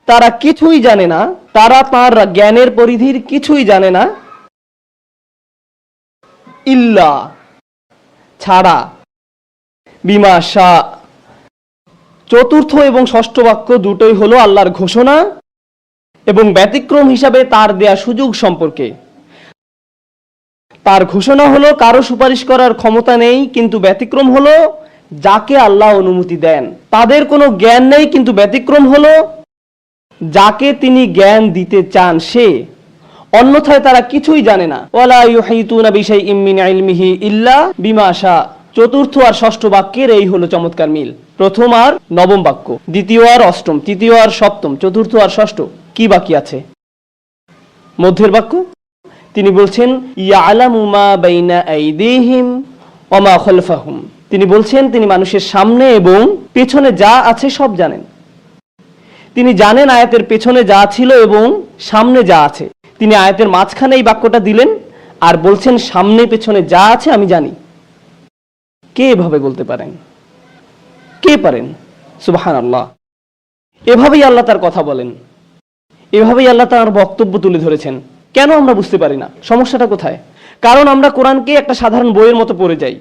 তারা কিছুই জানে না, তারা তার জ্ঞানের পরিধির কিছুই জানে না, ইল্লা ছাড়া, বিমা শা। চতুর্থ এবং ষষ্ঠ বাক্য দুটোই হলো আল্লাহর ঘোষণা এবং ব্যতিক্রম হিসাবে তার দেয়া সুযোগ সম্পর্কে। তার ঘোষণা হলো কারো সুপারিশ করার ক্ষমতা নেই, কিন্তু ব্যতিক্রম হলো যাকে আল্লাহ অনুমতি দেন। তাদের কোনো জ্ঞান নেই, কিন্তু ব্যতিক্রম হলো যাকে তিনি জ্ঞান দিতে চান সে। অন্যথায় তারা কিছুই জানে না। ওয়ালা ইউহিতুনা বিশাইইম মিন ইলমিহি ইল্লা বিমা শা। চতুর্থ আর ষষ্ঠ বাক্যের এই হলো চমৎকার মিল। প্রথম আর নবম বাক্য, দ্বিতীয় আর অষ্টম, তৃতীয় আর সপ্তম, চতুর্থ আর ষষ্ঠ। কি বাকি আছে? মধ্যের বাক্য। তিনি বলছেন ইয়ালামু মা বাইনা আইদিহিম ওয়া মা খালফাহুম, তিনি বলছেন তিনি মানুষের সামনে এবং পেছনে যা আছে সব জানেন। তিনি জানেন আয়াতের পেছনে যা ছিল এবং সামনে যা আছে। তিনি আয়াতের মাঝখানে এই বাক্যটা দিলেন আর বলছেন সামনে পেছনে যা আছে আমি জানি। কে এভাবে বলতে পারেন? কে পারেন? সুবহানাল্লাহ। এভাবেই আল্লাহ তার কথা বলেন, এভাবেই আল্লাহ তার বক্তব্য তুলে ধরেছেন। কেন আমরা বুঝতে পারি না? সমস্যাটা কোথায়? কারণ আমরা কোরআনকে একটা সাধারণ বইয়ের মতো পড়ে যাই,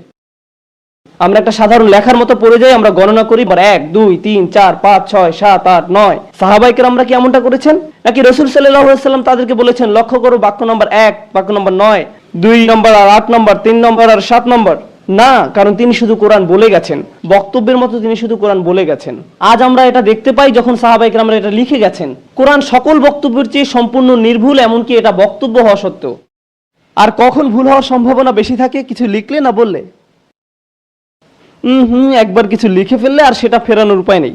আমরা একটা সাধারণ লেখার মতো পড়ে যাই। আমরা গণনা করি 1 2 3 4 5 6 7 8 9। সাহাবায়ে কেরামরা কি এমনটা করেছেন? নাকি রাসূল সাল্লাল্লাহু আলাইহি ওয়াসাল্লাম তাদেরকে বলেছেন লক্ষ্য করো বাক্য নম্বর 1, বাক্য নম্বর 9, 2 নম্বর আর 8 নম্বর, 3 নম্বর আর 7 নম্বর? না, কারণ তিনি শুধু কোরআন বলে গেছেন, বক্তব্যের মতো তিনি শুধু কোরআন বলে গেছেন। আজ আমরা এটা দেখতে পাই যখন সাহাবায়ে কেরামরা এটা লিখে গেছেন। কোরআন সকল বক্তব্যের চেয়ে সম্পূর্ণ নির্ভুল, এমনকি এটা বক্তব্য হওয়া সত্ত্বেও। আর কখন ভুল হওয়ার সম্ভাবনা বেশি থাকে? কিছু লিখলে না বললে। একবার কিছু লিখে ফেললে আর সেটা ফেরানোর উপায় নেই।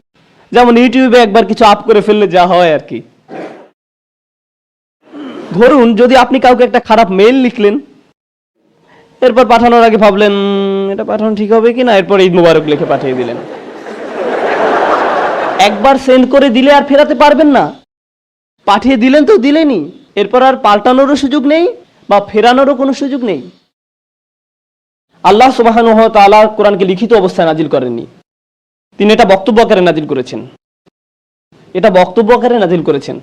যেমন ইউটিউবে একবার কিছু আপ করে ফেললে যা হয় আর কি। ধরুন যদি আপনি কাউকে একটা খারাপ মেইল লিখলেন, এরপর পাঠানোর আগে ভাবলেন এটা পাঠানো ঠিক হবে কিনা, এরপর ঈদ মুবারক লিখে পাঠিয়ে দিলেন। একবার সেন্ড করে দিলে আর ফেরাতে পারবেন না। পাঠিয়ে দিলেন তো দিলেনই, এরপর আর পাল্টানোরও সুযোগ নেই বা ফেরানোরও কোনো সুযোগ নেই। আল্লাহ সুবহানাহু ওয়া তাআলা কোরআনকে লিখিত অবস্থায় নাজিল করেননি, তিনি এটা বক্তব্য আকারে নাজিল করেছেন। এটা বক্তব্য আকারে নাজিল করেছেন।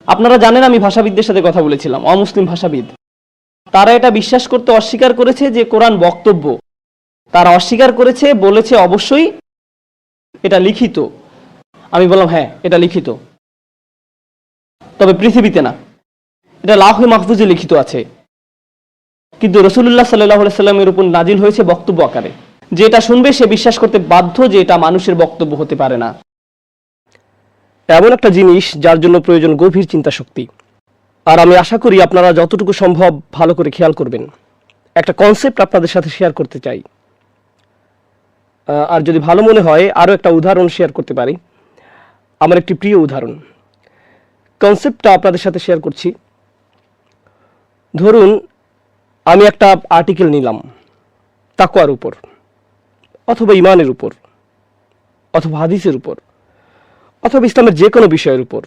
আপনারা জানেন আমি ভাষাবিদদের সাথে কথা বলেছিলাম, অমুসলিম ভাষাবিদ। তারা এটা বিশ্বাস করতে অস্বীকার করেছে যে কোরআন বক্তব্য। তারা অস্বীকার করেছে, বলেছে অবশ্যই এটা লিখিত। আমি বললাম হ্যাঁ এটা লিখিত, তবে পৃথিবীতে না, এটা লাউহে মাহফুজে লিখিত আছে। কিন্তু রাসূলুল্লাহ সাল্লাল্লাহু আলাইহি সাল্লামের উপর নাজিল হয়েছে বক্তব্য আকারে। যে এটা শুনবে সে বিশ্বাস করতে বাধ্য যে এটা মানুষের বক্তব্য হতে পারে না। এমন একটা জিনিস যার জন্য প্রয়োজন গভীর চিন্তা শক্তি। আর আমি আশা করি আপনারা যতটুকু সম্ভব ভালো করে খেয়াল করবেন। একটা কনসেপ্ট আপনাদের সাথে শেয়ার করতে চাই, আর যদি ভালো মনে হয় আরও একটা উদাহরণ শেয়ার করতে পারি। আমার একটি প্রিয় উদাহরণ, কনসেপ্টটা আপনাদের সাথে শেয়ার করছি। ধরুন আমি একটা আর্টিকেল নিলাম তাকওয়ার উপর, অথবা ইমানের উপর, অথবা হাদিসের উপর, অথবা ইসলামের যে কোনো বিষয়ের উপর,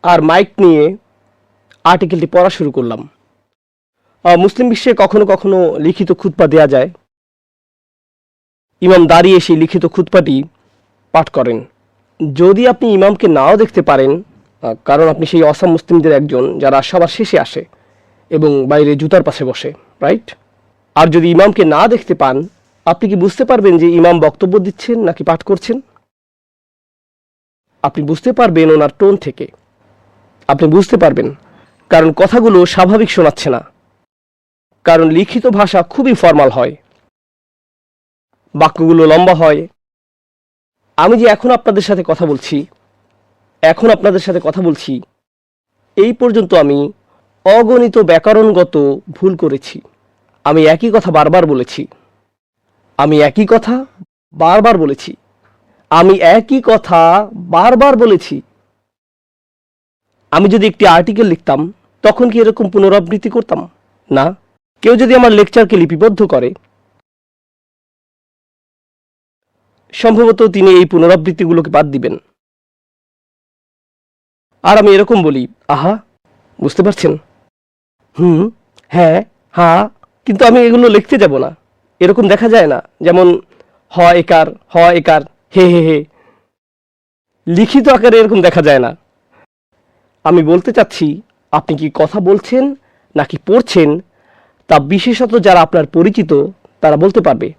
আর মাইক নিয়ে আর্টিকেলটি পড়া শুরু করলাম। মুসলিম বিশ্বে কখনো কখনো লিখিত খুতবা দেয়া যায়। ইমাম দাঁড়িয়ে সেই লিখিত খুতবাটি পাঠ করেন। যদি আপনি ইমামকে নাও দেখতে পারেন, কারণ আপনি সেই অসাম মুসলিমদের একজন যারা সবার শেষে আসে এবং বাইরে জুতার পাশে বসে, রাইট? আর যদি ইমামকে না দেখতে পান, আপনি কি বুঝতে পারবেন যে ইমাম বক্তব্য দিচ্ছেন নাকি পাঠ করছেন? আপনি বুঝতে পারবেন ওনার টোন থেকে, আপনি বুঝতে পারবেন, কারণ কথাগুলো স্বাভাবিক শোনাচ্ছে না। কারণ লিখিত ভাষা খুবই ফর্মাল হয়, বাক্যগুলো লম্বা হয়। আমি যে এখন আপনাদের সাথে কথা বলছি, এই পর্যন্ত আমি অগণিত ব্যাকরণগত ভুল করেছি। আমি একই কথা বারবার বলেছি, আমি যদি একটি আর্টিকেল লিখতাম তখন কি এরকম পুনরাবৃত্তি করতাম? না। কেউ যদি আমার লেকচারকে লিপিবদ্ধ করে, সম্ভবত তিনি এই পুনরাবৃত্তিগুলোকে বাদ দিবেন। আর আমি এরকম বলি, আহা, বুঝতে পারছেন? হ্যাঁ, হ্যাঁ, কিন্তু আমি এগুলো লিখতে যাব না। এরকম দেখা যায় না? যেমন হ একার, হে হে হে। লিখিত আকারে এরকম দেখা যায় না। আমি বলতে চাচ্ছি, আপনি কি কথা বলছেন নাকি পড়ছেন তা বিশেষত যারা আপনার পরিচিত তারা বলতে পারবে।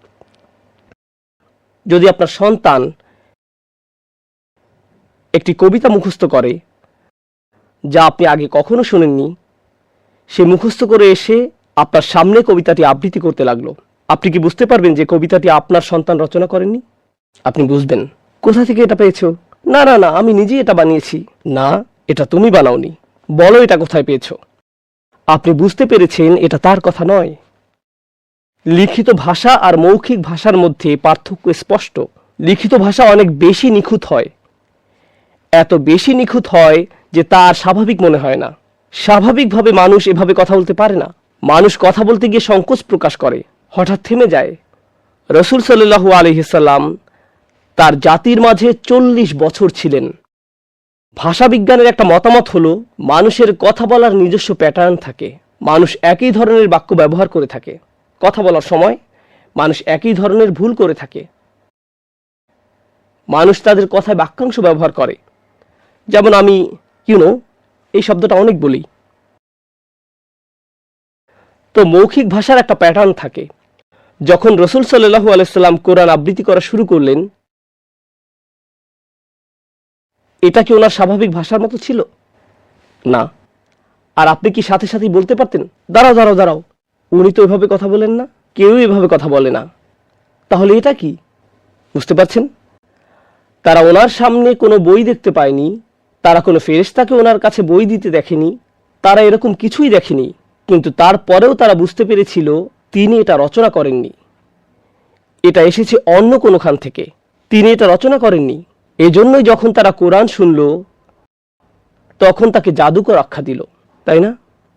যদি আপনার সন্তান একটি কবিতা মুখস্থ করে যা আপনি আগে কখনো শোনেননি, সে মুখস্থ করে এসে আপনার সামনে কবিতাটি আবৃত্তি করতে লাগলো, আপনি কি বুঝতে পারবেন যে কবিতাটি আপনার সন্তান রচনা করেননি? আপনি বুঝবেন, কোথা থেকে এটা পেয়েছো? না না না, আমি নিজেই এটা বানিয়েছি। না, এটা তুমি বানাওনি, বলো এটা কোথায় পেয়েছো? আপনি বুঝতে পেরেছেন এটা তার কথা নয়। লিখিত ভাষা আর মৌখিক ভাষার মধ্যে পার্থক্য স্পষ্ট। লিখিত ভাষা অনেক বেশি নিখুঁত হয়, এত বেশি নিখুঁত হয় যে তার স্বাভাবিক মনে হয় না। স্বাভাবিকভাবে মানুষ এভাবে কথা বলতে পারে না। মানুষ কথা বলতে গিয়ে সংকোচ প্রকাশ করে, হঠাৎ থেমে যায়। রাসূল সাল্লাল্লাহু আলাইহি সাল্লাম তার জাতির মাঝে 40 বছর ছিলেন। ভাষা বিজ্ঞানের একটা মতামত হলো, মানুষের কথা বলার নিজস্ব প্যাটার্ন থাকে। মানুষ একই ধরনের বাক্য ব্যবহার করে থাকে। কথা বলার সময় মানুষ একই ধরনের ভুল করে থাকে। মানুষ তাদের কথায় বাক্যাংশ ব্যবহার করে। যেমন আমি এই শব্দটা অনেক বলি। তো মৌখিক ভাষার একটা প্যাটার্ন থাকে। যখন রাসূল সাল্লাল্লাহু আলাইহি সাল্লাম কোরআন আবৃত্তি করা শুরু করলেন, এটা কি ওনার স্বাভাবিক ভাষার মতো ছিল? না। আর আপনি কি সাথে সাথেই বলতে পারতেন, দাঁড়াও দাঁড়াও দাঁড়াও, উনি তো এভাবে কথা বলেন না, কেউ এভাবে কথা বলে না। তাহলে এটা কি? বুঝতে পারছেন? তারা ওনার সামনে কোনো বই দেখতে পায়নি, তারা কোনো ফেরেশতাকে ওনার কাছে বই দিতে দেখেনি, তারা এরকম কিছুই দেখেনি, কিন্তু তারপরেও তারা বুঝতে পেরেছিল তিনি এটা রচনা করেননি। এটা এসেছে অন্য কোনোখান থেকে, তিনি এটা রচনা করেননি। এজন্যই যখন তারা কোরআন শুনল, তখন তাকে জাদুকর আখ্যা দিল, তাই না?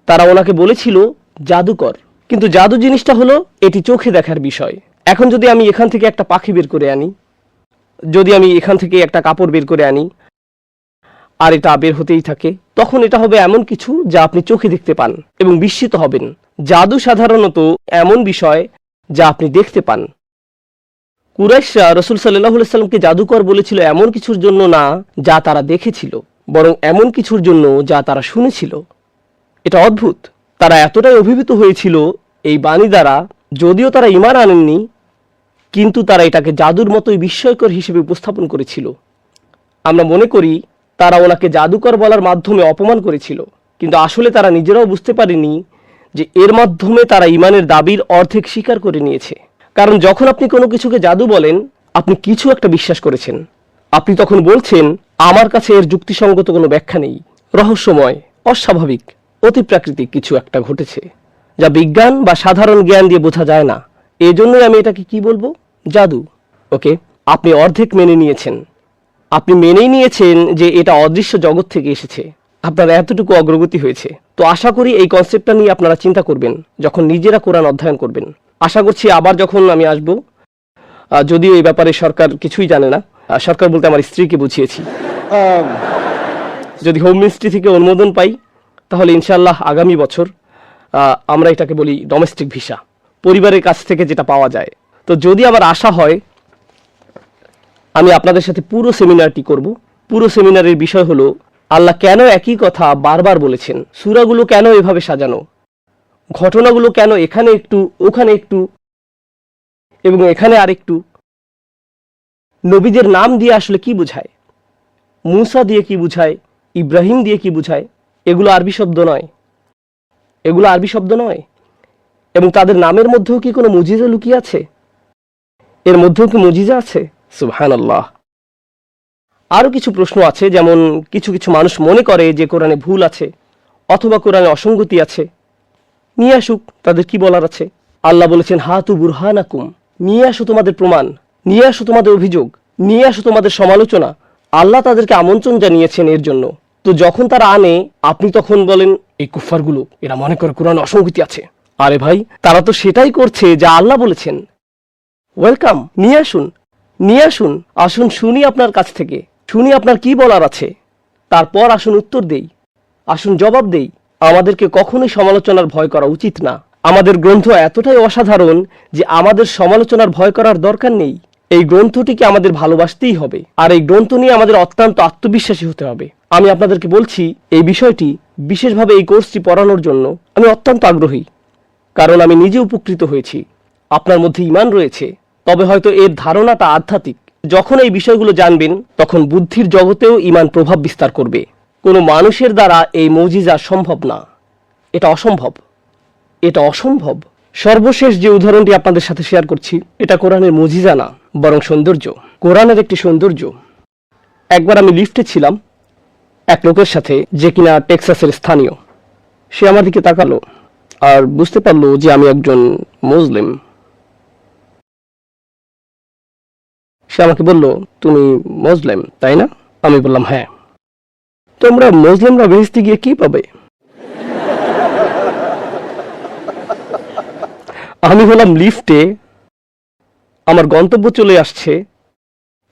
তারা ওনাকে বলেছিল জাদুকর। কিন্তু জাদু জিনিসটা হলো এটি চোখে দেখার বিষয়। এখন যদি আমি এখান থেকে একটা পাখি বের করে আনি, যদি আমি এখান থেকে একটা কাপড় বের করে আনি, আর এটা বের হতেই থাকে, তখন এটা হবে এমন কিছু যা আপনি চোখে দেখতে পান এবং বিস্মিত হবেন। জাদু সাধারণত এমন বিষয় যা আপনি দেখতে পান। কুরাইশরা রাসূল সাল্লাল্লাহু আলাইহি সাল্লামকে জাদুকর বলেছিল এমন কিছুর জন্য না যা তারা দেখেছিল, বরং এমন কিছুর জন্য যা তারা শুনেছিল। এটা অদ্ভুত। তারা এতটাই অভিভূত হয়েছিল এই বাণী দ্বারা, যদিও তারা ঈমান আনেননি, কিন্তু তারা এটাকে জাদুর মতোই বিস্ময়কর হিসেবে উপস্থাপন করেছিল। আমরা মনে করি তারা ওনাকে জাদুকর বলার মাধ্যমে অপমান করেছিল, কিন্তু আসলে তারা নিজেরাও বুঝতে পারেনি যে এর মাধ্যমে তারা ঈমানের দাবির অর্ধেক স্বীকার করে নিয়েছে। কারণ যখন আপনি কোনো কিছুকে জাদু বলেন, আপনি কিছু একটা বিশ্বাস করেছেন। আপনি তখন বলছেন, আমার কাছে এর যুক্তিসঙ্গত কোনো ব্যাখ্যা নেই, রহস্যময়, অস্বাভাবিক, অতিপ্রাকৃতিক কিছু একটা ঘটেছে যা বিজ্ঞান বা সাধারণ জ্ঞান দিয়ে বোঝা যায় না। এজন্যই আমি এটাকে কি বলবো? জাদু। ওকে, আপনি অর্ধেক মেনে নিয়েছেন। আপনি মেনেই নিয়েছেন যে এটা অদৃশ্য জগৎ থেকে এসেছে। আপনার এতটুকু অগ্রগতি হয়েছে। তো আশা করি এই কনসেপ্টটা নিয়ে আপনারা চিন্তা করবেন যখন নিজেরা কোরআন অধ্যয়ন করবেন। আশা করছি আবার যখন আমি আসব, যদিও এই ব্যাপারে সরকার কিছুই জানে না, সরকার বলতে আমার স্ত্রীকে বুঝিয়েছি, যদি হোম মিনিস্ট্রি থেকে অনুমোদন পাই, তাহলে ইনশাআল্লাহ আগামী বছর আমরা এটাকে বলি ডোমেস্টিক ভিসা, পরিবারের কাছ থেকে যেটা পাওয়া যায়। তো যদি আবার আশা হয়, আমি আপনাদের সাথে পুরো সেমিনারটি করব। পুরো সেমিনারের বিষয় হলো আল্লাহ কেন একই কথা বারবার বলেছেন, সূরাগুলো কেন এভাবে সাজানো, ঘটনাগুলো কেন এখানে একটু, ওখানে একটু এবং এখানে আরেকটু, নবীদের নাম দিয়ে আসলে কি বোঝায়, মূসা দিয়ে কি বোঝায়, ইব্রাহিম দিয়ে কি বোঝায়। এগুলো আরবি শব্দ নয়, এগুলো আরবি শব্দ নয়। এবং তাদের নামের মধ্যেও কি কোনো মুজিজা লুকিয়ে আছে? এর মধ্যেও কি মুজিজা আছে? সুবহানাল্লাহ। আরও কিছু প্রশ্ন আছে, যেমন কিছু কিছু মানুষ মনে করে যে কোরআনে ভুল আছে অথবা কোরআনে অসঙ্গতি আছে। নিয়ে আসুক, তাদের কি বলার আছে। আল্লাহ বলেছেন, হাতু বুরহানাকুম, নিয়ে আসো তোমাদের প্রমাণ, নিয়ে আসো তোমাদের অভিযোগ, নিয়ে আসো তোমাদের সমালোচনা। আল্লাহ তাদেরকে আমন্ত্রণ জানিয়েছেন এর জন্য। তো যখন তারা আনে, আপনি তখন বলেন এই কুফফারগুলো, এরা মনে করে কোরআনে অসঙ্গতি আছে। আরে ভাই, তারা তো সেটাই করছে যা আল্লাহ বলেছেন। ওয়েলকাম, নিয়ে আসুন, নিয়ে আসুন, আসুন শুনি আপনার কাছ থেকে, শুনি আপনার কি বলার আছে, তারপর আসুন উত্তর দেই, আসুন জবাব দেই। আমাদেরকে কখনোই সমালোচনার ভয় করা উচিত না। আমাদের গ্রন্থ এতটাই অসাধারণ যে আমাদের সমালোচনার ভয় করার দরকার নেই। এই গ্রন্থটিকে আমাদের ভালোবাসতেই হবে, আর এই গ্রন্থ নিয়ে আমাদের অত্যন্ত আত্মবিশ্বাসী হতে হবে। আমি আপনাদেরকে বলছি, এই বিষয়টি বিশেষভাবে এই কোর্সটি পড়ানোর জন্য আমি অত্যন্ত আগ্রহী, কারণ আমি নিজে উপকৃত হয়েছি। আপনার মধ্যে ঈমান রয়েছে, তবে হয়তো এর ধারণাটা আধ্যাত্মিক। যখন এই বিষয়গুলো জানবেন, তখন বুদ্ধির জগতেও ঈমান প্রভাব বিস্তার করবে। কোনো মানুষের দ্বারা এই মুজিজা সম্ভব না, এটা অসম্ভব, এটা অসম্ভব। সর্বশেষ যে উদাহরণটি আপনাদের সাথে শেয়ার করছি, এটা কোরআনের মুজিজা না, বরং সৌন্দর্য, কোরআনের একটি সৌন্দর্য। একবার আমি লিফটে ছিলাম এক লোকের সাথে, যে কিনা টেক্সাসের স্থানীয়। সে আমার দিকে তাকালো আর বুঝতে পারলো যে আমি একজন মুসলিম। সে আমাকে বলল, তুমি মুসলিম তাই না? আমি বললাম হ্যাঁ। তোমরা মুসলিমরা বেহেশতে গিয়ে কি পাবে? আমি হলাম লিফটে, আমার গন্তব্য চলে আসছে,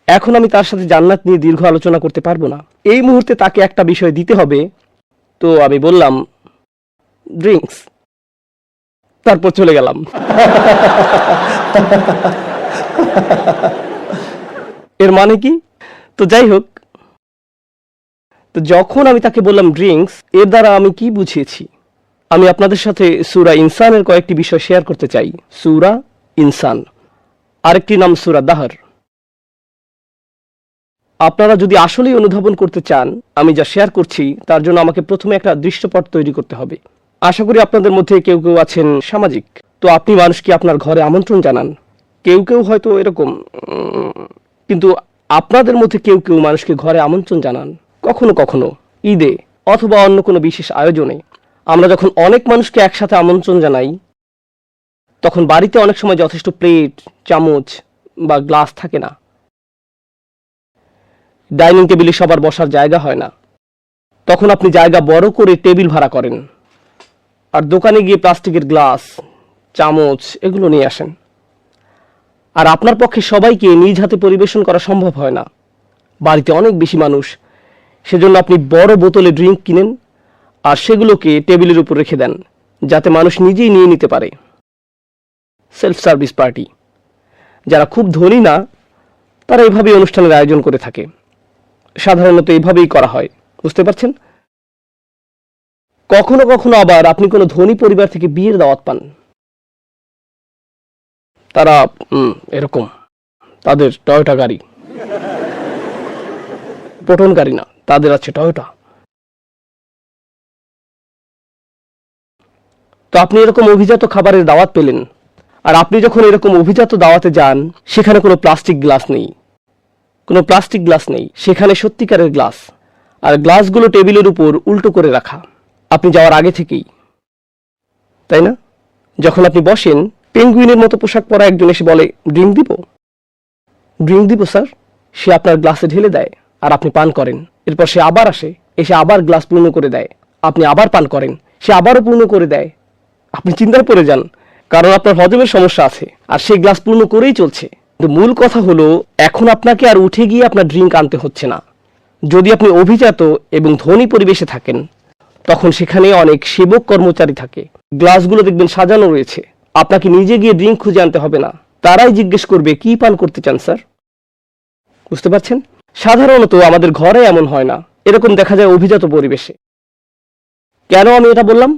এখন আমি তার সাথে জান্নাত নিয়ে দীর্ঘ আলোচনা করতে পারবো না। এই মুহূর্তে তাকে একটা বিষয় দিতে হবে, তো আমি বললাম ড্রিঙ্কস, তারপর চলে গেলাম। এর মানে কি? তো যাই হোক, তো যখন আমি তাকে বললাম ড্রিঙ্কস, এর দ্বারা আমি কি বুঝিয়েছি? আমি আপনাদের সাথে সূরা ইনসানের কয়েকটি বিষয় শেয়ার করতে চাই। সূরা ইনসান, আরেকটি নাম সূরা দাহর। আপনারা যদি আসলেই অনুধাবন করতে চান আমি যা শেয়ার করছি, তার জন্য আমাকে প্রথমে একটা দৃশ্যপট তৈরি করতে হবে। আশা করি আপনাদের মধ্যে কেউ কেউ আছেন সামাজিক, তো আপনি মানুষকে আপনার ঘরে আমন্ত্রণ জানান। কেউ কেউ হয়তো এরকম, কিন্তু আপনাদের মধ্যে কেউ কেউ মানুষকে ঘরে আমন্ত্রণ জানান কখনো কখনো ঈদে অথবা অন্য কোনো বিশেষ আয়োজনে। আমরা যখন অনেক মানুষকে একসাথে আমন্ত্রণ জানাই, তখন বাড়িতে অনেক সময় যথেষ্ট প্লেট, চামচ বা গ্লাস থাকে না। ডাইনিং টেবিলে সবার বসার জায়গা হয় না। তখন আপনি জায়গা বড় করে টেবিল ভাড়া করেন, আর দোকানে গিয়ে প্লাস্টিকের গ্লাস, চামচ এগুলো নিয়ে আসেন। আর আপনার পক্ষে সবাইকে নিজ হাতে পরিবেশন করা সম্ভব হয় না, বাড়িতে অনেক বেশি মানুষ, সেজন্য আপনি বড় বোতলে ড্রিঙ্ক কিনেন আর সেগুলোকে টেবিলের উপর রেখে দেন, যাতে মানুষ নিজেই নিয়ে নিতে পারে। Self service party. যারা খুব ধনী না, তারা এভাবেই অনুষ্ঠানের আয়োজন করে থাকে। সাধারণত এইভাবেই করা হয়, বুঝতে পারছেন? কখনো কখনো আবার আপনি কোনো ধনী পরিবার থেকে বিয়ের দাওয়াত পান। তারা এরকম, তাদের টয়োটা গাড়ি, পটন গাড়ি না, তাদের আছে টয়োটা। তো আপনি এরকম অভিজাত খাবারের দাওয়াত পেলেন, আর আপনি যখন এরকম অভিজাত দাওয়াতে যান, সেখানে কোনো প্লাস্টিক গ্লাস নেই, কোনো প্লাস্টিক গ্লাস নেই, সেখানে সত্যিকারের গ্লাস, আর গ্লাসগুলো টেবিলের উপর উল্টো করে রাখা, আপনি যাওয়ার আগে থেকেই, তাই না? যখন আপনি বসেন, পেঙ্গুইনের মতো পোশাক পরা একজন এসে বলে ড্রিঙ্ক দিব, ড্রিঙ্ক দিব স্যার। সে আপনার গ্লাসে ঢেলে দেয় আর আপনি পান করেন। এরপর সে আবার আসে, এসে আবার গ্লাস পূর্ণ করে দেয়, আপনি আবার পান করেন, সে আবারও পূর্ণ করে দেয়। আপনি চিন্তায় পড়ে যান, কারণ আপনার হজমের সমস্যা আছে, আর সেই গ্লাস পূর্ণ করেই চলছে। কিন্তু মূল কথা হলো, এখন আপনাকে আর উঠে গিয়ে আপনার ড্রিঙ্ক আনতে হচ্ছে না। যদি আপনি অভিজাত এবং ধনী পরিবেশে থাকেন, তখন সেখানে অনেক সেবক কর্মচারী থাকে, গ্লাসগুলো দেখবেন সাজানো রয়েছে, আপনাকে নিজে গিয়ে ড্রিঙ্ক খুঁজে আনতে হবে না। তারাই জিজ্ঞেস করবে কি পান করতে চান স্যার। বুঝতে পারছেন? সাধারণত আমাদের ঘরে এমন হয় না, এরকম দেখা যায় অভিজাত পরিবেশে। কেন আমি এটা বললাম?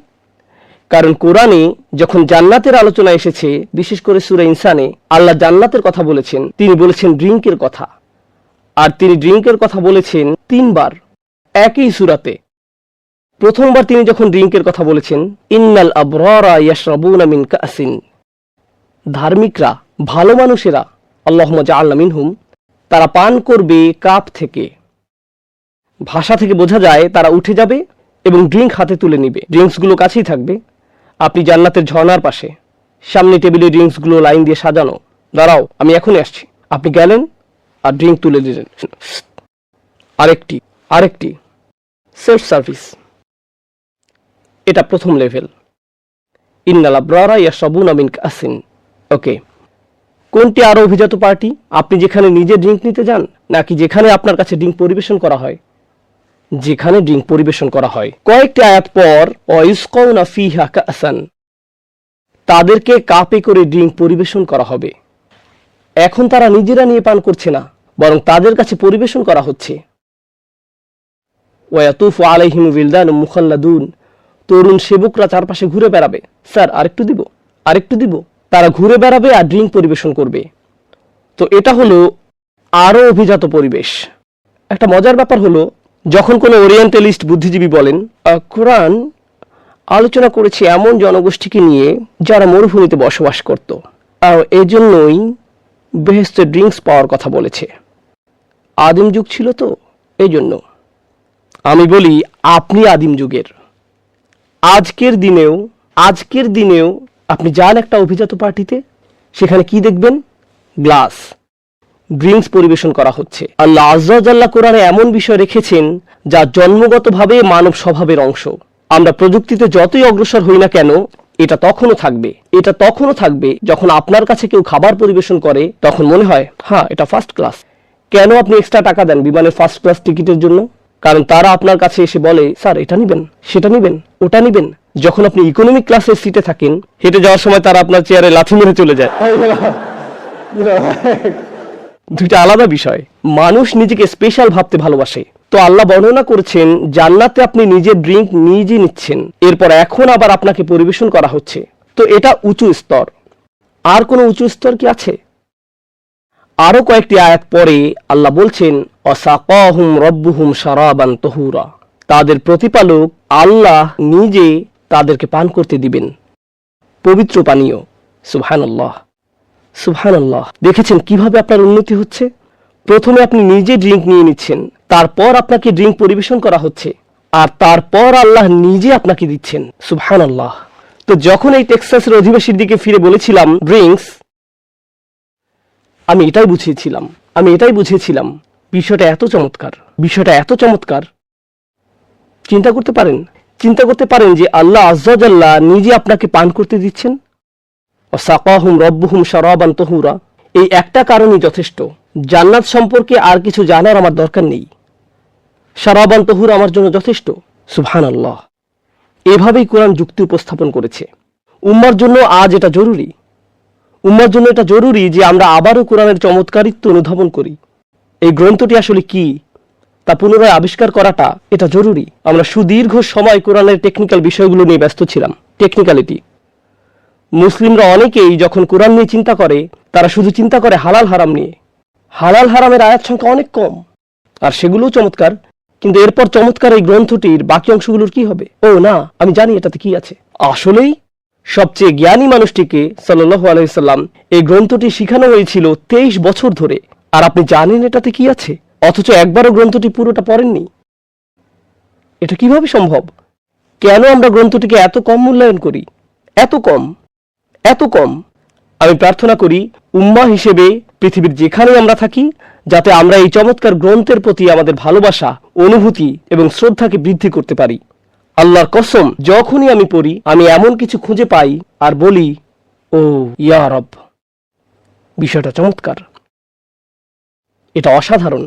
কারণ কোরআনে যখন জান্নাতের আলোচনা এসেছে, বিশেষ করে সূরা ইনসানে আল্লাহ জান্নাতের কথা বলেছেন, তিনি বলেছেন ড্রিঙ্কের কথা, আর তিনি ড্রিঙ্কের কথা বলেছেন 3 বার একই সূরাতে। প্রথমবার তিনি যখন ড্রিঙ্কের কথা বলেছেন, ইন্নাল আবরারা ইয়াশরাবুনা মিন কাসিন, ধার্মিকরা, ভালো মানুষেরা, আল্লাহুম্মা জাআলনা মিনহুম, তারা পান করবে কাপ থেকে। ভাষা থেকে বোঝা যায় তারা উঠে যাবে এবং ড্রিঙ্ক হাতে তুলে নিবে, ড্রিঙ্কসগুলো কাছেই থাকবে। আপনি জান্নাতের ঝর্ণার পাশে, সামনে টেবিলে ড্রিঙ্কসগুলো লাইন দিয়ে সাজানো। দাঁড়াও, আমি এখনই আসছি। আপনি গেলেন আর ড্রিঙ্ক তুলে দিলেন। আরেকটি সেলফ সার্ভিস, এটা প্রথম লেভেল। ইন্নাল আবরারা ইয়াশরাবুনা মিন কাসিন। ওকে, কোনটি আরো অভিজাত পার্টি? আপনি যেখানে নিজে ড্রিঙ্ক নিতে যান, নাকি যেখানে আপনার কাছে ড্রিঙ্ক পরিবেশন করা হয়? যেখানে ড্রিঙ্ক পরিবেশন করা হয়। কয়েকটি আয়াত পর ওয়াইসকাউনা ফিহা কাসান, তাদেরকে কাপে করে ড্রিঙ্ক পরিবেশন করা হবে। এখন তারা নিজেরা নিয়ে পান করছে না, বরং তাদের কাছে পরিবেশন করা হচ্ছে। ওয়ায়াতুফু আলাইহিম উইলদান মুখাল্লাদুন, তরুণ সেবকরা চারপাশে ঘুরে বেড়াবে, স্যার আরেকটু দিব, আরেকটু দিব। তারা ঘুরে বেড়াবে আর ড্রিঙ্ক পরিবেশন করবে। তো এটা হলো আরো অভিজাত পরিবেশ। একটা মজার ব্যাপার হলো, যখন কোনো ওরিয়েন্টালিস্ট বুদ্ধিজীবী বলেন কোরআন আলোচনা করেছে এমন জনগোষ্ঠীকে নিয়ে যারা মরুভূমিতে বসবাস করত, আর এজন্যই বেহেশতে ড্রিঙ্কস পাওয়ার কথা বলেছে। আদিম যুগ ছিল তো, এই জন্য। আমি বলি আপনি আদিম যুগের। আজকের দিনেও আপনি যান একটা অভিজাত পার্টিতে, সেখানে কি দেখবেন? গ্লাস, ড্রিঙ্কস পরিবেশন করা হচ্ছে। আল্লাহ আযজা ওয়া জাল্লা কোরআনে এমন বিষয় রেখেছেন যা জন্মগতভাবে মানব স্বভাবের অংশ। আমরা প্রযুক্তিতে যতই অগ্রসর হই না কেন, এটা তখনও থাকবে যখন আপনার কাছে কেউ খাবার পরিবেশন করে তখন মনে হয় হ্যাঁ এটা ফার্স্ট ক্লাস। কেন আপনি এক্সট্রা টাকা দেন বিমানের ফার্স্ট ক্লাস টিকিটের জন্য? কারণ তারা আপনার কাছে এসে বলে স্যার এটা নিবেন, সেটা নিবেন, ওটা নিবেন। যখন আপনি ইকোনমিক ক্লাসের সিটে থাকেন, হেঁটে যাওয়ার সময় তারা আপনার চেয়ারে লাথি মেরে চলে যায়। দুইটা আলাদা বিষয়। মানুষ নিজেকে স্পেশাল ভাবতে ভালোবাসে। তো আল্লাহ বর্ণনা করেছেন জান্নাতে আপনি নিজের ড্রিঙ্ক নিজে নিচ্ছেন, এরপর এখন আবার আপনাকে পরিবেশন করা হচ্ছে। তো এটা উঁচু স্তর। আর কোনো উঁচু স্তর কি আছে? আরো কয়েকটি আয়াত পরে আল্লাহ বলছেন ওয়াসাকাহুম রাব্বুহুম শারাবান তাহুরা, তাদের প্রতিপালক আল্লাহ নিজে তাদেরকে পান করতে দিবেন পবিত্র পানীয়। সুবহানাল্লাহ, সুবহানাল্লাহ। দেখেছেন কিভাবে আপনার উন্নতি হচ্ছে? প্রথমে আপনি নিজে ড্রিঙ্ক নিয়ে নিচ্ছেন, তারপর আপনাকে ড্রিঙ্ক পরিবেশন করা হচ্ছে, আর তারপর আল্লাহ নিজে আপনাকে দিচ্ছেন। সুবহানাল্লাহ। তো যখন এই টেক্সাসের অধিবাসীর দিকে ফিরে বলেছিলাম ড্রিঙ্কস, আমি এটাই বুঝিয়েছিলাম বিষয়টা এত চমৎকার। চিন্তা করতে পারেন যে আল্লাহ আযজা ওয়া জাল্লা নিজে আপনাকে পান করতে দিচ্ছেন। ওয়াসাকাহুম রাব্বুহুম শারাবান তাহুরা, এই একটা কারণই যথেষ্ট। জান্নাত সম্পর্কে আর কিছু জানার আমার দরকার নেই। শারাবান তাহুরা আমার জন্য যথেষ্ট। সুবহানাল্লাহ। এভাবেই কোরআন যুক্তি উপস্থাপন করেছে। উম্মার জন্য আজ এটা জরুরি। এটা জরুরি যে আমরা আবারও কোরআনের চমৎকারিত্ব অনুধাবন করি। এই গ্রন্থটি আসলে কি তা পুনরায় আবিষ্কার করাটা এটা জরুরি। আমরা সুদীর্ঘ সময় কোরআনের টেকনিক্যাল বিষয়গুলো নিয়ে ব্যস্ত ছিলাম। টেকনিক্যালিটি। মুসলিমরা অনেকেই যখন কোরআন নিয়ে চিন্তা করে, তারা শুধু চিন্তা করে হালাল হারাম নিয়ে। হালাল হারামের আয়াত সংখ্যা অনেক কম, আর সেগুলোও চমৎকার। কিন্তু এরপর চমৎকার এই গ্রন্থটির বাকি অংশগুলোর কি হবে? ও না, আমি জানি এটাতে কি আছে। আসলেই সবচেয়ে জ্ঞানী মানুষটিকে সাল্লাল্লাহু আলাইহি সাল্লাম এই গ্রন্থটি শিখানো হয়েছিল 23 বছর ধরে, আর আপনি জানেন এটাতে কি আছে, অথচ একবারও গ্রন্থটি পুরোটা পড়েননি। এটা কিভাবে সম্ভব? কেন আমরা গ্রন্থটিকে এত কম মূল্যায়ন করি? এত কম। আমি প্রার্থনা করি উম্মাহ হিসেবে পৃথিবীর যেখানে আমরা থাকি, যাতে আমরা এই চমৎকার গ্রন্থের প্রতি আমাদের ভালোবাসা, অনুভূতি এবং শ্রদ্ধাকে বৃদ্ধি করতে পারি। আল্লাহর কসম, যখনই আমি পড়ি আমি এমন কিছু খুঁজে পাই আর বলি ও ইয়া রব, বিষয়টা চমৎকার, এটা অসাধারণ।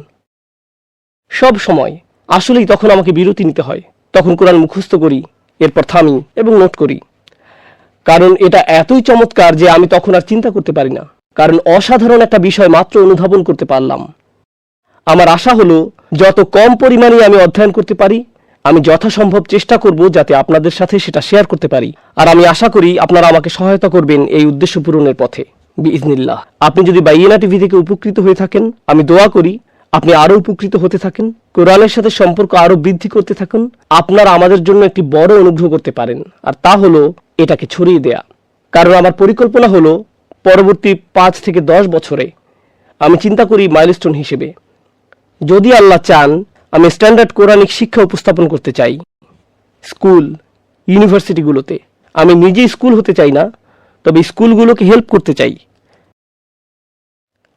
সব সময় আসলেই তখন আমাকে বিরতি নিতে হয়। তখন কোরআন মুখস্থ করি, এরপর থামি এবং নোট করি। কারণ এটা এতই চমৎকার যে আমি তখন আর চিন্তা করতে পারি না। কারণ অসাধারণ একটা বিষয় মাত্র অনুধাবন করতে পারলাম। আমার আশা হলো যত কম পরিমাণে আমি অধ্যয়ন করতে পারি, আমি যথাসম্ভব চেষ্টা করব যাতে আপনাদের সাথে সেটা শেয়ার করতে পারি। আর আমি আশা করি আপনারা আমাকে সহায়তা করবেন এই উদ্দেশ্য পূরণের পথে বিইজনিল্লাহ। আপনি যদি বাইয়িনা টিভি থেকে উপকৃত হয়ে থাকেন, আমি দোয়া করি আপনি আরো উপকৃত হতে থাকেন, কোরআনের সাথে সম্পর্ক আরো বৃদ্ধি করতে থাকুন। আপনারা আমাদের জন্য একটি বড় অনুগ্রহ করতে পারেন, আর তা হলো এটাকে ছড়িয়ে দেয়া। কারণ আমার পরিকল্পনা হলো পরবর্তী 5 থেকে 10 বছরে আমি চিন্তা করি মাইলস্টোন হিসেবে, যদি আল্লাহ চান, আমি স্ট্যান্ডার্ড কোরআনিক শিক্ষা উপস্থাপন করতে চাই স্কুল, ইউনিভার্সিটিগুলোতে। আমি নিজে স্কুল হতে চাই না, তবে স্কুলগুলোকে হেল্প করতে চাই।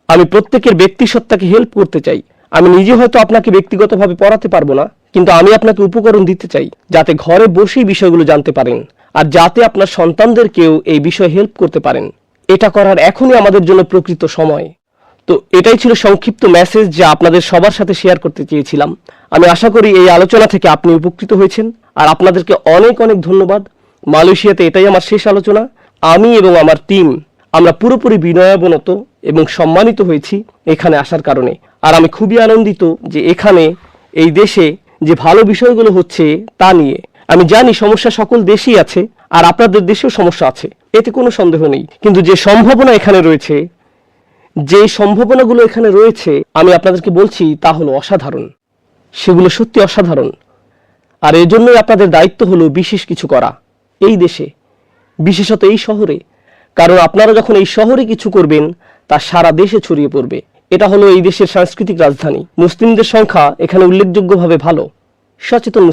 আমি প্রত্যেকের ব্যক্তিসত্তাকে হেল্প করতে চাই। আমি নিজে হয়তো আপনাকে ব্যক্তিগতভাবে পড়াতে পারবো না, কিন্তু আমি আপনাকে উপকরণ দিতে চাই যাতে ঘরে বসেই বিষয়গুলো জানতে পারেন, আর যাতে আপনার সন্তানদেরকেও এই বিষয়ে হেল্প করতে পারেন। এটা করার এখনই আমাদের জন্য প্রকৃত সময়। তো এটাই ছিল সংক্ষিপ্ত মেসেজ যা আপনাদের সবার সাথে শেয়ার করতে চেয়েছিলাম। আমি আশা করি এই আলোচনা থেকে আপনি উপকৃত হয়েছেন, আর আপনাদেরকে অনেক অনেক ধন্যবাদ। মালয়েশিয়াতে এটাই আমার শেষ আলোচনা। আমি এবং আমার টিম আমরা পুরোপুরি বিনয়াবনত এবং সম্মানিত হয়েছি এখানে আসার কারণে। আর আমি খুবই আনন্দিত যে এখানে এই দেশে যে ভালো বিষয়গুলো হচ্ছে তা নিয়ে। আমি জানি সমস্যা সকল দেশেই আছে, আর আপনাদের দেশেও সমস্যা আছে, এতে কোনো সন্দেহ নেই। কিন্তু যে সম্ভাবনা এখানে রয়েছে, যে সম্ভাবনাগুলো এখানে রয়েছে, আমি আপনাদেরকে বলছি তা হলো অসাধারণ। সেগুলো সত্যি অসাধারণ। আর এজন্যই আপনাদের দায়িত্ব হলো বিশেষ কিছু করা এই দেশে, বিশেষত এই শহরে। কারণ আপনারা যখন এই শহরে কিছু করবেন, তা সারা দেশে ছড়িয়ে পড়বে। এটা হলো এই দেশের সাংস্কৃতিক রাজধানী। মুসলিমদের সংখ্যা এখানে উল্লেখযোগ্যভাবে ভালো। সচেতন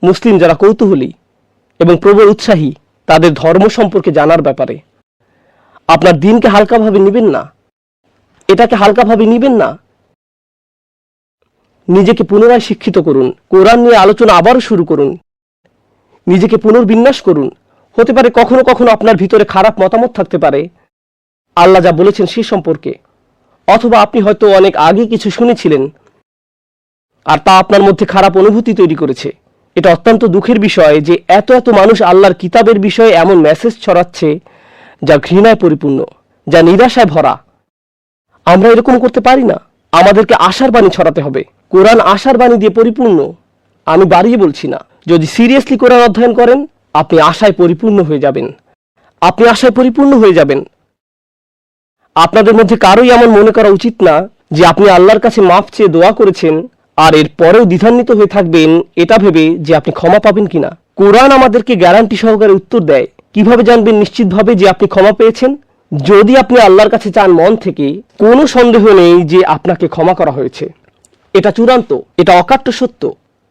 মুসলিম যারা কৌতূহলী এবং প্রবল উৎসাহী, তাদের ধর্ম সম্পর্কে জানার ব্যাপারে। আপনার দিনকে হালকাভাবে নেবেন না, এটাকে হালকাভাবে নিবেন না। নিজেকে পুনরায় শিক্ষিত করুন, কোরআন নিয়ে আলোচনা আবারও শুরু করুন, নিজেকে পুনর্বিন্যাস করুন। হতে পারে কখনো কখনো আপনার ভিতরে খারাপ মতামত থাকতে পারে আল্লাহ যা বলেছেন সে সম্পর্কে, অথবা আপনি হয়তো অনেক আগে কিছু শুনেছিলেন আর তা আপনার মধ্যে খারাপ অনুভূতি তৈরি করেছে। এটা অত্যন্ত দুঃখের বিষয় যে এত এত মানুষ আল্লাহর কিতাবের বিষয়ে এমন মেসেজ ছড়াচ্ছে যা ঘৃণায় পরিপূর্ণ, যা নিরাশায় ভরা। আমরা এরকম করতে পারি না। আমাদেরকে আশার বাণী ছড়াতে হবে। কোরআন আশার বাণী দিয়ে পরিপূর্ণ। আমি বাড়িয়ে বলছি না। যদি সিরিয়াসলি কোরআন অধ্যয়ন করেন, আপনি আশায় পরিপূর্ণ হয়ে যাবেন। আপনি আশায় পরিপূর্ণ হয়ে যাবেন। আপনাদের মধ্যে কারোই এমন মনে করা উচিত না যে আপনি আল্লাহর কাছে মাফ চেয়ে দোয়া করেছেন আর এর পরেও দ্বিধান্বিত হয়ে থাকবেন এটা ভেবে যে আপনি ক্ষমা পাবেন কিনা। কোরআন আমাদেরকে গ্যারান্টি সহকারে উত্তর দেয়। কিভাবে জানবেন নিশ্চিতভাবে যে আপনি ক্ষমা পেয়েছেন? যদি আপনি আল্লাহর কাছে চান মন থেকে, কোনো সন্দেহ নেই যে আপনাকে ক্ষমা করা হয়েছে। এটা চূড়ান্ত, এটা অকাট্য সত্য।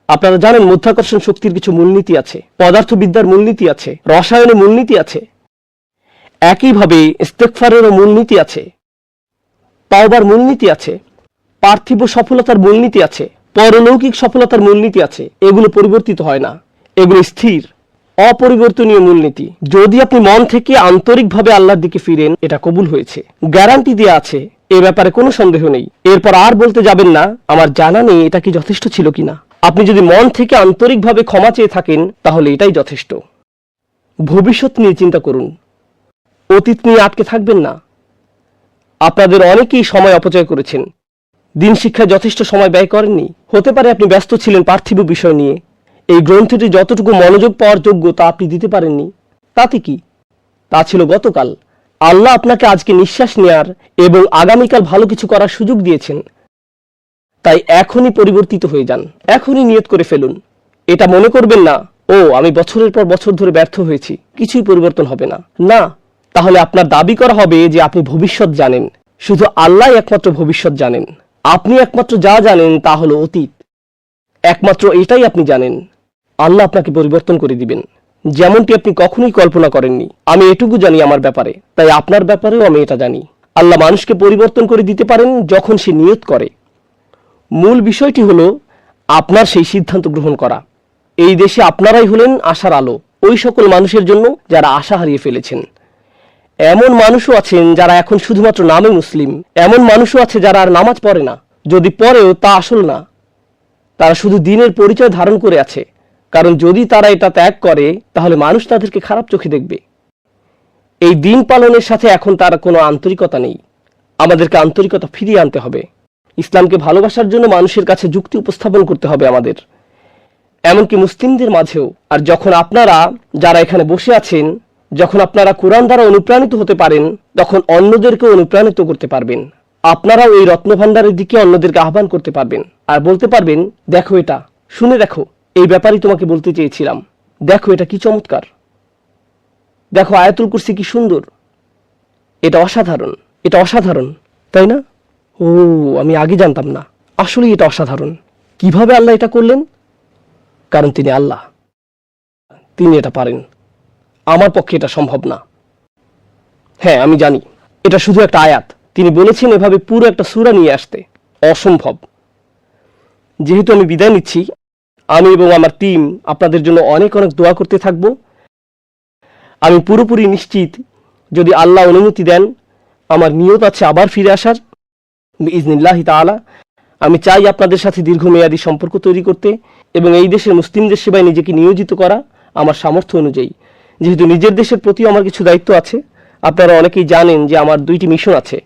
আপনারা জানেন মাধ্যাকর্ষণ শক্তির কিছু মূলনীতি আছে, পদার্থবিদ্যার মূলনীতি আছে, রসায়নের মূলনীতি আছে, একইভাবে ইস্তেগফারেরও মূলনীতি আছে, তাওবার মূলনীতি আছে, পার্থিব সফলতার মূলনীতি আছে, পরলৌকিক সফলতার মূলনীতি আছে। এগুলো পরিবর্তিত হয় না, এগুলো স্থির অপরিবর্তনীয় মূলনীতি। যদি আপনি মন থেকে আন্তরিকভাবে আল্লাহর দিকে ফিরেন, এটা কবুল হয়েছে, গ্যারান্টি দেওয়া আছে, এ ব্যাপারে কোনো সন্দেহ নেই। এরপর আর বলতে যাবেন না আমার জানা নেই এটা কি যথেষ্ট ছিল কিনা। আপনি যদি মন থেকে আন্তরিকভাবে ক্ষমা চেয়ে থাকেন তাহলে এটাই যথেষ্ট। ভবিষ্যৎ নিয়ে চিন্তা করুন, অতীত নিয়ে আটকে থাকবেন না। আপনাদের অনেকেই সময় অপচয় করেছেন, দিন শিক্ষায় যথেষ্ট সময় ব্যয় করেননি। হতে পারে আপনি ব্যস্ত ছিলেন পার্থিব বিষয় নিয়ে। এই গ্রন্থটি যতটুকু মনোযোগ পাওয়ার যোগ্য তা আপনি দিতে পারেননি। তাতে কি? তা ছিল গতকাল। আল্লাহ আপনাকে আজকে নিঃশ্বাস নেয়ার এবং আগামীকাল ভালো কিছু করার সুযোগ দিয়েছেন। তাই এখনই পরিবর্তিত হয়ে যান, এখনই নিয়ত করে ফেলুন। এটা মনে করবেন না ও আমি বছরের পর বছর ধরে ব্যর্থ হয়েছি, কিছুই পরিবর্তন হবে না। না, তাহলে আপনার দাবি করা হবে যে আপনি ভবিষ্যৎ জানেন। শুধু আল্লাহ একমাত্র ভবিষ্যৎ জানেন। আপনি একমাত্র যা জানেন তা হলো অতীত। একমাত্র এটাই আপনি জানেন। আল্লাহ আপনাকে পরিবর্তন করে দিবেন, যেমনটি আপনি কখনোই কল্পনা করেননি। আমি এটুকু জানি আমার ব্যাপারে, তাই আপনার ব্যাপারেও আমি এটা জানি। আল্লাহ মানুষকে পরিবর্তন করে দিতে পারেন যখন সে নিয়ত করে। মূল বিষয়টি হলো আপনার সেই সিদ্ধান্ত গ্রহণ করা। এই দেশে আপনারাই হলেন আশার আলো ওই সকল মানুষের জন্য যারা আশা হারিয়ে ফেলেছেন। এমন মানুষও আছেন যারা এখন শুধুমাত্র নামে মুসলিম। এমন মানুষও আছে যারা আর নামাজ পড়ে না, যদি পড়েও তা আসল না। তারা শুধু দিনের পরিচয় ধারণ করে আছে, কারণ যদি তারা এটা ত্যাগ করে তাহলে মানুষ তাদেরকে খারাপ চোখে দেখবে। এই দিন পালনের সাথে এখন তার কোনো আন্তরিকতা নেই। আমাদেরকে আন্তরিকতা ফিরিয়ে আনতে হবে। ইসলামকে ভালোবাসার জন্য মানুষের কাছে যুক্তি উপস্থাপন করতে হবে আমাদের, এমনকি মুসলিমদের মাঝেও। আর যখন আপনারা যারা এখানে বসে আছেন, যখন আপনারা কোরআন দ্বারা অনুপ্রাণিত হতে পারেন, তখন অন্যদেরকে অনুপ্রাণিত করতে পারবেন। আপনারাও এই রত্নভাণ্ডারের দিকে অন্যদেরকে আহ্বান করতে পারবেন আর বলতে পারবেন, দেখো এটা, শুনে দেখো, এই ব্যাপারেই তোমাকে বলতে চেয়েছিলাম। দেখো এটা কি চমৎকার, দেখো আয়াতুল কুরসি কি সুন্দর, এটা অসাধারণ, এটা অসাধারণ, তাই না? ও, আমি আগে জানতাম না, আসলে এটা অসাধারণ। কিভাবে আল্লাহ এটা করলেন? কারণ তিনি আল্লাহ, তিনি এটা পারেন। আমার পক্ষে এটা সম্ভব না। হ্যাঁ, আমি জানি এটা শুধু একটা আয়াত। তিনি বলেছেন এভাবে পুরো একটা সূরা নিয়ে আসতে, অসম্ভব। যেহেতু আমি বিদায় নিচ্ছি, আমি এবং আমার টিম আপনাদের জন্য অনেক অনেক দোয়া করতে থাকব। আমি পুরোপুরি নিশ্চিত, যদি আল্লাহ অনুমতি দেন, আমার নিয়ত আছে আবার ফিরে আসার বিইজনিল্লাহি তাআলা। আমি চাই আপনাদের সাথে দীর্ঘমেয়াদী সম্পর্ক তৈরি করতে এবং এই দেশের মুসলিমদের সেবায় নিজেকে নিয়োজিত করা আমার সামর্থ্য অনুযায়ী। যেহেতু নিজের দেশের প্রতি আমার কিছু দায়িত্ব আছে, আপনারা অনেকেই জানেন যে আমার 2টি মিশন আছে।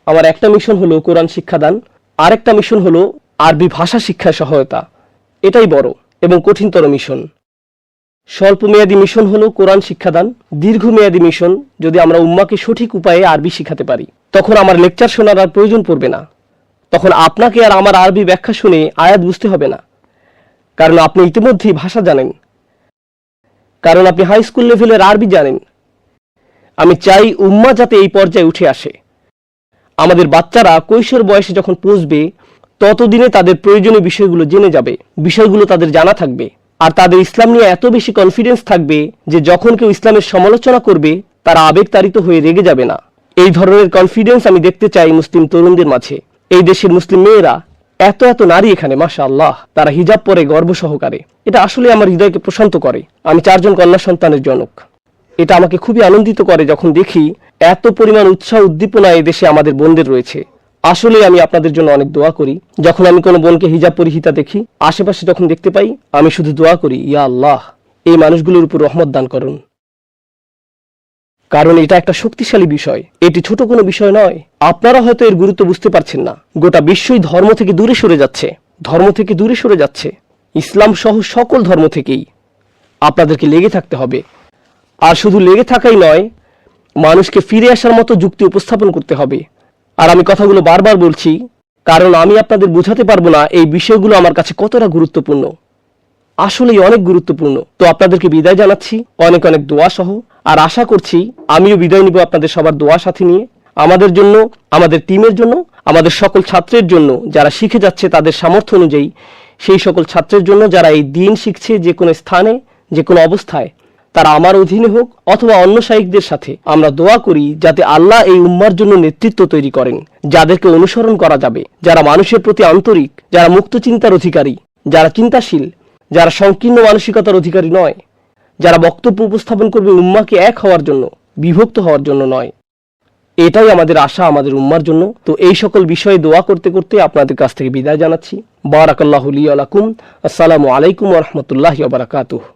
আমার একটা মিশন হলো কোরআন শিক্ষাদান, আর একটা মিশন হলো আরবি ভাষা শিক্ষায় সহায়তা। এটাই বড় এবং কঠিনতর মিশন। স্বল্পমেয়াদী মিশন হলো কোরআন শিক্ষাদান। দীর্ঘমেয়াদী মিশন, যদি আমরা উম্মাকে সঠিক উপায়ে আরবি শিখাতে পারি, তখন আমার লেকচার শোনার আর প্রয়োজন পড়বে না। তখন আপনাকে আর আমার আরবি ব্যাখ্যা শুনে আয়াত বুঝতে হবে না, কারণ আপনি ইতিমধ্যেই ভাষা জানেন, কারণ আপনি হাই স্কুল লেভেলের আরবি জানেন। আমি চাই উম্মা যাতে এই পর্যায়ে উঠে আসে। আমাদের বাচ্চারা কৈশোর বয়সে যখন পৌঁছবে, ততদিনে তাদের প্রয়োজনীয় বিষয়গুলো জেনে যাবে, বিষয়গুলো তাদের জানা থাকবে, আর তাদের ইসলাম নিয়ে এত বেশি কনফিডেন্স থাকবে যে যখন কেউ ইসলামের সমালোচনা করবে, তারা আবেগতাড়িত হয়ে রেগে যাবে না, এই ধরনের কনফিডেন্স আমি দেখতে চাই মুসলিম তরুণদের মাঝে। এই দেশের মুসলিম মেয়েরা, এত এত নারী এখানে, মাশাআল্লাহ, তারা হিজাব পরে গর্ব সহকারে। এটা আসলে আমার হৃদয়কে প্রশান্ত করে। আমি 4 জন কন্যা সন্তানের জনক। এটা আমাকে খুবই আনন্দিত করে যখন দেখি এত পরিমাণ উৎসাহ উদ্দীপনা এই দেশে আমাদের বোনদের রয়েছে। আসলে আমি আপনাদের জন্য অনেক দোয়া করি। যখন আমি কোনো বোনকে হিজাব পরিহিতা দেখি, আশেপাশে যখন দেখতে পাই, আমি শুধু দোয়া করি, ইয়া আল্লাহ, এই মানুষগুলোর উপর রহমত দান করুন। কারণ এটা একটা শক্তিশালী বিষয়, এটি ছোট কোনো বিষয় নয়। আপনারা হয়তো এর গুরুত্ব বুঝতে পারছেন না। গোটা বিশ্বই ধর্ম থেকে দূরে সরে যাচ্ছে, ইসলাম সহ সকল ধর্ম থেকেই। আপনাদেরকে লেগে থাকতে হবে। আর শুধু লেগে থাকাই নয়, মানুষকে ফিরে আসার মতো যুক্তি উপস্থাপন করতে হবে। আর আমি কথাগুলো বারবার বলছি, কারণ আমি আপনাদের বোঝাতে পারবো না এই বিষয়গুলো আমার কাছে কতটা গুরুত্বপূর্ণ। আসলেই অনেক গুরুত্বপূর্ণ। তো আপনাদেরকে বিদায় জানাচ্ছি অনেক অনেক দোয়া সহ। আর আশা করছি আমিও বিদায় নিব আপনাদের সবার দোয়া সাথে নিয়ে, আমাদের জন্য, আমাদের টিমের জন্য, আমাদের সকল ছাত্রের জন্য যারা শিখে যাচ্ছে তাদের সামর্থ্য অনুযায়ী, সেই সকল ছাত্রের জন্য যারা এই দিন শিখছে যে কোনো স্থানে, যে কোনো অবস্থায়, তারা আমার অধীনে হোক অথবা অন্য শাইখদের সাথে। আমরা দোয়া করি যাতে আল্লাহ এই উম্মার জন্য নেতৃত্ব তৈরি করেন, যাদেরকে অনুসরণ করা যাবে, যারা মানুষের প্রতি আন্তরিক, যারা মুক্ত চিন্তার অধিকারী, যারা চিন্তাশীল, যারা সংকীর্ণ মানসিকতার অধিকারী নয়, যারা বক্তব্য উপস্থাপন করবে উম্মাকে এক হওয়ার জন্য, বিভক্ত হওয়ার জন্য নয়। এটাই আমাদের আশা আমাদের উম্মার জন্য। তো এই সকল বিষয়ে দোয়া করতে করতে আপনাদের কাছ থেকে বিদায় জানাচ্ছি। বারাকাল্লাহু লি ওয়া লাকুম। আসসালামু আলাইকুম ওয়া রাহমাতুল্লাহি ওয়া বারাকাতুহু।